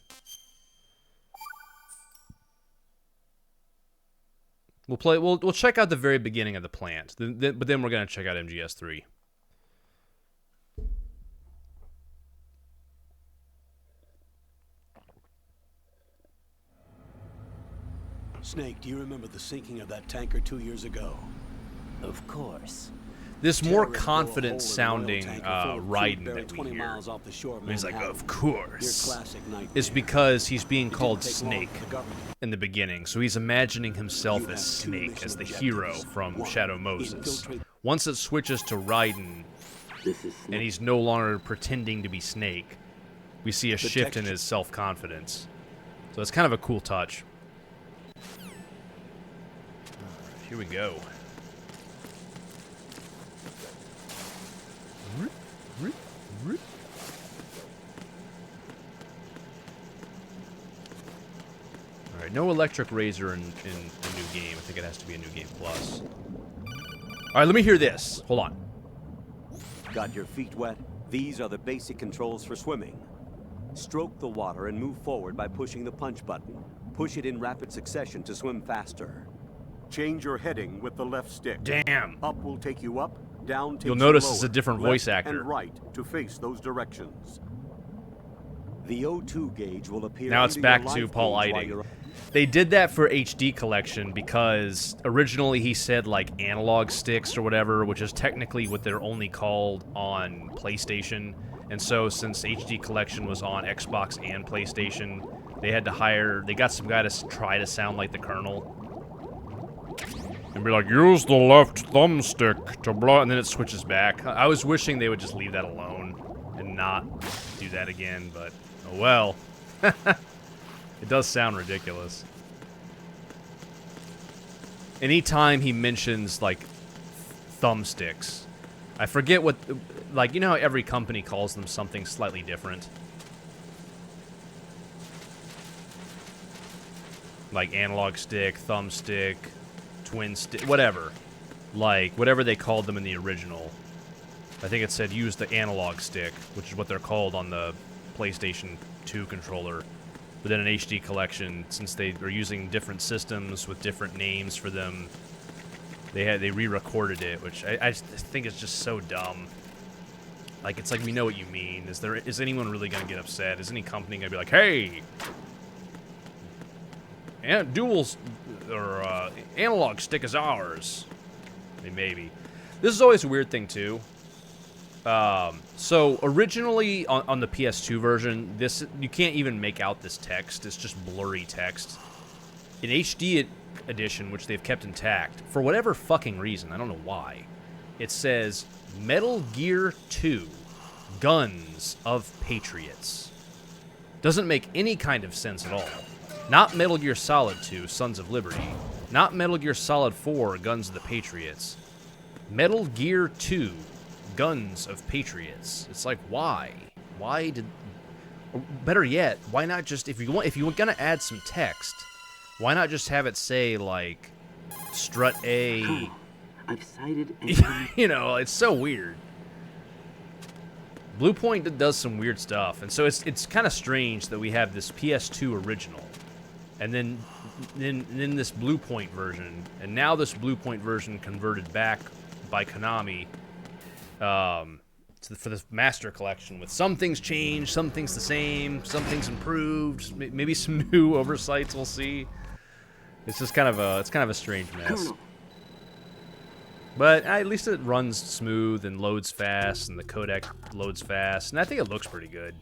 We'll check out the very beginning of the plant, but then we're going to check out MGS3. Snake, do you remember the sinking of that tanker 2 years ago? Of course. This more confident sounding Raiden that we hear, he's like, of course, is because he's being called Snake in the beginning. So he's imagining himself as Snake, as the hero from Shadow Moses. Once it switches to Raiden, and he's no longer pretending to be Snake, we see a shift in his self-confidence. So it's kind of a cool touch. Here we go. Alright, no electric razor in the new game. I think it has to be a new game plus. Alright, let me hear this. Hold on. Got your feet wet? These are the basic controls for swimming. Stroke the water and move forward by pushing the punch button. Push it in rapid succession to swim faster. Change your heading with the left stick. Damn. Up will take you up, down takes You'll notice you it's a lower, different left voice actor. and right to face those directions. The O2 gauge will appear. Now it's under back your to life Paul gauge while Eiding. you're- They did that for HD Collection because originally he said like analog sticks or whatever, which is technically what they're only called on PlayStation. And so since HD Collection was on Xbox and PlayStation, they got some guy to try to sound like the Colonel. And be like, use the left thumbstick to blow, and then it switches back. I was wishing they would just leave that alone and not do that again, but oh well. It does sound ridiculous. Anytime he mentions, like, thumbsticks, I forget what, like, you know how every company calls them something slightly different? Like analog stick, thumbstick, twin stick, whatever. Like, whatever they called them in the original. I think it said use the analog stick, which is what they're called on the PlayStation 2 controller. But then an HD collection, since they are using different systems with different names for them, they re-recorded it, which I just think is just so dumb. Like, it's like, we know what you mean. Is anyone really gonna get upset? Is any company gonna be like, hey, duals or analog stick is ours? I mean, maybe. This is always a weird thing too. So originally on the PS2 version, you can't even make out this text. It's just blurry text. In HD edition, which they've kept intact, for whatever fucking reason, I don't know why, it says Metal Gear 2, Guns of Patriots. Doesn't make any kind of sense at all. Not Metal Gear Solid 2, Sons of Liberty. Not Metal Gear Solid 4, Guns of the Patriots. Metal Gear 2, Guns of Patriots. It's like, why? Why did... Or better yet, why not just... If you were gonna add some text, why not just have it say, like, Strut A... I've sighted... You know, it's so weird. Bluepoint does some weird stuff, and so it's kind of strange that we have this PS2 original, and then this Bluepoint version, and now this Bluepoint version converted back by Konami for the Master Collection, with some things changed, some things the same, some things improved, maybe some new oversights. We'll see. It's just kind of a strange mess. But at least it runs smooth and loads fast, and the codec loads fast, and I think it looks pretty good.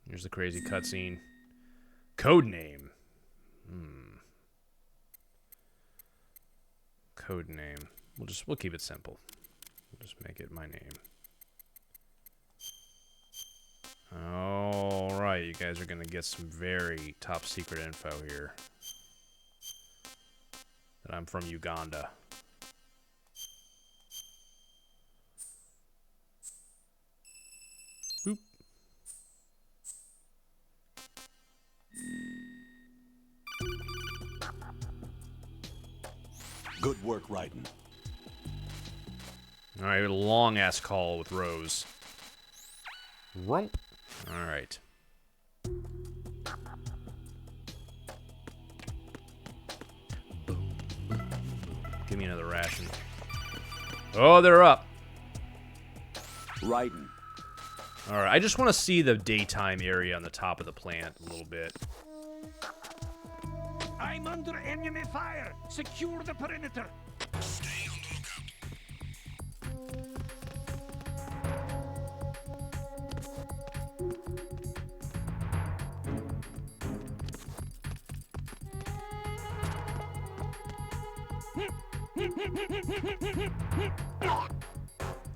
Here's the crazy cutscene. Codename. Codename. We'll keep it simple. We'll just make it my name. Alright, you guys are gonna get some very top secret info here. That I'm from Uganda. Boop. Good work, Raiden. Alright, a long-ass call with Rose. Rump. Alright. Give me another ration. Oh, they're up. Raiden. Alright, I just want to see the daytime area on the top of the plant a little bit. I'm under enemy fire. Secure the perimeter. Stay on the lookout.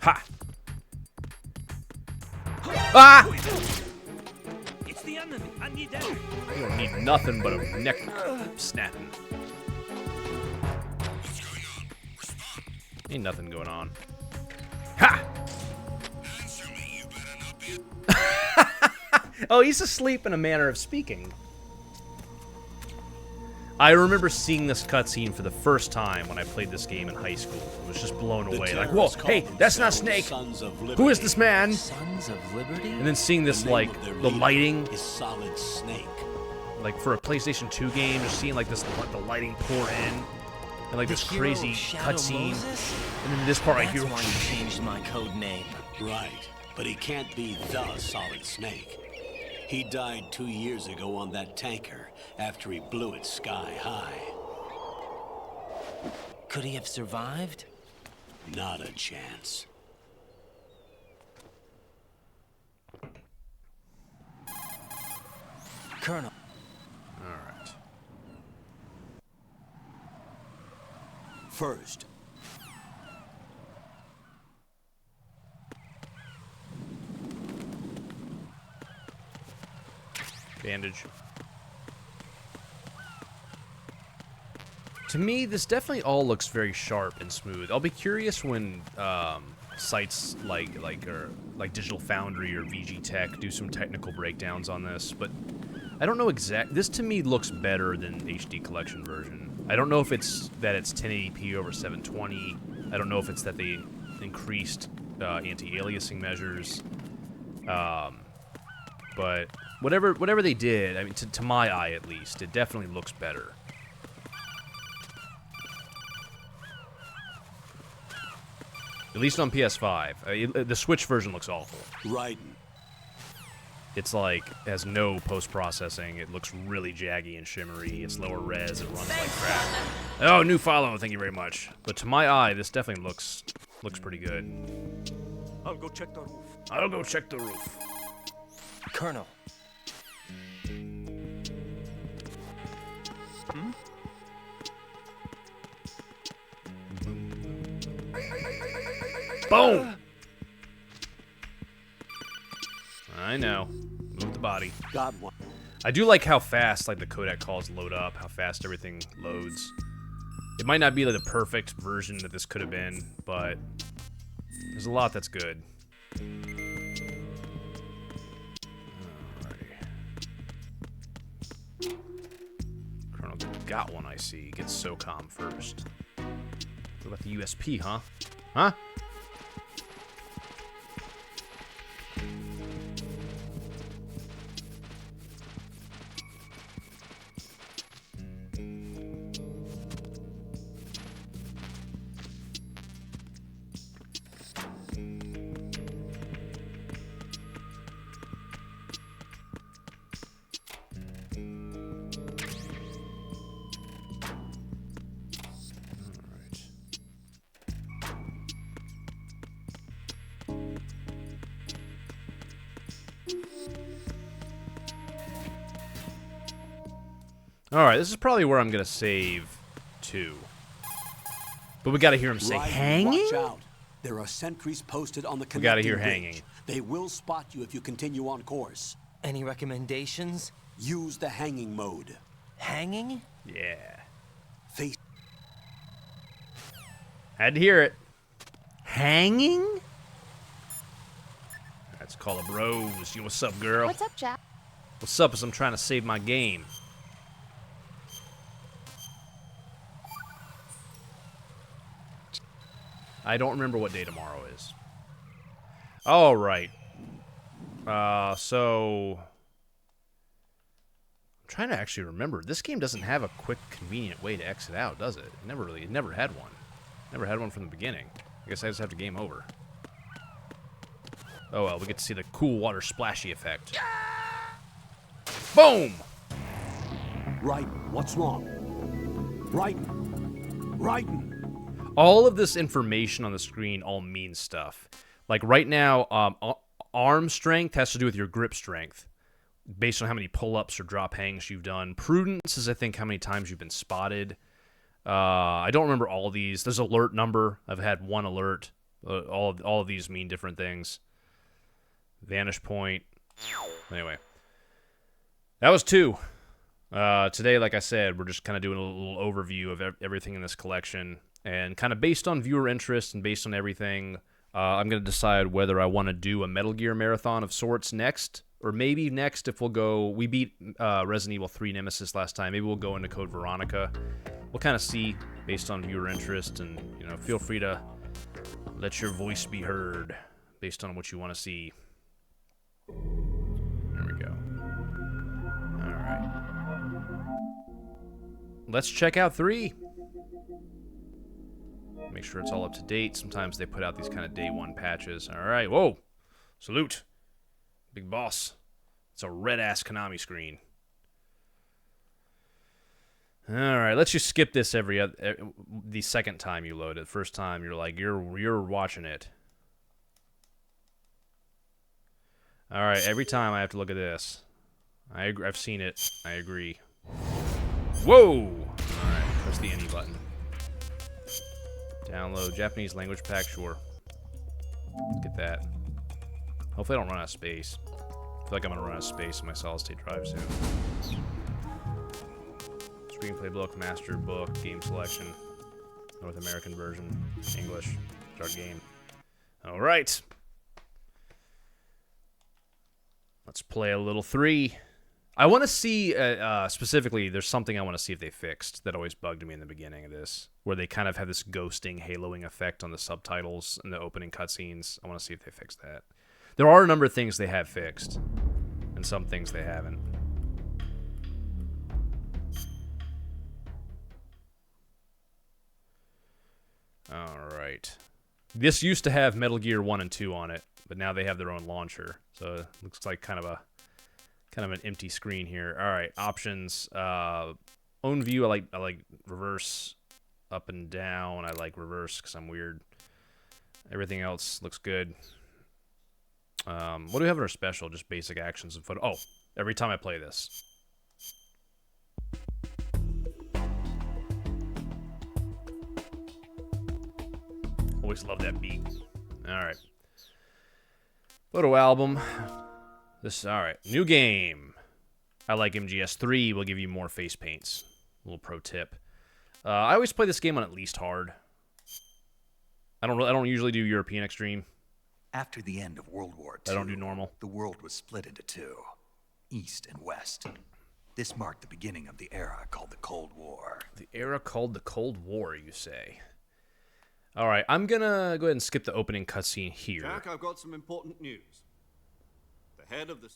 Ha! Ah! It's the enemy. I need them. I don't need nothing but a neck snapping. Ain't nothing going on. Ha! Oh, he's asleep in a manner of speaking. I remember seeing this cutscene for the first time when I played this game in high school. I was just blown away. Like, whoa, hey, that's not Snake. Who is this man? Sons of Liberty? And then seeing this, like, the lighting. Is Solid Snake. Like, for a PlayStation 2 game, just seeing, like, this, the lighting pour in. And, like, this crazy cutscene. And then this part right here. That's why you changed my code name. Right, but he can't be the Solid Snake. He died 2 years ago on that tanker after he blew it sky high. Could he have survived? Not a chance. Colonel. All right. First, bandage. To me, this definitely all looks very sharp and smooth. I'll be curious when sites like Digital Foundry or VG Tech do some technical breakdowns on this, but I don't know exact. This to me looks better than HD Collection version. I don't know if it's that it's 1080p over 720. I don't know if it's that they increased anti-aliasing measures. But whatever they did, I mean, to my eye at least, it definitely looks better. At least on PS5. The Switch version looks awful. Right. It's like, has no post-processing. It looks really jaggy and shimmery. It's lower res. It runs like crap. Oh, new follow. Thank you very much. But to my eye, this definitely looks pretty good. I'll go check the roof. I'll go check the roof. Colonel. Boom! I know. Move the body. Got one. I do like how fast like the codec calls load up, how fast everything loads. It might not be like the perfect version that this could have been, but there's a lot that's good. Alright. Colonel got one, I see. Gets SOCOM first. What about the USP, huh? Huh? Alright, this is probably where I'm gonna save to. But we gotta hear him say hanging? Watch out. There are sentries posted on the connecting We gotta hear bridge. hanging. They will spot you if you continue on course. Any recommendations? Use the hanging mode. Hanging? Yeah. Face. Had to hear it. Hanging? Let's call up Rose. You, what's up, girl? What's up, Jack? What's up as I'm trying to save my game? I don't remember what day tomorrow is. All right. So I'm trying to actually remember. This game doesn't have a quick, convenient way to exit out, does it? It never had one. Never had one from the beginning. I guess I just have to game over. Oh well, we get to see the cool water splashy effect. Boom! Right. What's wrong? Right. Right. All of this information on the screen all means stuff. Like right now, arm strength has to do with your grip strength, based on how many pull-ups or drop hangs you've done. Prudence is, I think, how many times you've been spotted. I don't remember all of these. There's alert number. I've had one alert. All of these mean different things. Vanish point. Anyway, that was 2. Today, like I said, we're just kind of doing a little overview of everything in this collection. And kind of based on viewer interest and based on everything, I'm going to decide whether I want to do a Metal Gear marathon of sorts next. Or maybe next if we'll go... We beat Resident Evil 3 Nemesis last time. Maybe we'll go into Code Veronica. We'll kind of see based on viewer interest. And, you know, feel free to let your voice be heard based on what you want to see. There we go. Alright. Let's check out 3. Make sure it's all up to date. Sometimes they put out these kind of day 1 patches. Alright, whoa! Salute! Big boss. It's a red-ass Konami screen. Alright, let's just skip this the second time you load it. First time, you're like, you're watching it. Alright, every time I have to look at this. I've seen it. I agree. Whoa! Alright, press the any button. Download Japanese language pack, sure. Let's get that. Hopefully I don't run out of space. I feel like I'm gonna run out of space in my solid-state drive soon. Screenplay book, master book, game selection, North American version, English, start game. Alright. Let's play a little 3. I want to see, specifically, there's something I want to see if they fixed that always bugged me in the beginning of this, where they kind of have this ghosting, haloing effect on the subtitles and the opening cutscenes. I want to see if they fixed that. There are a number of things they have fixed, and some things they haven't. Alright. This used to have Metal Gear 1 and 2 on it, but now they have their own launcher, so it looks like kind of an empty screen here. All right, options. Own view. I like reverse, up and down. I like reverse because I'm weird. Everything else looks good. What do we have in our special? Just basic actions and photo. Oh, every time I play this. Always love that beat. All right. Photo album. Alright, new game. I like MGS3, will give you more face paints. A little pro tip. I always play this game on at least hard. I don't usually do European Extreme. After the end of World War II, I don't do normal. The world was split into two, East and West. This marked the beginning of the era called the Cold War. The era called the Cold War, you say? Alright, I'm gonna go ahead and skip the opening cutscene here. Jack, I've got some important news. The head of the...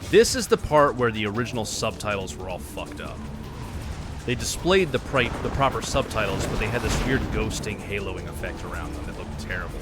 This is the part where the original subtitles were all fucked up. They displayed the proper subtitles, but they had this weird ghosting, haloing effect around them that looked terrible.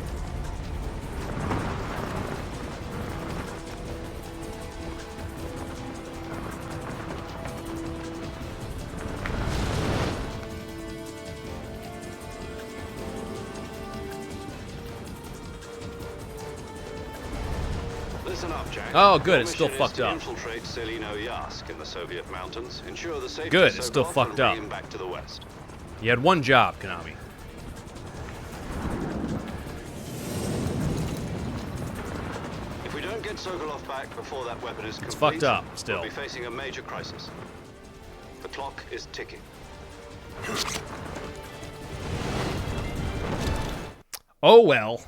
Listen up, Jack. Oh, good. It's still fucked up. Infiltrate Selino Yask in the Soviet mountains. Ensure the safety Good. It's still fucked up. Back to the west. You had one job, Konami. If we don't get Sokolov back before that weapon is complete, it's fucked up. Still, we'll be facing a major crisis. The clock is ticking. Oh well.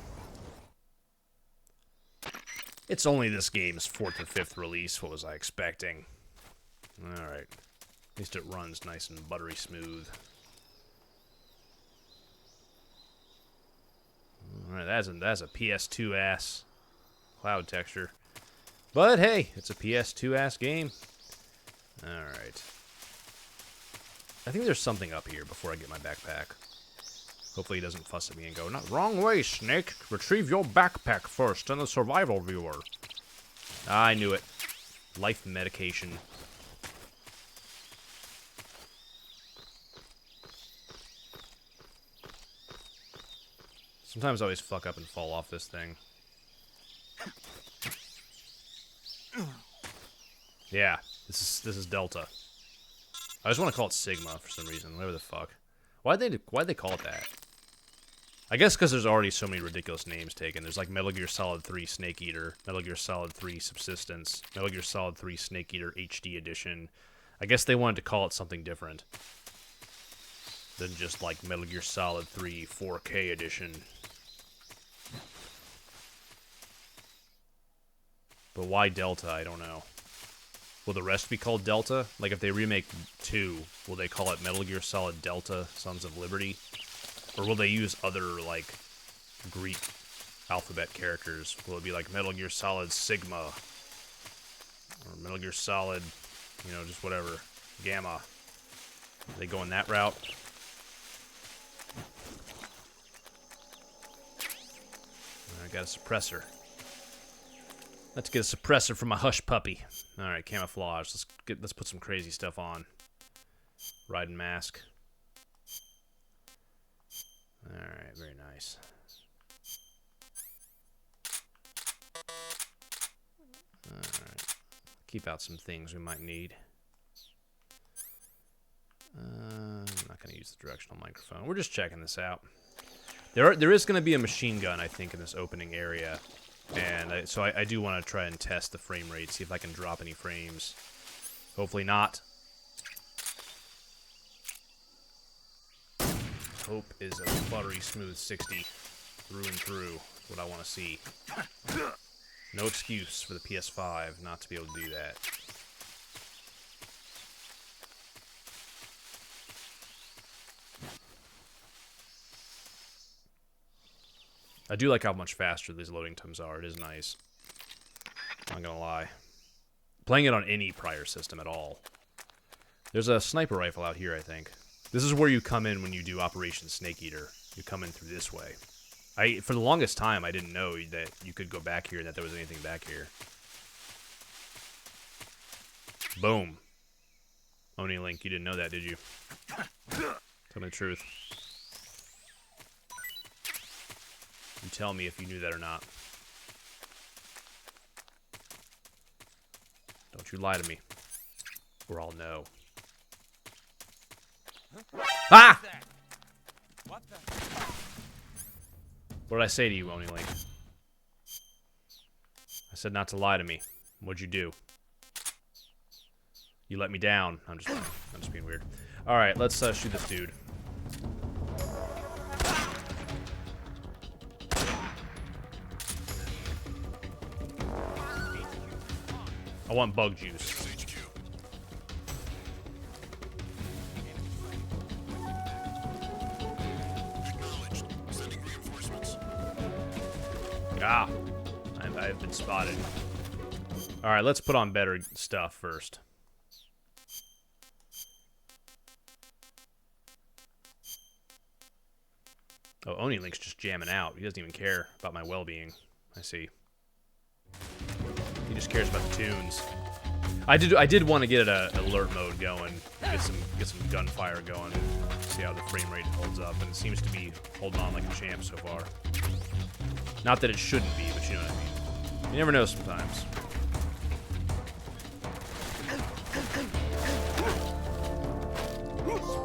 It's only this game's 4th or 5th release. What was I expecting? Alright. At least it runs nice and buttery smooth. Alright, that's a PS2 ass cloud texture. But hey, it's a PS2 ass game. Alright. I think there's something up here before I get my backpack. Hopefully he doesn't fuss at me and go, "Not wrong way, Snake. Retrieve your backpack first in the survival viewer." I knew it. Life medication. Sometimes I always fuck up and fall off this thing. Yeah, this is Delta. I just want to call it Sigma for some reason. Whatever the fuck. Why'd they call it that? I guess because there's already so many ridiculous names taken. There's like Metal Gear Solid 3 Snake Eater, Metal Gear Solid 3 Subsistence, Metal Gear Solid 3 Snake Eater HD Edition. I guess they wanted to call it something different than just like Metal Gear Solid 3 4K Edition. But why Delta? I don't know. Will the rest be called Delta? Like if they remake 2, will they call it Metal Gear Solid Delta Sons of Liberty? Or will they use other, like, Greek alphabet characters? Will it be like Metal Gear Solid Sigma? Or Metal Gear Solid, you know, just whatever. Gamma. Are they going that route? I got a suppressor. Let's get a suppressor for my hush puppy. Alright, camouflage. Let's put some crazy stuff on. Riding mask. Alright, very nice. Alright. Keep out some things we might need. I'm not going to use the directional microphone. We're just checking this out. There is going to be a machine gun, I think, in this opening area. And so I do want to try and test the frame rate, see if I can drop any frames. Hopefully not. Hope is a buttery smooth 60 through and through. What I want to see. No excuse for the PS5 not to be able to do that. I do like how much faster these loading times are. It is nice. I'm not gonna lie. Playing it on any prior system at all. There's a sniper rifle out here, I think. This is where you come in when you do Operation Snake Eater. You come in through this way. For the longest time, I didn't know that you could go back here and that there was anything back here. Boom. Oni Link, you didn't know that, did you? Tell me the truth. You tell me if you knew that or not. Don't you lie to me. Or I'll know. Ah! What the? What did I say to you, Oni Link? I said not to lie to me. What'd you do? You let me down. I'm just being weird. All right, let's shoot this dude. I want bug juice. Ah, I've been spotted. All right, let's put on better stuff first. Oh, Oni Link's just jamming out. He doesn't even care about my well-being. I see. He just cares about the tunes. I did want to get an alert mode going, get some gunfire going, see how the frame rate holds up, and it seems to be holding on like a champ so far. Not that it shouldn't be, but you know what I mean. You never know sometimes.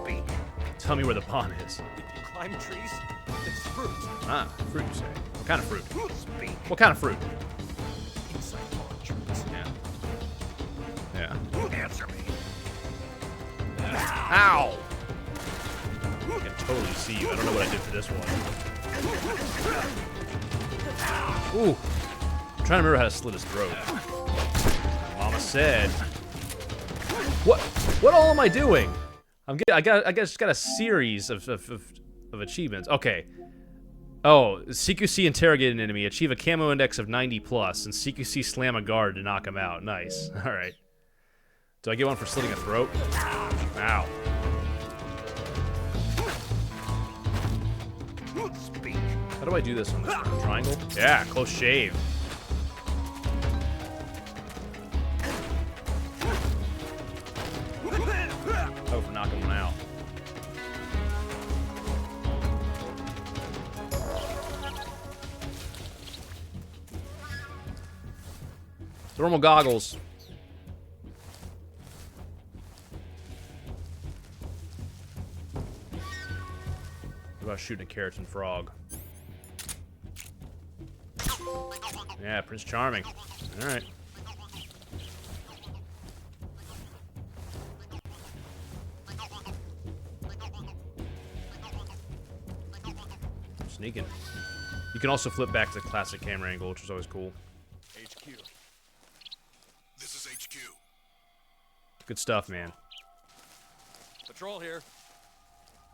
Speak. Tell me where the pawn is. Did you climb trees? It's fruit. Ah, fruit you say. What kind of fruit? Speak. What kind of fruit? Inside orchards. Yeah. Answer me. Ow! I can totally see you. I don't know what I did for this one. Ooh. I'm trying to remember how to slit his throat. Mama said. What all am I doing? I just got a series of achievements. Okay. Oh, CQC interrogate an enemy, achieve a camo index of 90+, and CQC slam a guard to knock him out. Nice. All right. Do I get one for slitting a throat? Ow. Speak. How do I do this on this one? Triangle? Yeah, close shave. Oh, for knocking one out. Thermal goggles. What about shooting a keratin frog? Yeah, Prince Charming. Alright. Sneaking. You can also flip back to the classic camera angle, which is always cool. HQ. This is HQ. Good stuff, man. Patrol here.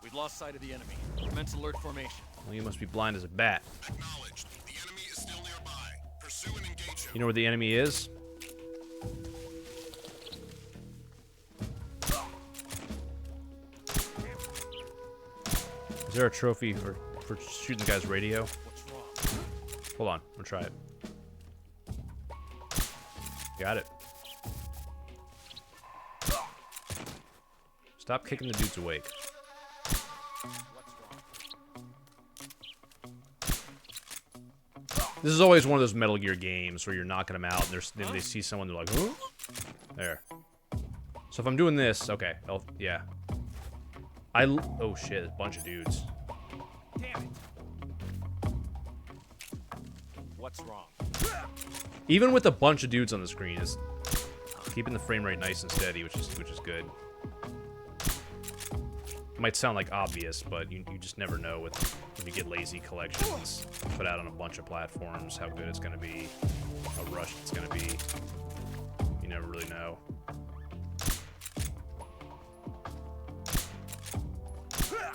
We've lost sight of the enemy. Commence alert formation. Well, you must be blind as a bat. Acknowledged. The enemy is still nearby. Pursue and engage him. You know where the enemy is? Is there a trophy for shooting the guy's radio? What's wrong? Hold on, we'll try it. Got it. Stop kicking the dudes awake. This is always one of those Metal Gear games where you're knocking them out, and then they see someone, they're like, huh? There. So if I'm doing this, okay, yeah. Oh shit, a bunch of dudes. Damn it. What's wrong? Even with a bunch of dudes on the screen, is keeping the frame rate nice and steady, which is good. It might sound like obvious, but you just never know when you get lazy collections put out on a bunch of platforms how good it's going to be, how rushed it's going to be. You never really know. That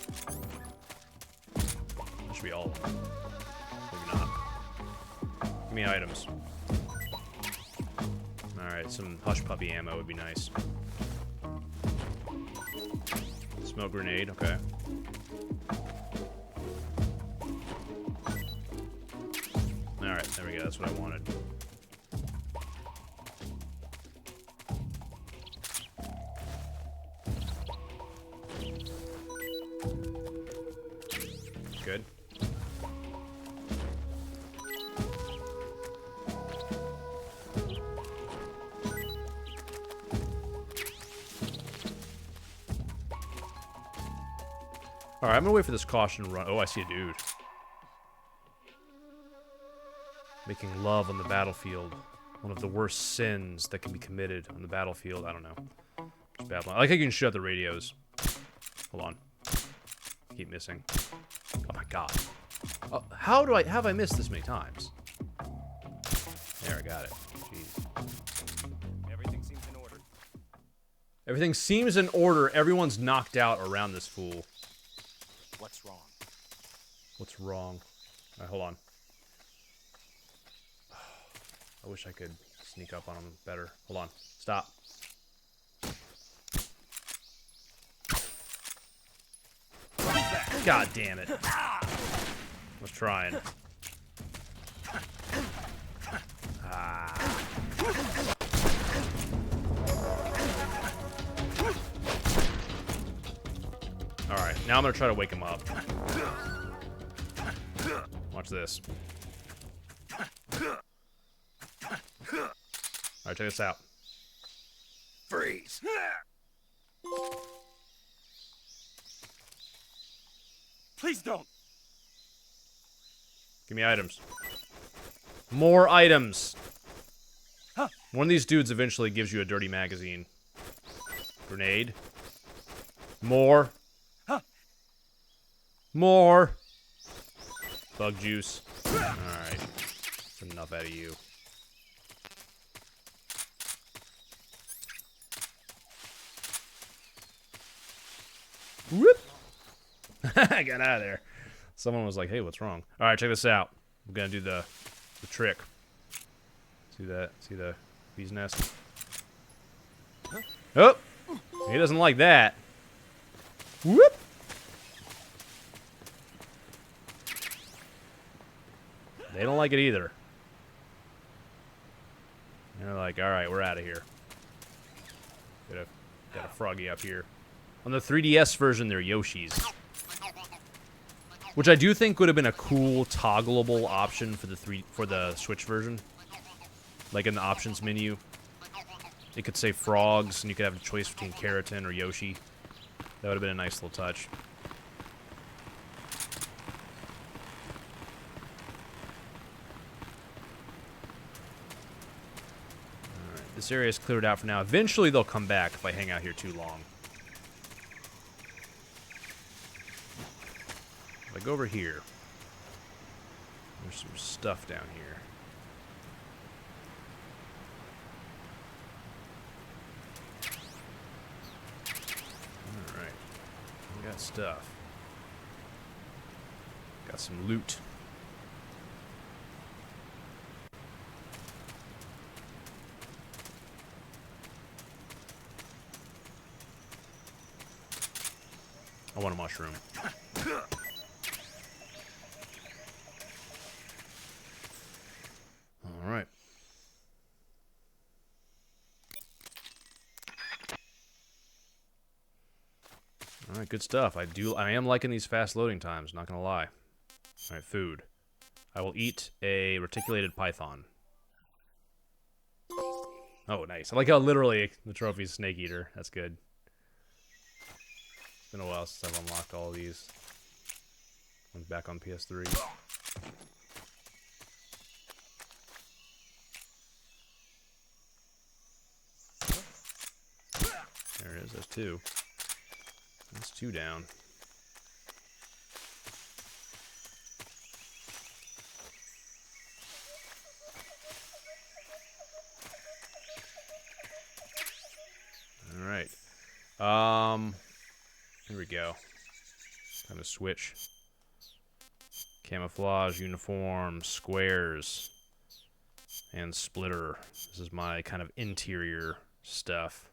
should be all of them. Maybe Give me items. Alright, some hush puppy ammo would be nice. Smoke grenade, okay. Alright, there we go, that's what I wanted. Good. Alright, I'm gonna wait for this caution run. Oh, I see a dude. Making love on the battlefield. One of the worst sins that can be committed on the battlefield. I don't know. It's bad line. I like how you can shut the radios. Hold on. Keep missing. Oh my god. Oh, how have I missed this many times? There, I got it. Jeez. Everything seems in order. Everything seems in order. Everyone's knocked out around this fool. What's wrong? What's wrong? Alright, hold on. I wish I could sneak up on him better. Hold on. Stop. God damn it. I was trying. Ah. Alright, now I'm gonna try to wake him up. Watch this. Alright, check this out. Freeze! Please don't! Give me items. More items! Huh. One of these dudes eventually gives you a dirty magazine. Grenade. More. Huh. More. Bug juice. Alright. That's enough out of you. Whoop! I got out of there. Someone was like, hey, what's wrong? Alright, check this out. I'm gonna do the trick. See that? See the bee's nest? Oh! He doesn't like that. Whoop! They don't like it either. They're like, alright, we're out of here. Got a froggy up here. On the 3DS version, they're Yoshis. Which I do think would have been a cool toggleable option for the Switch version. Like in the options menu. It could say frogs, and you could have a choice between Keratin or Yoshi. That would have been a nice little touch. Alright, this area is cleared out for now. Eventually they'll come back if I hang out here too long. If I go over here, there's some stuff down here. Alright. We got stuff. Got some loot. I want a mushroom. Alright. Alright, good stuff. I am liking these fast loading times, not gonna lie. Alright, food. I will eat a reticulated python. Oh, nice. I like how literally the trophy's snake eater. That's good. It's been a while since I've unlocked all of these. I'm back on PS3. There it is, there's two. That's two down. Alright. Here we go. Kind of switch. Camouflage, uniform, squares. and splitter. This is my kind of interior stuff.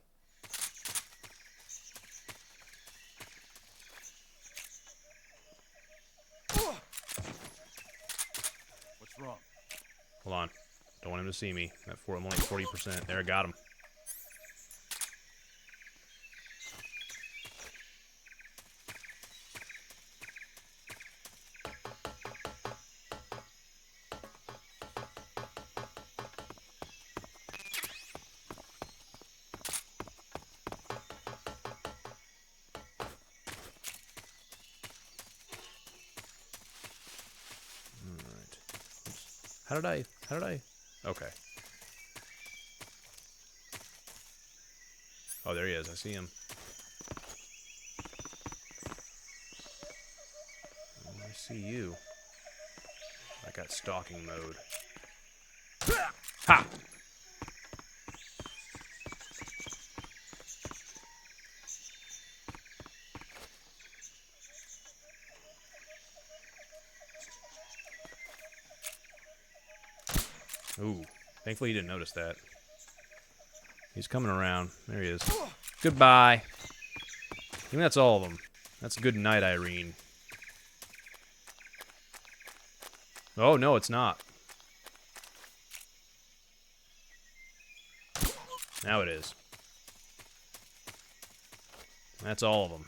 What's wrong? Hold on. Don't want him to see me. I'm only 40%. There, I got him. How did I? Okay. Oh, there he is. I see him. I see you. I got stalking mode. Ha! Ooh. Thankfully, he didn't notice that. He's coming around. There he is. Goodbye. I think that's all of them. That's good night, Irene. Oh, no, it's not. Now it is. That's all of them.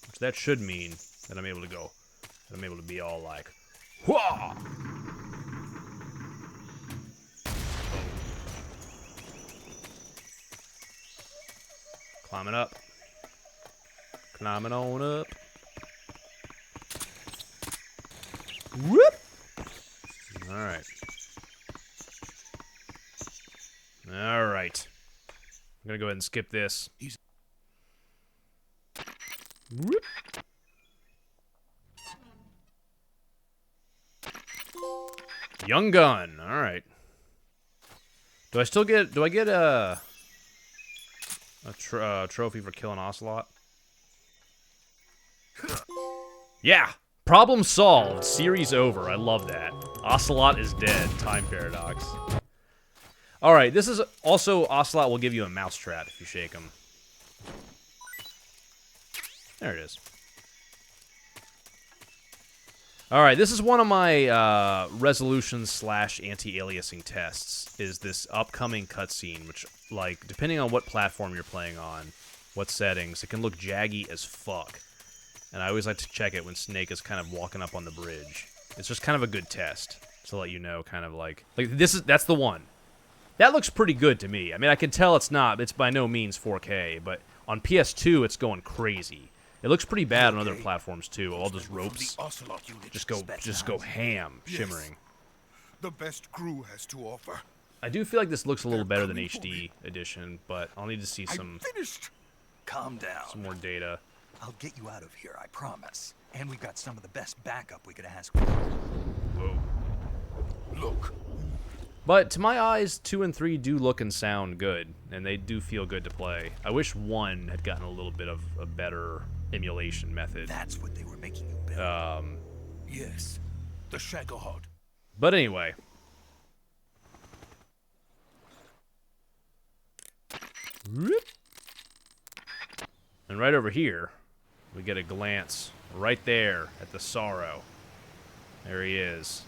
Which that should mean that I'm able to go. That I'm able to be all like, whoa! Climbing up. Climbing on up. Whoop! Alright. Alright. I'm gonna go ahead and skip this. Whoop! Young gun. Alright. Do I get a trophy for killing Ocelot? Yeah! Problem solved. Series over. I love that. Ocelot is dead. Time paradox. Alright, this is also Ocelot will give you a mousetrap if you shake him. There it is. Alright, this is one of my resolution / anti-aliasing tests, is this upcoming cutscene, which, like, depending on what platform you're playing on, what settings, it can look jaggy as fuck. And I always like to check it when Snake is kind of walking up on the bridge. It's just kind of a good test to let you know, kind of like that's the one. That looks pretty good to me. I mean, I can tell it's by no means 4K, but on PS2 it's going crazy. It looks pretty bad on other platforms too. All those ropes just go ham, shimmering. The best crew has to offer. I do feel like this looks a little better than HD edition, but I'll need to see some Calm down. Some more data. I'll get you out of here, I promise. And we've got some of the best backup we could ask for. Whoa. Look. But to my eyes, 2 and 3 do look and sound good, and they do feel good to play. I wish 1 had gotten a little bit of a better emulation method. That's what they were making you build. Yes. The Shagahod. But anyway. And right over here, we get a glance right there at the Sorrow. There he is.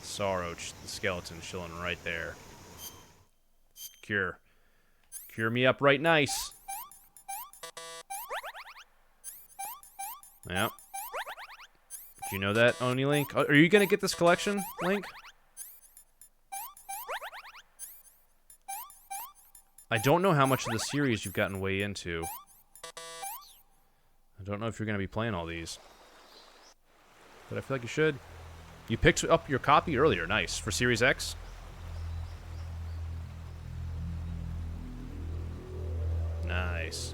Sorrow, the skeleton chilling right there. Cure. Cure me up right nice. Yep. Did you know that, Oni Link? Are you gonna get this collection, Link? I don't know how much of the series you've gotten way into. I don't know if you're gonna be playing all these. But I feel like you should. You picked up your copy earlier. Nice. For Series X? Nice.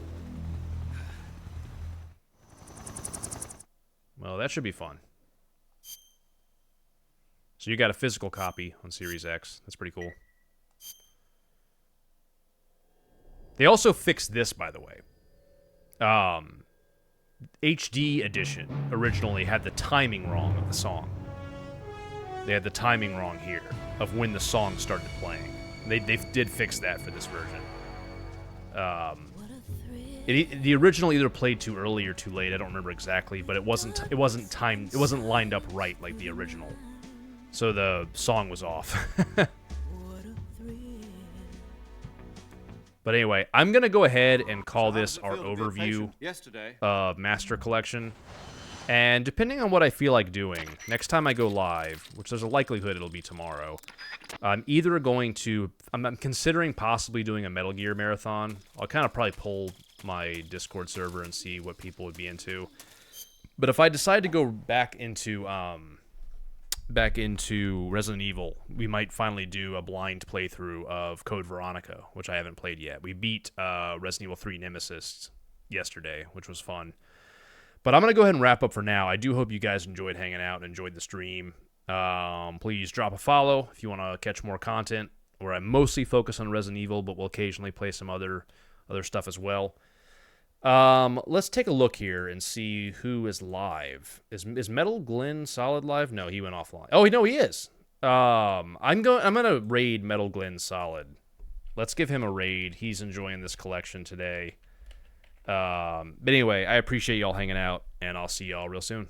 Well, that should be fun. So you got a physical copy on Series X. That's pretty cool. They also fixed this, by the way. HD edition originally had the timing wrong of the song. They had the timing wrong here of when the song started playing. They did fix that for this version. The original either played too early or too late. I don't remember exactly, but it wasn't timed. It wasn't lined up right like the original. So the song was off. But anyway, I'm gonna go ahead and call this our overview of Master Collection. And depending on what I feel like doing, next time I go live, which there's a likelihood it'll be tomorrow, I'm either going to... I'm considering possibly doing a Metal Gear marathon. I'll kind of probably poll my Discord server and see what people would be into. But if I decide to go back into Resident Evil, we might finally do a blind playthrough of Code Veronica, which I haven't played yet. We beat Resident Evil 3 Nemesis yesterday, which was fun. But I'm going to go ahead and wrap up for now. I do hope you guys enjoyed hanging out and enjoyed the stream. Please drop a follow if you want to catch more content, where I mostly focus on Resident Evil, but we'll occasionally play some other stuff as well. Let's take a look here and see who is live. Is Metal Glenn Solid live? No, he went offline. Oh, no, he is. I'm gonna raid Metal Glenn Solid. Let's give him a raid. He's enjoying this collection today. But anyway, I appreciate y'all hanging out, and I'll see y'all real soon.